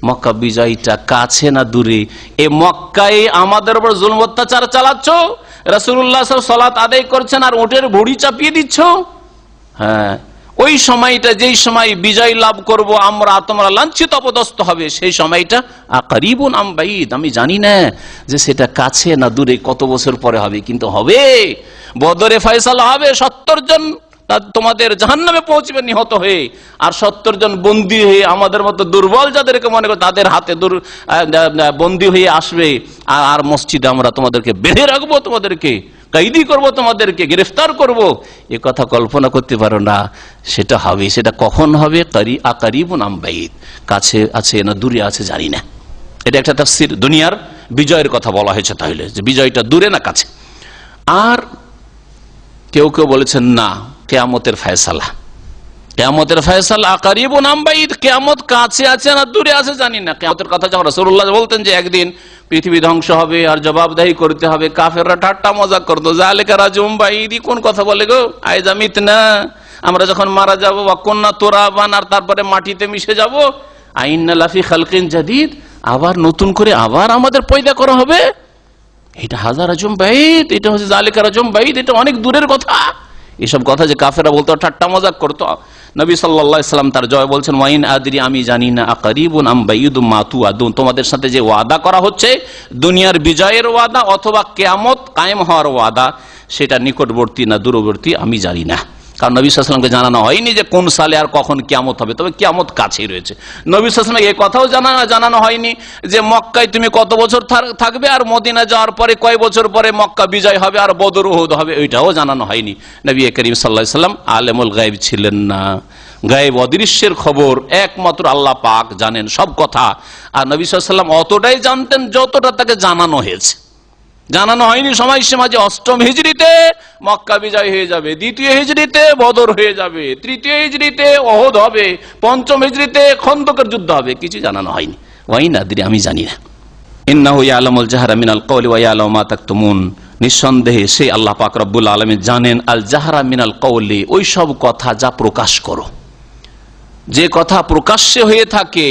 মক্কা বিজয়টা কাছে না দূরে? এ মক্কায় আমাদের উপর জুলম অত্যাচার চালাচ্ছ, রাসূলুল্লাহ সাল্লাল্লাহু আলাইহি ওয়াসাল্লাম সালাত আদায় করছেন আর উটের ভুঁড়ি চাপিয়ে দিচ্ছ। হ্যাঁ, ওই সময়টা যেই সময় বিজয় লাভ করব আমরা, তোমরা লাঞ্ছিত অপদস্থ হবে, সেই সময়টা আকারিবুন আম বাঈদ, আমি জানি না যে সেটা কাছে না দূরে, কত বছর পরে হবে, কিন্তু হবে। বদরে ফয়সালা হবে, 70 জন তোমাদের জাহান্নামে পৌঁছবে নিহত হয়ে, আর 70 জন বন্দী হয়ে আমাদের মতো দুর্বল যাদেরকে মনে করে তাদের হাতে বন্দী হয়ে আসবে, আর মসজিদে আমরা তোমাদেরকে বেঁধে রাখবো, তোমাদেরকে কয়েদি করবো, তোমাদেরকে গ্রেফতার করব। এ কথা কল্পনা করতে পারো না, সেটা হবে। সেটা কখন হবে? আকারিবুন আম বাঈদ, কাছে আছে না দূরে আছে জানি না। এটা একটা তাফসীর, দুনিয়ার বিজয়ের কথা বলা হয়েছে, তাহলে যে বিজয়টা দূরে না কাছে। আর কেউ কেউ বলেছেন না, কিয়ামতের ফয়সালা, কিয়ামতের ফয়সালা আকারিবুন আম বাঈদ, কিয়ামত কাছে আছে না দূরে আছে জানি না। কিয়ামতের কথা যখন রাসূলুল্লাহ বলতেন যে একদিন পৃথিবী ধ্বংস হবে আর জবাবদাহি করতে হবে, কাফেররা ঠাট্টা মজাক করতো, যালিকা রাজুম বাঈদ, কোন কথা বলে গো, আইজা মিতনা, আমরা যখন মারা যাব, ওয়া কুননা তুরাবান, আর তারপরে মাটিতে মিশে যাব, আইন্না লাফি খালকিন জাদীদ, আবার নতুন করে আবার আমাদের পয়দা করা হবে, এটা হাজার রাজুম বাঈদ, এটা হচ্ছে যালিকা রাজুম বাঈদ, এটা অনেক দূরের কথা। এসব কথা যে কাফেররা বলতো, ঠাট্টা মজাক করতো, নবী সাল্লাল্লাহু আলাইহি ওয়াসাল্লাম তার জয় বলছেন, ওয়াইন আদরি, আমি জানি না, আকারিবুন আম বাঈদুম মা তুআদুন, তোমাদের সাথে যে ওয়াদা করা হচ্ছে দুনিয়ার বিজয়ের ওয়াদা অথবা কিয়ামত কায়েম হওয়ার ওয়াদা, সেটা নিকটবর্তী না দূরবর্তী আমি জানি না। কারণ নবী সাল্লাল্লাহু আলাইহি ওয়াসাল্লামকে জানানো হয়নি যে কোন সালে আর কখন কিয়ামত হবে, তবে কিয়ামত কাছেই রয়েছে। নবী সাল্লাল্লাহু আলাইহি ওয়াসাল্লামকে এই কথাও জানানো হয়নি যে মক্কায় তুমি কত বছর থাকবে, আর মদিনা যাওয়ার পরে কয় বছর পরে মক্কা বিজয় হবে আর বদর উহুদ হবে, ওইটাও জানানো হয়নি। নবী করিম সাল্লাল্লাহু আলাইহি ওয়াসাল্লাম আলেমুল গায়ব ছিলেন না, গায়েব অদৃশ্যের খবর একমাত্র আল্লাহ পাক জানেন সব কথা। আর নবী সাল্লাল্লাহু আলাইহি ওয়াসাল্লাম অতটাই জানতেন যতটা তাকে জানানো হয়েছে। জানানো হয়নি সময়সীমা যে 8ম হিজরিতে মক্কা বিজয় হয়ে যাবে, 2য় হিজরিতে বদর হয়ে যাবে, 3য় হিজরিতে উহুদ হবে, 5ম হিজরিতে খন্দকের যুদ্ধ হবে, কিছু জানানো হয়নি। ওয়াইন আদরি, আমি জানি না। ইন্নাহু ইয়ালামুল জাহরা মিনাল কওলি ওয়া ইয়ালামু মা তাকতুমুন, নিঃসন্দেহে সে আল্লাহ পাক রব্বুল আলামিন জানেন আল জাহরা মিনাল কওলি, ওই সব কথা যা প্রকাশ করো, যে কথা প্রকাশ্যে হয়ে থাকে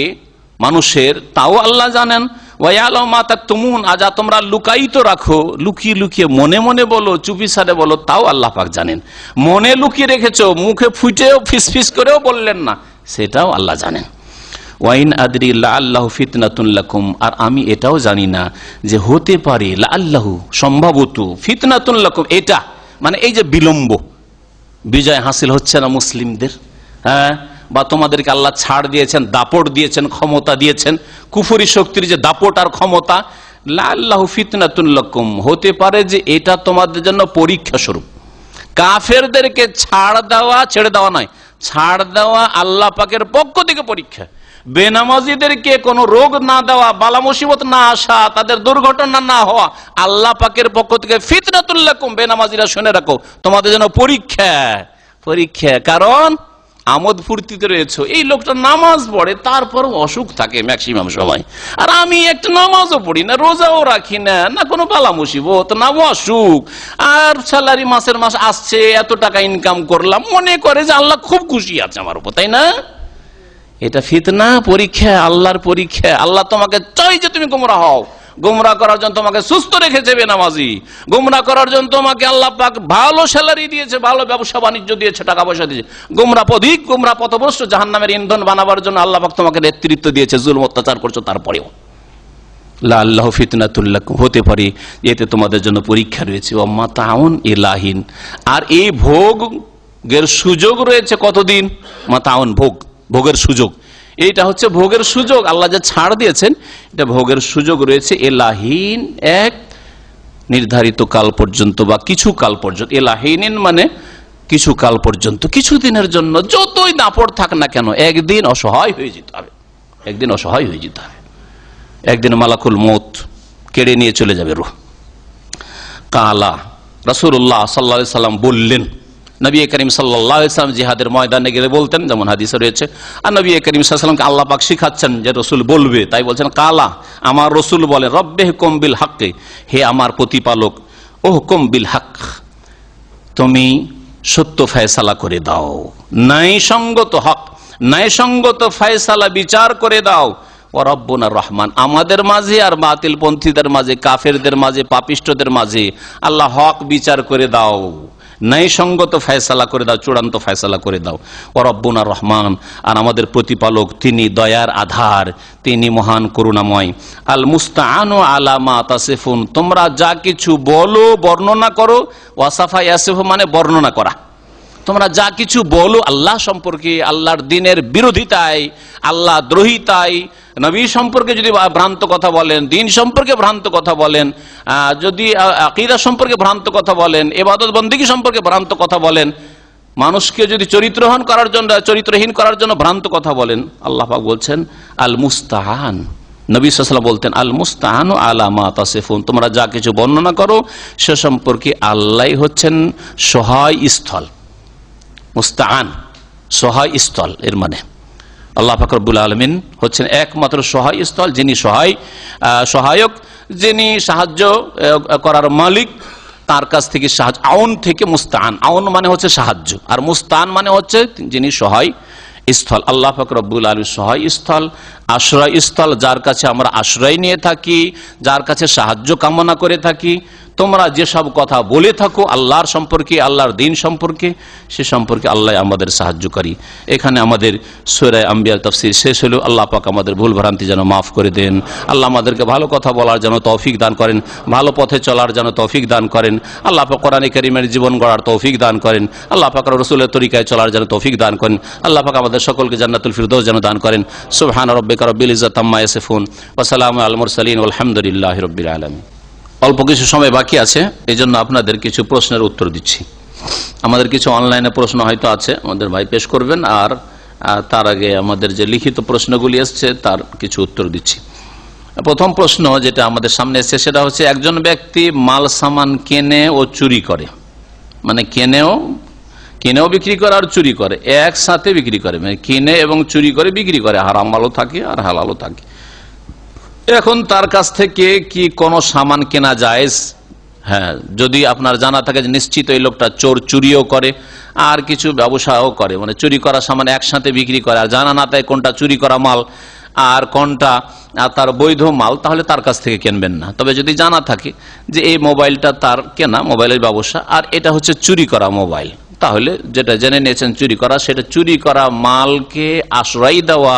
মানুষের, তাও আল্লাহ জানেন। ওয়া ইয়ালামু মা তাকতুমুন, আর যা তোমরা লুকায়িত রাখো, লুকিয়ে লুকিয়ে মনে মনে বলো, চুপি সারে বলো, তাও আল্লাহ পাক জানেন। মনে লুকিয়ে রেখেছো, মুখে ফুটেও ফিসফিস করেও বললেন না, সেটাও আল্লাহ জানেন। ওয়াইন আদরি লাআল্লাহু ফিতনাতুন লাকুম, আর আমি এটাও জানি না যে হতে পারে, লাআল্লাহু সম্ভবত, ফিতনাতুন লাকুম, এটা মানে এই যে বিলম্ব, বিজয় হাসিল হচ্ছে না মুসলিমদের, হ্যাঁ, বা তোমাদেরকে আল্লাহ ছাড় দিয়েছেন, দাপট দিয়েছেন, ক্ষমতা দিয়েছেন, কুফরি শক্তির যে দাপট আর ক্ষমতা, লাআল্লাহু ফিতনাতুন লাকুম, হতে পারে যে এটা তোমাদের জন্য পরীক্ষা স্বরূপ। কাফেরদেরকে ছাড় দেওয়া, ছেড়ে দেওয়া নয়, ছাড় দেওয়া আল্লাহ পাকের পক্ষ থেকে পরীক্ষা। বেনামাজিদেরকে কোনো রোগ না দেওয়া, বালা মুসিবত না আসা, তাদের দুর্ঘটনা না হওয়া, আল্লাহ পাকের পক্ষ থেকে ফিতনাতুল লাকুম, বেনামাজিরা শুনে রাখো, তোমাদের জন্য পরীক্ষা। পরীক্ষা কারণ আমোদ ফুর্তিতে রয়েছে, এই লোকটা নামাজ পড়ে তারপরও অসুখ থাকে ম্যাক্সিমাম সময়, আর আমি একটা নামাজও পড়ি না, রোজাও রাখি না, না কোনো বালা মুসিবত না অসুখ, আর স্যালারি মাসের মাস আসছে, এত টাকা ইনকাম করলাম, মনে করে যে আল্লাহ খুব খুশি আছে আমার উপর, তাই না? এটা ফিতনা, পরীক্ষা, আল্লাহর পরীক্ষা। আল্লাহ তোমাকে চাই যে তুমি গোমরা হও, গোমরা করার জন্য তোমাকে সুস্থ রেখেছে বেনামাজি, গোমরা করার জন্য তোমাকে আল্লাহ পাক ভালো স্যালারি দিয়েছে, ভালো ব্যবসা বাণিজ্য দিয়েছে, টাকা পয়সা দিয়েছে, গোমরা পথিক, গোমরা পথভ্রষ্ট, জাহান্নামের ইন্ধন বানাবার জন্য আল্লাহ পাক তোমাকে নেতৃত্ব দিয়েছে, জুলম অত্যাচার করছো তারপরেও। লাআল্লাহু ফিতনাতুল লাকুম, হতে পারে এতে তোমাদের জন্য পরীক্ষা রয়েছে। ওয়া মাতাউন ইলাহিন, আর এই ভোগের সুযোগ রয়েছে কতদিন? মাতাউন, ভোগের সুযোগ, এইটা হচ্ছে ভোগের সুযোগ। আল্লাহ যে ছাড় দিয়েছেন, এটা ভোগের সুযোগ রয়েছে এলাহীন, এক নির্ধারিত কাল পর্যন্ত বা কিছু কাল পর্যন্ত। এলাহীন মানে কিছু কাল পর্যন্ত, কিছুদিনের জন্য, যতই দাপট থাক না কেন, একদিন অসহায় হয়ে যেতে হবে, একদিন অসহায় হয়ে যেতে হবে, একদিন মালাকুল মউত কেড়ে নিয়ে চলে যাবে রূহ। কালা, রাসূলুল্লাহ সাল্লাল্লাহু আলাইহি সাল্লাম বললেন, নবী করিম সাল্লাল্লাহু আলাইহি ওয়াসাল্লাম জিহাদের ময়দানে গেলে বলতেন, যেমন হাদিসে রয়েছে। আর নবী করিম সাল্লাল্লাহু আলাইহি ওয়াসাল্লামকে আল্লাহ পাক শিখাচ্ছেন যে রাসূল বলবে, তাই বলছেন কালা, আমার রাসূল বলে, রব্বিহুকুম বিল হক, হে আমার প্রতিপালক, ওহকুম বিল হক, তুমি সত্য ফয়সালা করে দাও, ন্যায়সঙ্গত হক, ন্যায়সঙ্গত ফয়সালা বিচার করে দাও। ও রব্বুনা রহমান, আমাদের মাঝে আর বাতিল পন্থীদের মাঝে, কাফেরদের মাঝে, পাপিষ্ঠদের মাঝে আল্লাহ হক বিচার করে দাও। ন্যায়সঙ্গত ফয়সালা করে দাও, চূড়ান্ত ফয়সালা করে দাও। ও রব্বুনা রহমান, আর আমাদের প্রতিপালক তিনি দয়ার আধার, তিনি মহান করুণাময়। আল মুস্তাআনু আলা মা তাসিফুন, তোমরা যা কিছু বলো বর্ণনা করো, ওয়াসাফা ইয়াসিফু মানে বর্ণনা করা, তোমরা যা কিছু বলো আল্লাহ সম্পর্কে, আল্লাহর দ্বীনের বিরোধিতায়, আল্লাহ দ্রোহিতায়, নবী সম্পর্কে যদি ভ্রান্ত কথা বলেন, দিন সম্পর্কে ভ্রান্ত কথা বলেন, যদি আকীদা সম্পর্কে ভ্রান্ত কথা বলেন, ইবাদত বন্দেগী সম্পর্কে ভ্রান্ত কথা বলেন, মানুষকে যদি চরিত্রহীন করার জন্য ভ্রান্ত কথা বলেন, আল্লাহ পাক বলছেন আল মুস্তাআন, নবী সাল্লাল্লাহু আলাইহি ওয়াসাল্লাম বলতেন আল মুস্তাআনু আলা মা তাসিফুন, তোমরা যা কিছু বর্ণনা করো সে সম্পর্কে আল্লাহই হচ্ছেন সহায় স্থল। মুস্তাআন সহায় স্থল, এর মানে আল্লাহ পাক রব্বুল আলামিন হচ্ছেন একমাত্র সহায় স্থল, যিনি সহায়ক, যিনি সাহায্য করার মালিক, তার কাছ থেকে সাহায্য। আউন থেকে মুস্তাআন, আউন মানে হচ্ছে সাহায্য, আর মুস্তাআন মানে হচ্ছে যিনি সহায় স্থল। আল্লাহ পাক রব্বুল আলামিন সহায় স্থল, আশ্রয় স্থল, যার কাছে আমরা আশ্রয় নিয়ে থাকি, যার কাছে সাহায্য কামনা করে থাকি। তোমরা যেসব কথা বলে থাকো আল্লাহর সম্পর্কে, আল্লাহর দ্বীন সম্পর্কে, সে সম্পর্কে আল্লাহ আমাদের সাহায্যকারী। এখানে আমাদের সূরা আম্বিয়া তাফসীর শেষ হলো। আল্লাহ পাক আমাদের ভুল ভ্রান্তি যেন মাফ করে দেন, আল্লাহ আমাদেরকে ভালো কথা বলার যেন তৌফিক দান করেন, ভালো পথে চলার যেন তৌফিক দান করেন, আল্লাহ পাক কোরআনে কারীমের জীবন গড়ার তৌফিক দান করেন, আল্লাহ পাক রাসূলের তরিকায় চলার যেন তৌফিক দান করেন, আল্লাহ পাক আমাদের সকলকে জান্নাতুল ফিরদৌস যেন দান করেন। সুবহান রাব্বিকা রাব্বিল ইজ্জাতি আম্মা ইয়াসিফুন ওয়া সালামুন আলাল মুরসালিন ওয়া আলহামদুলিল্লাহি রাব্বিল আলামিন। অল্প কিছু সময় বাকি আছে, এই জন্য আপনাদের কিছু প্রশ্নের উত্তর দিচ্ছি। আমাদের কিছু অনলাইনে প্রশ্ন হয়তো আছে, আমাদের ভাই পেশ করবেন, আর তার আগে আমাদের যে লিখিত প্রশ্নগুলি এসছে তার কিছু উত্তর দিচ্ছি। প্রথম প্রশ্ন যেটা আমাদের সামনে এসছে সেটা হচ্ছে, একজন ব্যক্তি মাল সামান কেনে ও চুরি করে, মানে কিনেও বিক্রি করে আর চুরি করে, একসাথে বিক্রি করে, মানে কিনে এবং চুরি করে বিক্রি করে, হারাম মালও থাকে আর হালালও থাকে। এখন তার কাছ থেকে কি কোনো সামান কেনা জায়েজ? হ্যাঁ, যদি আপনার জানা থাকে যে নিশ্চিত এই লোকটা চুরিও করে আর কিছু ব্যবসাও করে, মানে চুরি করা সামান একসাথে বিক্রি করে, আর জানা না থাকে কোনটা চুরি করা মাল আর কোনটা তার বৈধ মাল, তাহলে তার কাছ থেকে কিনবেন না। তবে যদি জানা থাকে যে এই মোবাইলটা তার কেনা, মোবাইলের ব্যবসা, আর এটা হচ্ছে চুরি করা মোবাইল, তাহলে যেটা জেনে নিয়েছেন চুরি করা, সেটা চুরি করা মালকে আশ্রয় দেওয়া,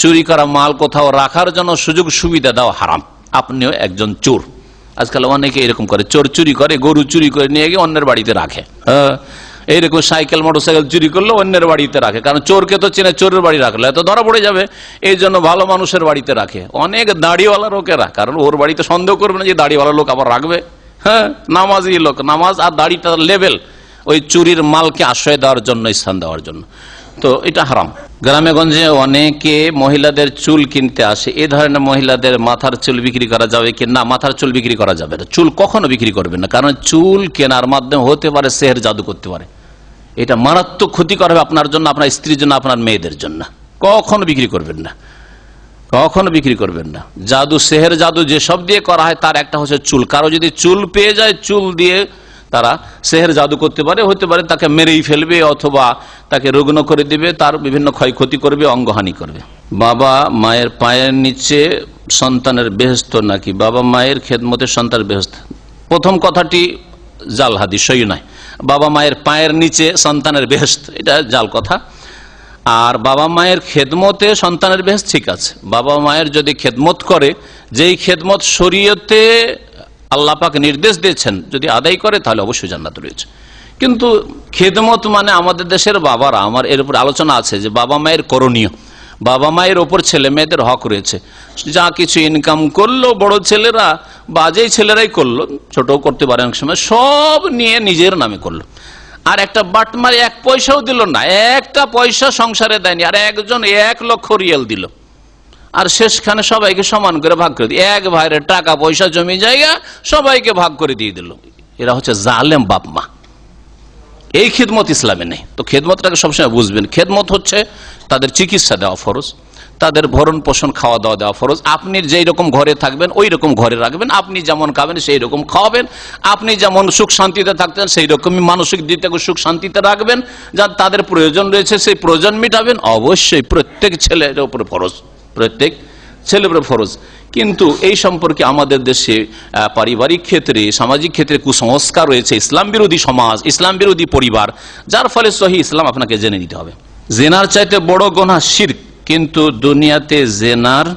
চুরি করা মাল কোথাও রাখার জন্য সুযোগ সুবিধা দেওয়া হারাম। আপনিও একজন চোর। আজকাল অনেকে এরকম করে, চোর চুরি করে, গরু চুরি করে নিয়ে গিয়ে অন্যের বাড়িতে রাখে, এইরকম সাইকেল মোটরসাইকেল চুরি করলে অন্যের বাড়িতে রাখে, কারণ চোরকে তো চেনে, চোরের বাড়ি রাখলে এত ধরা পড়ে যাবে, এই জন্য ভালো মানুষের বাড়িতে রাখে। অনেক দাড়িওয়ালা লোকেরা, কারণ ওর বাড়িতে সন্দেহ করবে না যে দাড়িওয়ালা লোক আবার রাখবে, হ্যাঁ, নামাজি লোক, নামাজ আর দাড়িটা লেভেল, ওই চুরির মালকে আশ্রয় দেওয়ার জন্য, স্থান দেওয়ার জন্য, তো এটা হারাম। গ্রামে গঞ্জে অনেকে মহিলাদের চুল কিনতে আসে, এ ধরনের মহিলাদের মাথার চুল বিক্রি করা যাবে কি না? মাথার চুল বিক্রি করা যাবে না, চুল কখনো বিক্রি করবেন না, কারণ চুল কেনার মাধ্যমে হতে পারে সেহের জাদু করতে পারে, এটা মারাত্মক ক্ষতিকর হবে আপনার জন্য, আপনার স্ত্রীর জন্য, আপনার মেয়েদের জন্য। কখনো বিক্রি করবেন না, কখনো বিক্রি করবেন না। জাদু, সেহের জাদু যেসব দিয়ে করা হয় তার একটা হচ্ছে চুল। কারো যদি চুল পেয়ে যায়, চুল দিয়ে তারা সেহের জাদু করতে পারে, হতে পারে তাকে মেরেই ফেলবে অথবা তাকে রুগ্ন করে দিবে, তার বিভিন্ন ক্ষয়ক্ষতি করবে, অঙ্গহানি করবে। বাবা মায়ের পায়ের নিচে সন্তানের বেহেশত নাকি বাবা মায়ের খেদমতে সন্তানের বেহেশত? প্রথম কথাটি জাল হাদিস, সই নয়। বাবা মায়ের পায়ের নিচে সন্তানের বেহেশত, এটা জাল কথা। আর বাবা মায়ের খেদমতে সন্তানের বেহেশত ঠিক আছে। বাবা মায়ের যদি খেদমত করে, যেই খেদমত শরীয়তে আল্লাহ পাক নির্দেশ দিয়েছেন, যদি আদায় করে তাহলে অবশ্যই জান্নাত রয়েছে। কিন্তু খেদমত মানে আমাদের দেশের বাবারা, আমার এর উপর আলোচনা আছে যে বাবা মায়ের করণীয়, বাবা মায়ের ওপর ছেলে মেয়েদের হক রয়েছে। যা কিছু ইনকাম করলো বড় ছেলেরা বা যেই ছেলেরাই করলো, ছোটও করতে পারে অনেক সময়, সব নিয়ে নিজের নামে করলো, আর একটা বাটমারি 1 পয়সাও দিল না, একটা পয়সা সংসারে দেয়নি, আর একজন 1 লক্ষ রিয়াল দিল, আর শেষখানে সবাইকে সমান করে ভাগ করে দিয়ে, এক ভাইয়ের টাকা পয়সা জমি জায়গা সবাইকে ভাগ করে দিয়ে দিল। এরা হচ্ছে জালেম বাপ মা। এই খেদমত ইসলামে নেই। তো খেদমতটাকে সবসময় বুঝবেন। খেদমত হচ্ছে তাদের চিকিৎসা দেওয়া ফরজ, তাদের ভরণ পোষণ খাওয়া দাওয়া দেওয়া ফরজ। আপনি যেই রকম ঘরে থাকবেন ওই রকম ঘরে রাখবেন, আপনি যেমন খাবেন সেই রকম খাওয়াবেন, আপনি যেমন সুখ শান্তিতে থাকতেন সেই রকমই মানসিক দিক থেকে সুখ শান্তিতে রাখবেন, যা তাদের প্রয়োজন রয়েছে সেই প্রয়োজন মেটাবেন। অবশ্যই প্রত্যেক ছেলের উপরে ফরজ, প্রত্যেক ছেলের উপরে ফরজ। কিন্তু এই সম্পর্কে আমাদের দেশে পারিবারিক ক্ষেত্রে, সামাজিক ক্ষেত্রে কুসংস্কার রয়েছে, ইসলাম বিরোধী সমাজ, ইসলাম বিরোধী পরিবার, যার ফলে সহি ইসলাম আপনাকে জেনে নিতে হবে। জেনার চাইতে বড় গুনাহ শিরক, কিন্তু দুনিয়াতে জেনার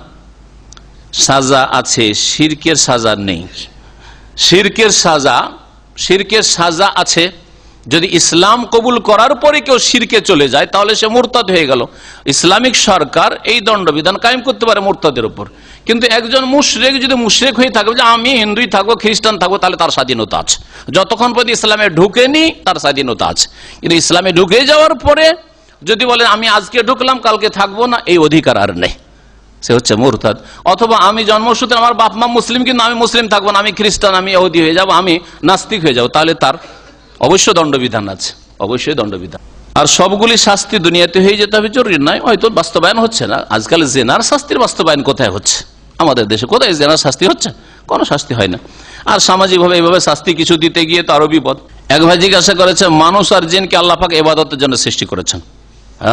সাজা আছে, শিরকের সাজা নেই। শিরকের সাজা আছে। যদি ইসলাম কবুল করার পরে কেউ শিরকে চলে যায় তাহলে সে মুরতাদ হয়ে গেল। ইসলামিক সরকার এই দণ্ডবিধান কায়েম করতে পারে মুরতাদের উপর, কিন্তু একজন মুশরিক যদি মুশরিক হয়ে থাকবে যে আমি হিন্দুই থাকবো, খ্রিস্টান থাকবো, তাহলে তার স্বাধীনতা আছে। যতক্ষণ পর্যন্ত ইসলামে ঢুকেনি তার স্বাধীনতা আছে, কিন্তু ইসলামে ঢুকে যাওয়ার পরে যদি বলেন আমি আজকে ঢুকলাম কালকে থাকবো না, এই অধিকার আর নেই, সে হচ্ছে মুরতাদ। অথবা আমি জন্মসূত্রে আমার বাপ মা মুসলিম, কিন্তু আমি মুসলিম থাকবো না, আমি খ্রিস্টান, আমি ইহুদি হয়ে যাবো, আমি নাস্তিক হয়ে যাবো, তাহলে তার অবশ্য দণ্ডবিধান আছে, অবশ্যই দণ্ডবিধান। আর সবগুলি শাস্তি দুনিয়াতে হয়ে যেতে হবে জরুরি নয়, হয়তো বাস্তবায়ন হচ্ছে না। আজকাল জেনার শাস্তির বাস্তবায়ন কোথায় হচ্ছে? আমাদের দেশে কোথায় জেনার শাস্তি হচ্ছে? কোনো শাস্তি হয় না। আর সামাজিকভাবে এইভাবে শাস্তি কিছু দিতে গিয়ে তো আরো বিপদ। এক ভাই জিজ্ঞাসা করেছে, মানুষ আর জিনকে আল্লাহ পাক ইবাদতের জন্য সৃষ্টি করেছেন,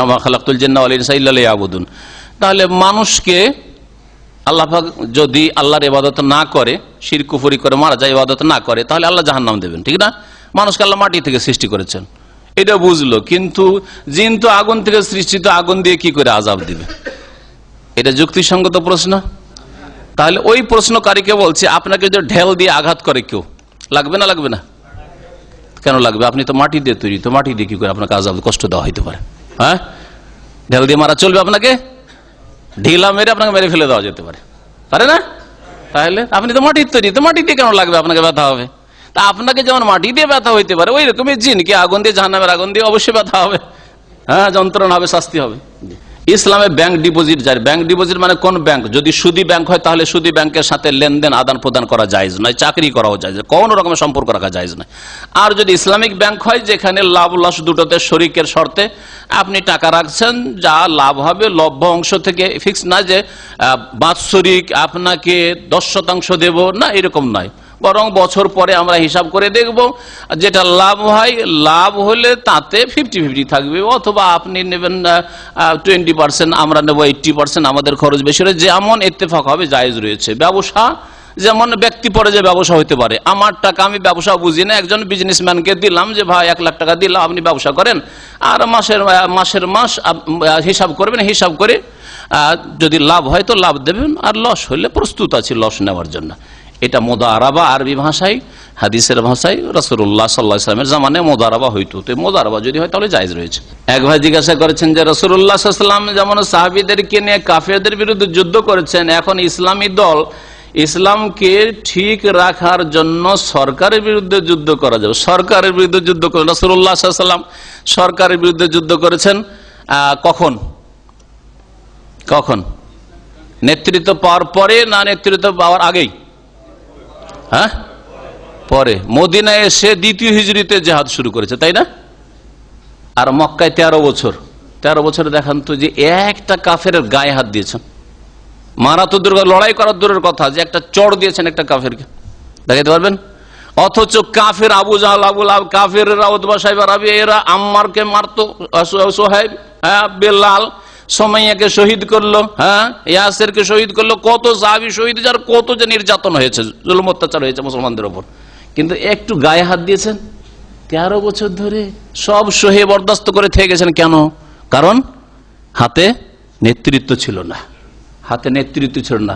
মা খালাকতুল জিন্না ওয়াল ইনসা ইল্লা লিয়াবুদুন। তাহলে মানুষকে আল্লাহ পাক যদি আল্লাহর ইবাদত না করে, শিরক কুফরি করে মারা যায়, ইবাদত না করে, তাহলে আল্লাহ জাহান্নাম দেবেন, ঠিক না? মানুষকে আল্লাহ মাটি থেকে সৃষ্টি করেছেন, এটা বুঝলো, কিন্তু জিন তো আগুন থেকে সৃষ্টিত, আগুন দিয়ে কি করে আযাব দিবে? এটা যুক্তিসঙ্গত প্রশ্ন? তাহলে ওই প্রশ্নকারীকে বলছে, আপনাকে যদি ঢেল দিয়ে আঘাত করে কেউ, লাগবে না? লাগবে না? কেন লাগবে? আপনি তো মাটি দিয়ে তৈরি, তো মাটি দিয়ে কি করে আপনাকে আযাব কষ্ট দেওয়া হইতে পারে? হ্যাঁ, ঢেল দিয়ে মারা চলবে? আপনাকে ঢিলা মেরে আপনাকে মেরে ফেলে দেওয়া যেতে পারে, পারে না? তাহলে আপনি তো মাটির তৈরি, তো মাটি দিয়ে কেন লাগবে আপনাকে ব্যথা হবে? তা আপনাকে যেমন মাটি দিয়ে ব্যথা হইতে পারে, ওই রকমই জিনকে আগুন দিয়ে, জাহান্নামের আগুন দিয়ে অবশ্যই ব্যথা হবে, হ্যাঁ, যন্ত্রণা হবে, শাস্তি হবে। ইসলামে ব্যাংক ডিপোজিট যায়। ব্যাংক ডিপোজিট মানে কোন ব্যাংক? যদি সুদী ব্যাংক হয় তাহলে সুদী ব্যাংকের সাথে লেনদেন আদান প্রদান করা জায়েজ নয়, চাকরি করাও জায়েজ, কোনো রকমের সম্পর্ক রাখা জায়েজ নয়। আর যদি ইসলামিক ব্যাংক হয় যেখানে লাভ লস দুটোতে শরিকের শর্তে আপনি টাকা রাখছেন, যা লাভ হবে লভ্য অংশ থেকে, ফিক্স না যে বাৎসরিক আপনাকে 10% দেব, না, এরকম নয়, বরং বছর পরে আমরা হিসাব করে দেখব, যেটা লাভ হয়, লাভ হলে তাতে 50-50 থাকবে, অথবা আপনি নেবেন 20%, আমরা নেব 80%, আমাদের খরচ বেশি হলে যেমন ইত্তেফাক হবে জায়েজ রয়েছে। ব্যবসা যেমন ব্যক্তি পরে যে ব্যবসা হতে পারে, আমার টাকা আমি ব্যবসা বুঝি না, একজন বিজনেসম্যানকে দিলাম যে ভাই 1 লাখ টাকা দিলাম, আপনি ব্যবসা করেন, আর মাসের মাস হিসাব করবেন, হিসাব করে যদি লাভ হয় তো লাভ দেবেন, আর লস হলে প্রস্তুত আছি লস নেওয়ার জন্য। এটা মুদারাবা, আরবি ভাষায়, হাদিসের ভাষায় রাসূলুল্লাহ সাল্লাল্লাহু আলাইহি ওয়াসাল্লামের জামানায় মুদারাবা হইতো। তো মুদারাবা যদি হয় তাহলে জায়েজ রয়েছে। এক ভাই জিজ্ঞাসা করেছেন যে রাসূলুল্লাহ সাল্লাল্লাহু আলাইহি ওয়াসাল্লাম যেমন সাহাবীদেরকে নিয়ে কাফেরদের বিরুদ্ধে যুদ্ধ করেছেন, এখন ইসলামী দল ইসলামকে ঠিক রাখার জন্য সরকারের বিরুদ্ধে যুদ্ধ করা যাবে। সরকারের বিরুদ্ধে যুদ্ধ করে রাসূলুল্লাহ সাল্লাল্লাহু আলাইহি ওয়াসাল্লাম সরকারের বিরুদ্ধে যুদ্ধ করেছেন কখন? নেতৃত্ব পাওয়ার পরে না নেতৃত্ব পাওয়ার আগেই? হ্যাঁ, পরে। মদিনায় এসে দ্বিতীয় হিজরিতে জিহাদ শুরু করেছে, তাই না? আর মক্কায় 13 বছর দেখান তো যে একটা কাফের গায়ে হাত দিয়েছেন, মারা তো দূর, লড়াই করার দূরের কথা, যে একটা চড় দিয়েছেন একটা কাফেরকে, দেখাতে পারবেন? অথচ কাফের আবু জাহল, আবুল আব, কাফেররা, উতবা সাহেব রাবি, এরা আম্মারকে মারতো, সোহাইব, হ্যাঁ, বেলাল, সুমাইয়াকে শহীদ করলো, হ্যাঁ, ইয়াসিরকে শহীদ করলো, কত সাহাবী শহীদ, যার কত যে নির্যাতন হয়েছে, জুলুম অত্যাচার হয়েছে মুসলমানদের উপর, কিন্তু একটু গায়ে হাত দিয়েছেন 13 বছর ধরে, সব সহে বরদাস্ত করে থেকে গেছেন। কেন? কারণ হাতে নেতৃত্ব ছিল না, হাতে নেতৃত্ব ছিল না।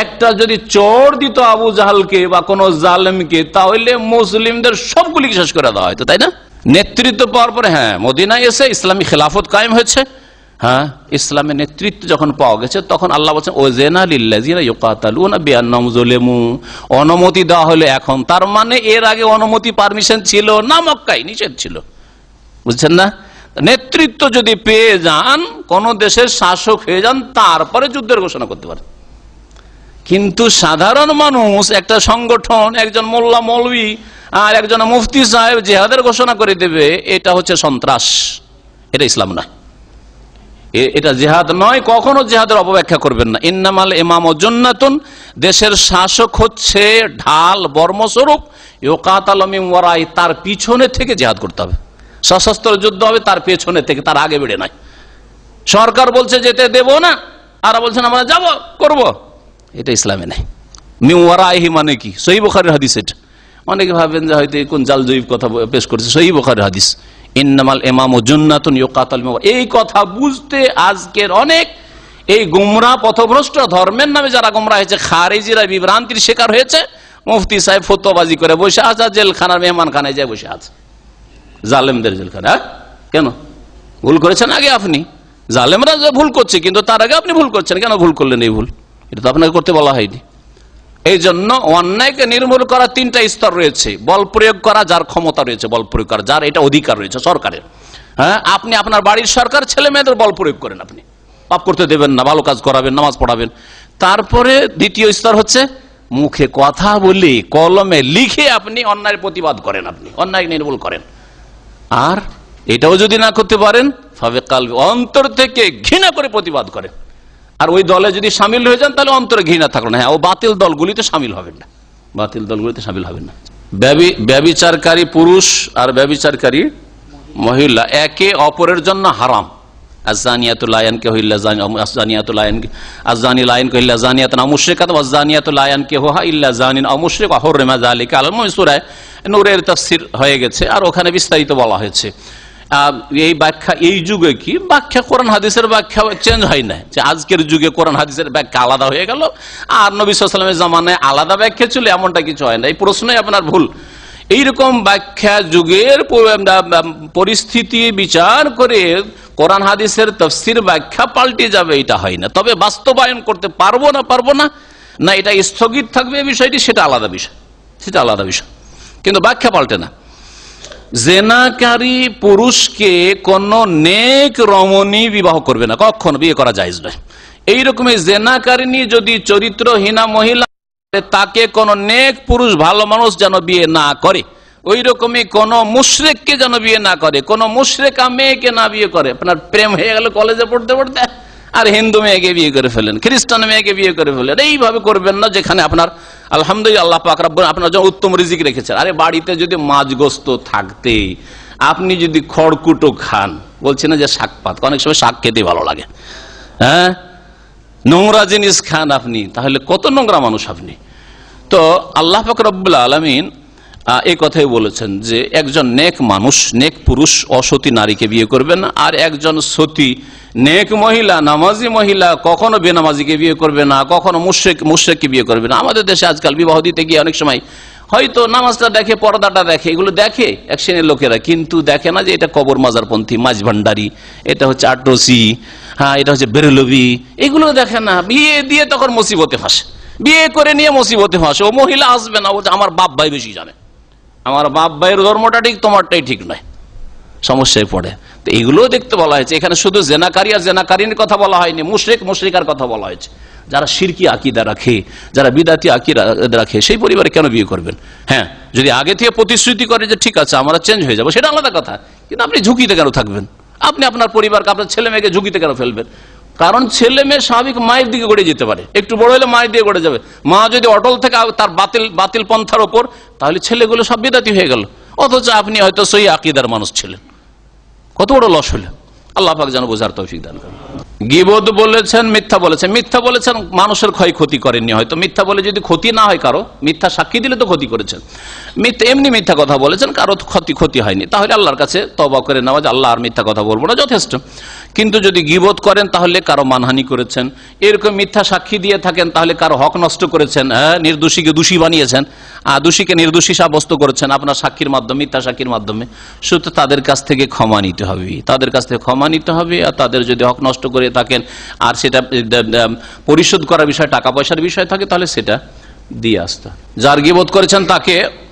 একটা যদি চোর দিত আবু জাহালকে বা কোন জালেমকে, তাহলে মুসলিমদের সবগুলিকে শেষ করে দেওয়া হয়তো, তাই না? নেতৃত্ব পাওয়ার পরে, হ্যাঁ, মদিনায় এসে ইসলামী খেলাফত কায়েম হয়েছে, হ্যাঁ, ইসলামের নেতৃত্ব যখন পাওয়া গেছে, তখন আল্লাহ বলছেন ওয়াযানা লিল্লাযিনা ইউকাতালুনা বিআন্নাহুম যুলিমু, অনুমতি দেওয়া হলো এখন। তার মানে এর আগে অনুমতি, পারমিশন ছিল না, মক্কায় নিষেধ ছিল, বুঝছেন না? নেতৃত্ব যদি পেয়ে যান, কোন দেশের শাসক হয়ে যান, তারপরে যুদ্ধের ঘোষণা করতে পারেন। কিন্তু সাধারণ মানুষ, একটা সংগঠন, একজন মোল্লা মৌলভী আর একজন মুফতি সাহেব জিহাদের ঘোষণা করে দেবে, এটা হচ্ছে সন্ত্রাস, এটা ইসলাম নয়, এটা জিহাদ নয়। কখনো জিহাদের অপব্যাখ্যা করবেন না। ইন্নামাল ইমামু জুন্নাতুন, দেশের শাসক হচ্ছে ঢাল, বর্মস্বরূপ, ইউকাতালু মিন ওয়ারাই, তার পিছনে থেকে জিহাদ করতে হবে। সশস্ত্র যুদ্ধ হবে তার পেছনে থেকে, তার আগে বেড়ে নয়। সরকার বলছে যেতে দেব না, আর বলছেন আমরা যাব করব, এটা ইসলামে নেই। মিওয়ারাইহি মানে কি? সহিহ বুখারীর হাদিস এটা। অনেকে ভাবেন যে হয়তো কোন জালজয়ীব কথা পেশ করেছে, সহিহ বুখারীর হাদিস। ইন্নামাল ইমামু জুন্নাতুন ইউকাতাল। এই কথা বুঝতে আজকের অনেক এই গুমরাহ পথভ্রষ্ট ধর্মের নামে যারা গুমরাহ হয়েছে, খারিজিরা বিভ্রান্তির শিকার হয়েছে, মুফতি সাহেব ফতোয়াবাজি করে বসে আছে, জেলখানার মেহমানখানায় যায় বসে আছে, জালেমদের জেলখানা। কেন ভুল করেছেন আগে আপনি? জালেমরা ভুল করছে, কিন্তু তার আগে আপনি ভুল করছেন। কেন ভুল করলেন? এই ভুল এটা তো আপনাকে করতে বলা হয়নি। এই জন্য অন্যায়কে নির্মূল করার 3টা স্তর রয়েছে। বল প্রয়োগ করা, যার ক্ষমতা রয়েছে বল প্রয়োগ করা, যার এটা অধিকার রয়েছে সরকারের। হ্যাঁ, আপনি আপনার বাড়ির সরকার, ছেলে মেয়েদের বল প্রয়োগ করেন, আপনি পাপ করতে দেবেন না, ভালো কাজ করাবেন, নামাজ পড়াবেন। তারপরে দ্বিতীয় স্তর হচ্ছে মুখে কথা বলে, কলমে লিখে আপনি অন্যায়ের প্রতিবাদ করেন, আপনি অন্যায় নির্মূল করেন। আর এটাও যদি না করতে পারেন, ভাবে কালবে, অন্তর থেকে ঘৃণা করে প্রতিবাদ করেন। আর ওই দলে যদি সামিল হয়ে যান তাহলে অন্তরে ঘৃণা থাকলো না। হ্যাঁ, ও বাতিল দলগুলিতে সামিল হবেন না, বাতিল দলগুলিতে সামিল হবেন না। ব্যভিচারকারী পুরুষ আর ব্যভিচারকারী মহিলা একে অপরের জন্য হারাম। আযানিয়াতু লা ইয়ানকিহু ইল্লা যানি, আযানিয়াতু লা ইয়ানকিহু, আযানি লা ইয়ানকিহু ইল্লা যানিয়াতান আও মুশরিকাতান ওয়া যানিয়াতু লা ইয়ানকিহুহা ইল্লা যানিন আও মুশরিক ওয়া হুররিমা যালিকা আলাল মুমিনিন। সূরা নূরের তাফসীর হয়ে গেছে, আর ওখানে বিস্তারিত বলা হয়েছে। এই ব্যাখ্যা এই যুগে কি ব্যাখ্যা, কোরআন হাদিসের ব্যাখ্যা চেঞ্জ হয় না, যে আজকের যুগে কোরআন হাদিসের ব্যাখ্যা আলাদা হয়ে গেল আর নবী সাল্লাল্লাহু আলাইহি ওয়াসাল্লামের জামানায় আলাদা ব্যাখ্যা ছিল, এমনটা কিছু হয় না। এই প্রশ্নই আপনার ভুল। এইরকম ব্যাখ্যা যুগের পরিস্থিতি বিচার করে কোরআন হাদিসের তাফসীর ব্যাখ্যা পাল্টে যাবে, এটা হয় না। তবে বাস্তবায়ন করতে পারবো না না এটা স্থগিত থাকবে এই বিষয়টি, সেটা আলাদা বিষয়, সেটা আলাদা বিষয়, কিন্তু ব্যাখ্যা পাল্টে না। জেনাকারী পুরুষকে কোন নেক রমণী বিবাহ করবে না, কখনো বিয়ে করা জায়েজ নয়। এইরকমই জেনাকারিনী যদি চরিত্রহীনা মহিলা, তাকে কোন নেক পুরুষ ভালো মানুষ যেন বিয়ে না করে। ওই রকমই কোন মুশরিককে যেন বিয়ে না করে, কোন মুশরিকা মেয়েকে না বিয়ে করে। আপনার প্রেম হয়ে গেল কলেজে পড়তে পড়তে, আর হিন্দু মেয়েকে বিয়ে করে ফেলেন, খ্রিস্টান মেয়েকে বিয়ে করে ফেলেন। এইভাবে করবেন না, যেখানে আপনার আলহামদুলিল্লাহ আল্লাহ পাক রব্বুল আপনার জন্য উত্তম রিজিক রেখেছেন। আরে বাড়িতে যদি মাছ গোস্ত থাকতে আপনি যদি খড়কুটো খান, বলছি না যে শাক পাত, অনেক সময় শাক খেতে ভালো লাগে, হ্যাঁ, নোংরা জিনিস খান আপনি, তাহলে কত নোংরা মানুষ আপনি। তো আল্লাহ পাক রব্বুল আলামিন এই কথাই বলেছেন যে একজন নেক মানুষ, নেক পুরুষ অসতী নারীকে বিয়ে করবে না, আর একজন সতী নেক মহিলা, নামাজি মহিলা কখনো বেনামাজিকে বিয়ে করবে না, কখনো মুশরিককে বিয়ে করবে না। আমাদের দেশে আজকাল বিবাহ দিতে গিয়ে অনেক সময় হয়তো নামাজটা দেখে, পর্দাটা দেখে, এগুলো দেখে এক শ্রেণীর লোকেরা, কিন্তু দেখে না যে এটা কবর মাজারপন্থী, মাঝ ভান্ডারি, এটা হচ্ছে আটরসি, হ্যাঁ, এটা হচ্ছে বেরেলভি, এগুলো দেখে না। বিয়ে দিয়ে তখন মুসিবতে ফাঁসে, বিয়ে করে নিয়ে মুসিবতে ফাঁসে। ও মহিলা আসবে না, বলছে আমার বাপ ভাই বেশি জানে, আমার বাপ ভাইয়ের ধর্মটা ঠিক, তোমারটাই ঠিক নয়, সমস্যায় পড়ে। তো এগুলোও দেখতে বলা হয়েছে। এখানে শুধু জেনাকারী আর জেনাকারীর কথা বলা হয়নি, মুশরিক মুশরিকার কথা বলা হয়েছে। যারা শিরকি আকীদা রাখে, যারা বিদাতি আকীদা রাখে, সেই পরিবারে কেন বিয়ে করবেন? হ্যাঁ, যদি আগে থেকে প্রতিশ্রুতি করে যে ঠিক আছে আমরা চেঞ্জ হয়ে যাবো, সেটা আলাদা কথা, কিন্তু আপনি ঝুঁকিতে কেন থাকবেন? আপনি আপনার পরিবারকে, আপনার ছেলে মেয়েকে ঝুঁকিতে কেন ফেলবেন? কারণ ছেলে মেয়ে স্বাভাবিক মায়ের দিকে গড়ে যেতে পারে, একটু বড় হলে মায়ের দিকে গড়ে যাবে। মা যদি অটল থেকে তার বাতিল পন্থার ওপর, তাহলে ছেলেগুলো সব বিদাতি হয়ে গেল, অথচ আপনি হয়তো সহি আকীদার মানুষ ছিলেন, কত বড় লস হলো। আল্লাহ পাক যেন বোঝার তৌফিক দান করেন। গীবত বলেছেন, মিথ্যা বলেছেন। মিথ্যা বলেছেন, মানুষের ক্ষতি করেননি, হয়তো মিথ্যা বলে যদি ক্ষতি না হয় কারো, মিথ্যা সাক্ষী দিলে তো ক্ষতি করেছেন। এমনি মিথ্যা কথা বলেছেন, কারো ক্ষতি হয়নি, তাহলে আল্লাহর কাছে তওবা করে নেওয়া যে আল্লাহ আর মিথ্যা কথা বলবো না, যথেষ্ট। কিন্তু যদি গীবত করেন তাহলে কারো মানহানি করেছেন, এরকম মিথ্যা সাক্ষী দিয়ে থাকেন তাহলে কারো হক নষ্ট করেছেন, নির্দোষীকে দোষী বানিয়েছেন, দোষীকে নির্দোষী সাব্যস্ত করেছেন আপনার সাক্ষীর মাধ্যমে, মিথ্যা সাক্ষীর মাধ্যমে। শুধু তাদের কাছ থেকে ক্ষমা নিতে হবে, তাদের কাছ থেকে ক্ষমা নিতে হবে। আর তাদের যদি হক নষ্ট করে থাকেন আর সেটা পরিশোধ করার বিষয়, টাকা পয়সার বিষয় থাকে, তাহলে সেটা দিয়ে আসতে। যার গীবত করেছেন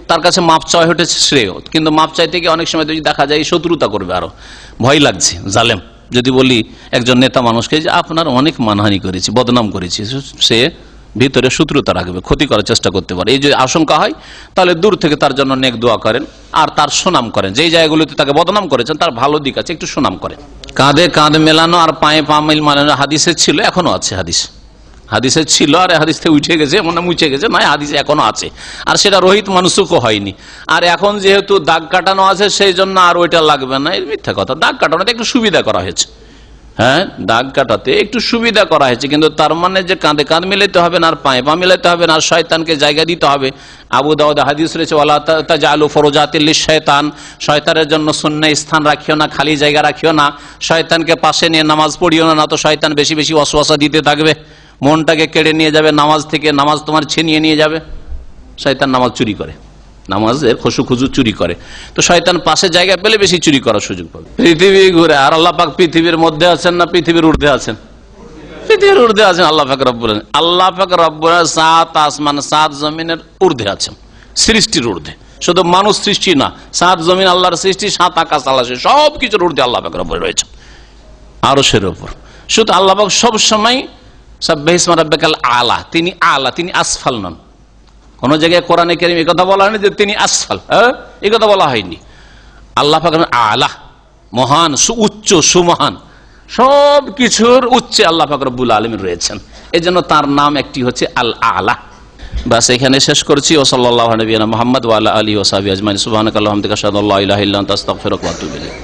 তার কাছে মাপ চাওয়া হচ্ছে শ্রেয়, কিন্তু মাপ চাইতে গিয়ে অনেক সময় যদি দেখা যায় শত্রুতা করবে, আরো ভয় লাগছে, জালেম। যদি বলি একজন নেতা মানুষকে যে আপনার অনেক মানহানি করেছি, বদনাম করেছি, সে ভিতরে শত্রুতা রাখবে, ক্ষতি করার চেষ্টা করতে পারে। এই যে আশঙ্কা হয়, তাহলে দূর থেকে তার জন্য নেক দোয়া করেন আর তার সুনাম করেন। যেই জায়গাগুলোতে তাকে বদনাম করেছেন তার ভালো দিক আছে, একটু সুনাম করেন। কাঁধে কাঁধ মেলানো আর পায়ে পা মেলানো হাদিসে ছিল, এখনো আছে। হাদিসে ছিল আর হাদিস থেকে উঠে গেছে, মনে মুছে গেছে, নয় হাদিসে এখনো আছে, আর সেটা রহিত মানুষও হয়নি। আর এখন যেহেতু দাগ কাটানো আছে সেই জন্য আর ওইটা লাগবে না, এই মিথ্যা কথা। দাগ কাটানোতে একটু সুবিধা করা হয়েছে, হ্যাঁ, দাগ কাটাতে একটু সুবিধা করা হয়েছে, কিন্তু তার মানে যে কাঁধে কাঁধ মিলাইতে হবে না, আর পায়ে পা মিলাইতে হবে না, আর শয়তানকে জায়গা দিতে হবে। আবু দাউদে হাদিস রয়েছে, ওয়ালা তাজআলু ফুরুজাতিল লিশ-শায়তান, শয়তানের জন্য সুন্নাহ স্থান রাখিও না, খালি জায়গা রাখিও না, শয়তানকে পাশে নিয়ে নামাজ পড়িও না, না তো শয়তান বেশি বেশি ওয়াসওয়াসা দিতে থাকবে, মনটাকে কেড়ে নিয়ে যাবে নামাজ থেকে, নামাজ তোমার ছিনিয়ে নিয়ে যাবে। শয়তান নামাজ চুরি করে, নামাজের খুশু খুজু চুরি করে, তো শয়তান পাশে জায়গা পেলে বেশি চুরি করার সুযোগ পাবে। পৃথিবী ঘুরে, আর আল্লাহ পাক পৃথিবীর মধ্যে আছেন না পৃথিবীর ঊর্ধ্বে আছেন? পৃথিবীর ঊর্ধ্বে আছেন আল্লাহ পাক রব্বুল আলামিন। আল্লাহ পাক রব্বুল আলামিন 7 আসমান 7 জমিনের ঊর্ধ্বে আছেন, সৃষ্টির ঊর্ধ্বে। শুধু মানুষ সৃষ্টি না, 7 জমিন আল্লাহর সৃষ্টি, 7 আকাশ আল্লাহ, সব কিছুর ঊর্ধ্বে আল্লাহ পাক রব্বুল রয়েছেন, আরশের উপর। শুধু আল্লাহ পাক সব সময় সাব্বিহিসমা রাব্বিকাল আলা, তিনি আলা, তিনি আসফাল নন। কোন জায়গায় কোরআনে কারীমে এই কথা বলা হয়নি যে তিনি আসফাল, এই কথা বলা হয়নি। আল্লাহ পাক আলা, মহান, উচ্চ, সুমহান, সব কিছুর উচ্চে আল্লাহ পাক রব্বুল আলামিন রয়েছেন। এজন্য তার নাম একটি হচ্ছে আল আলা। বাস এখানে শেষ করছি। ও সাল্লাল্লাহু আলা নবিয়িনা মুহাম্মদ ওয়া আলা আলিহি ওয়া সাহবিহি আজমাইন। সুবহানাকাল্লাহুম্মা ওয়া বিহামদিকা আশহাদু আল্লা ইলাহা ইল্লা আনতা আস্তাগফিরুকা ওয়া আতুবু ইলাইক।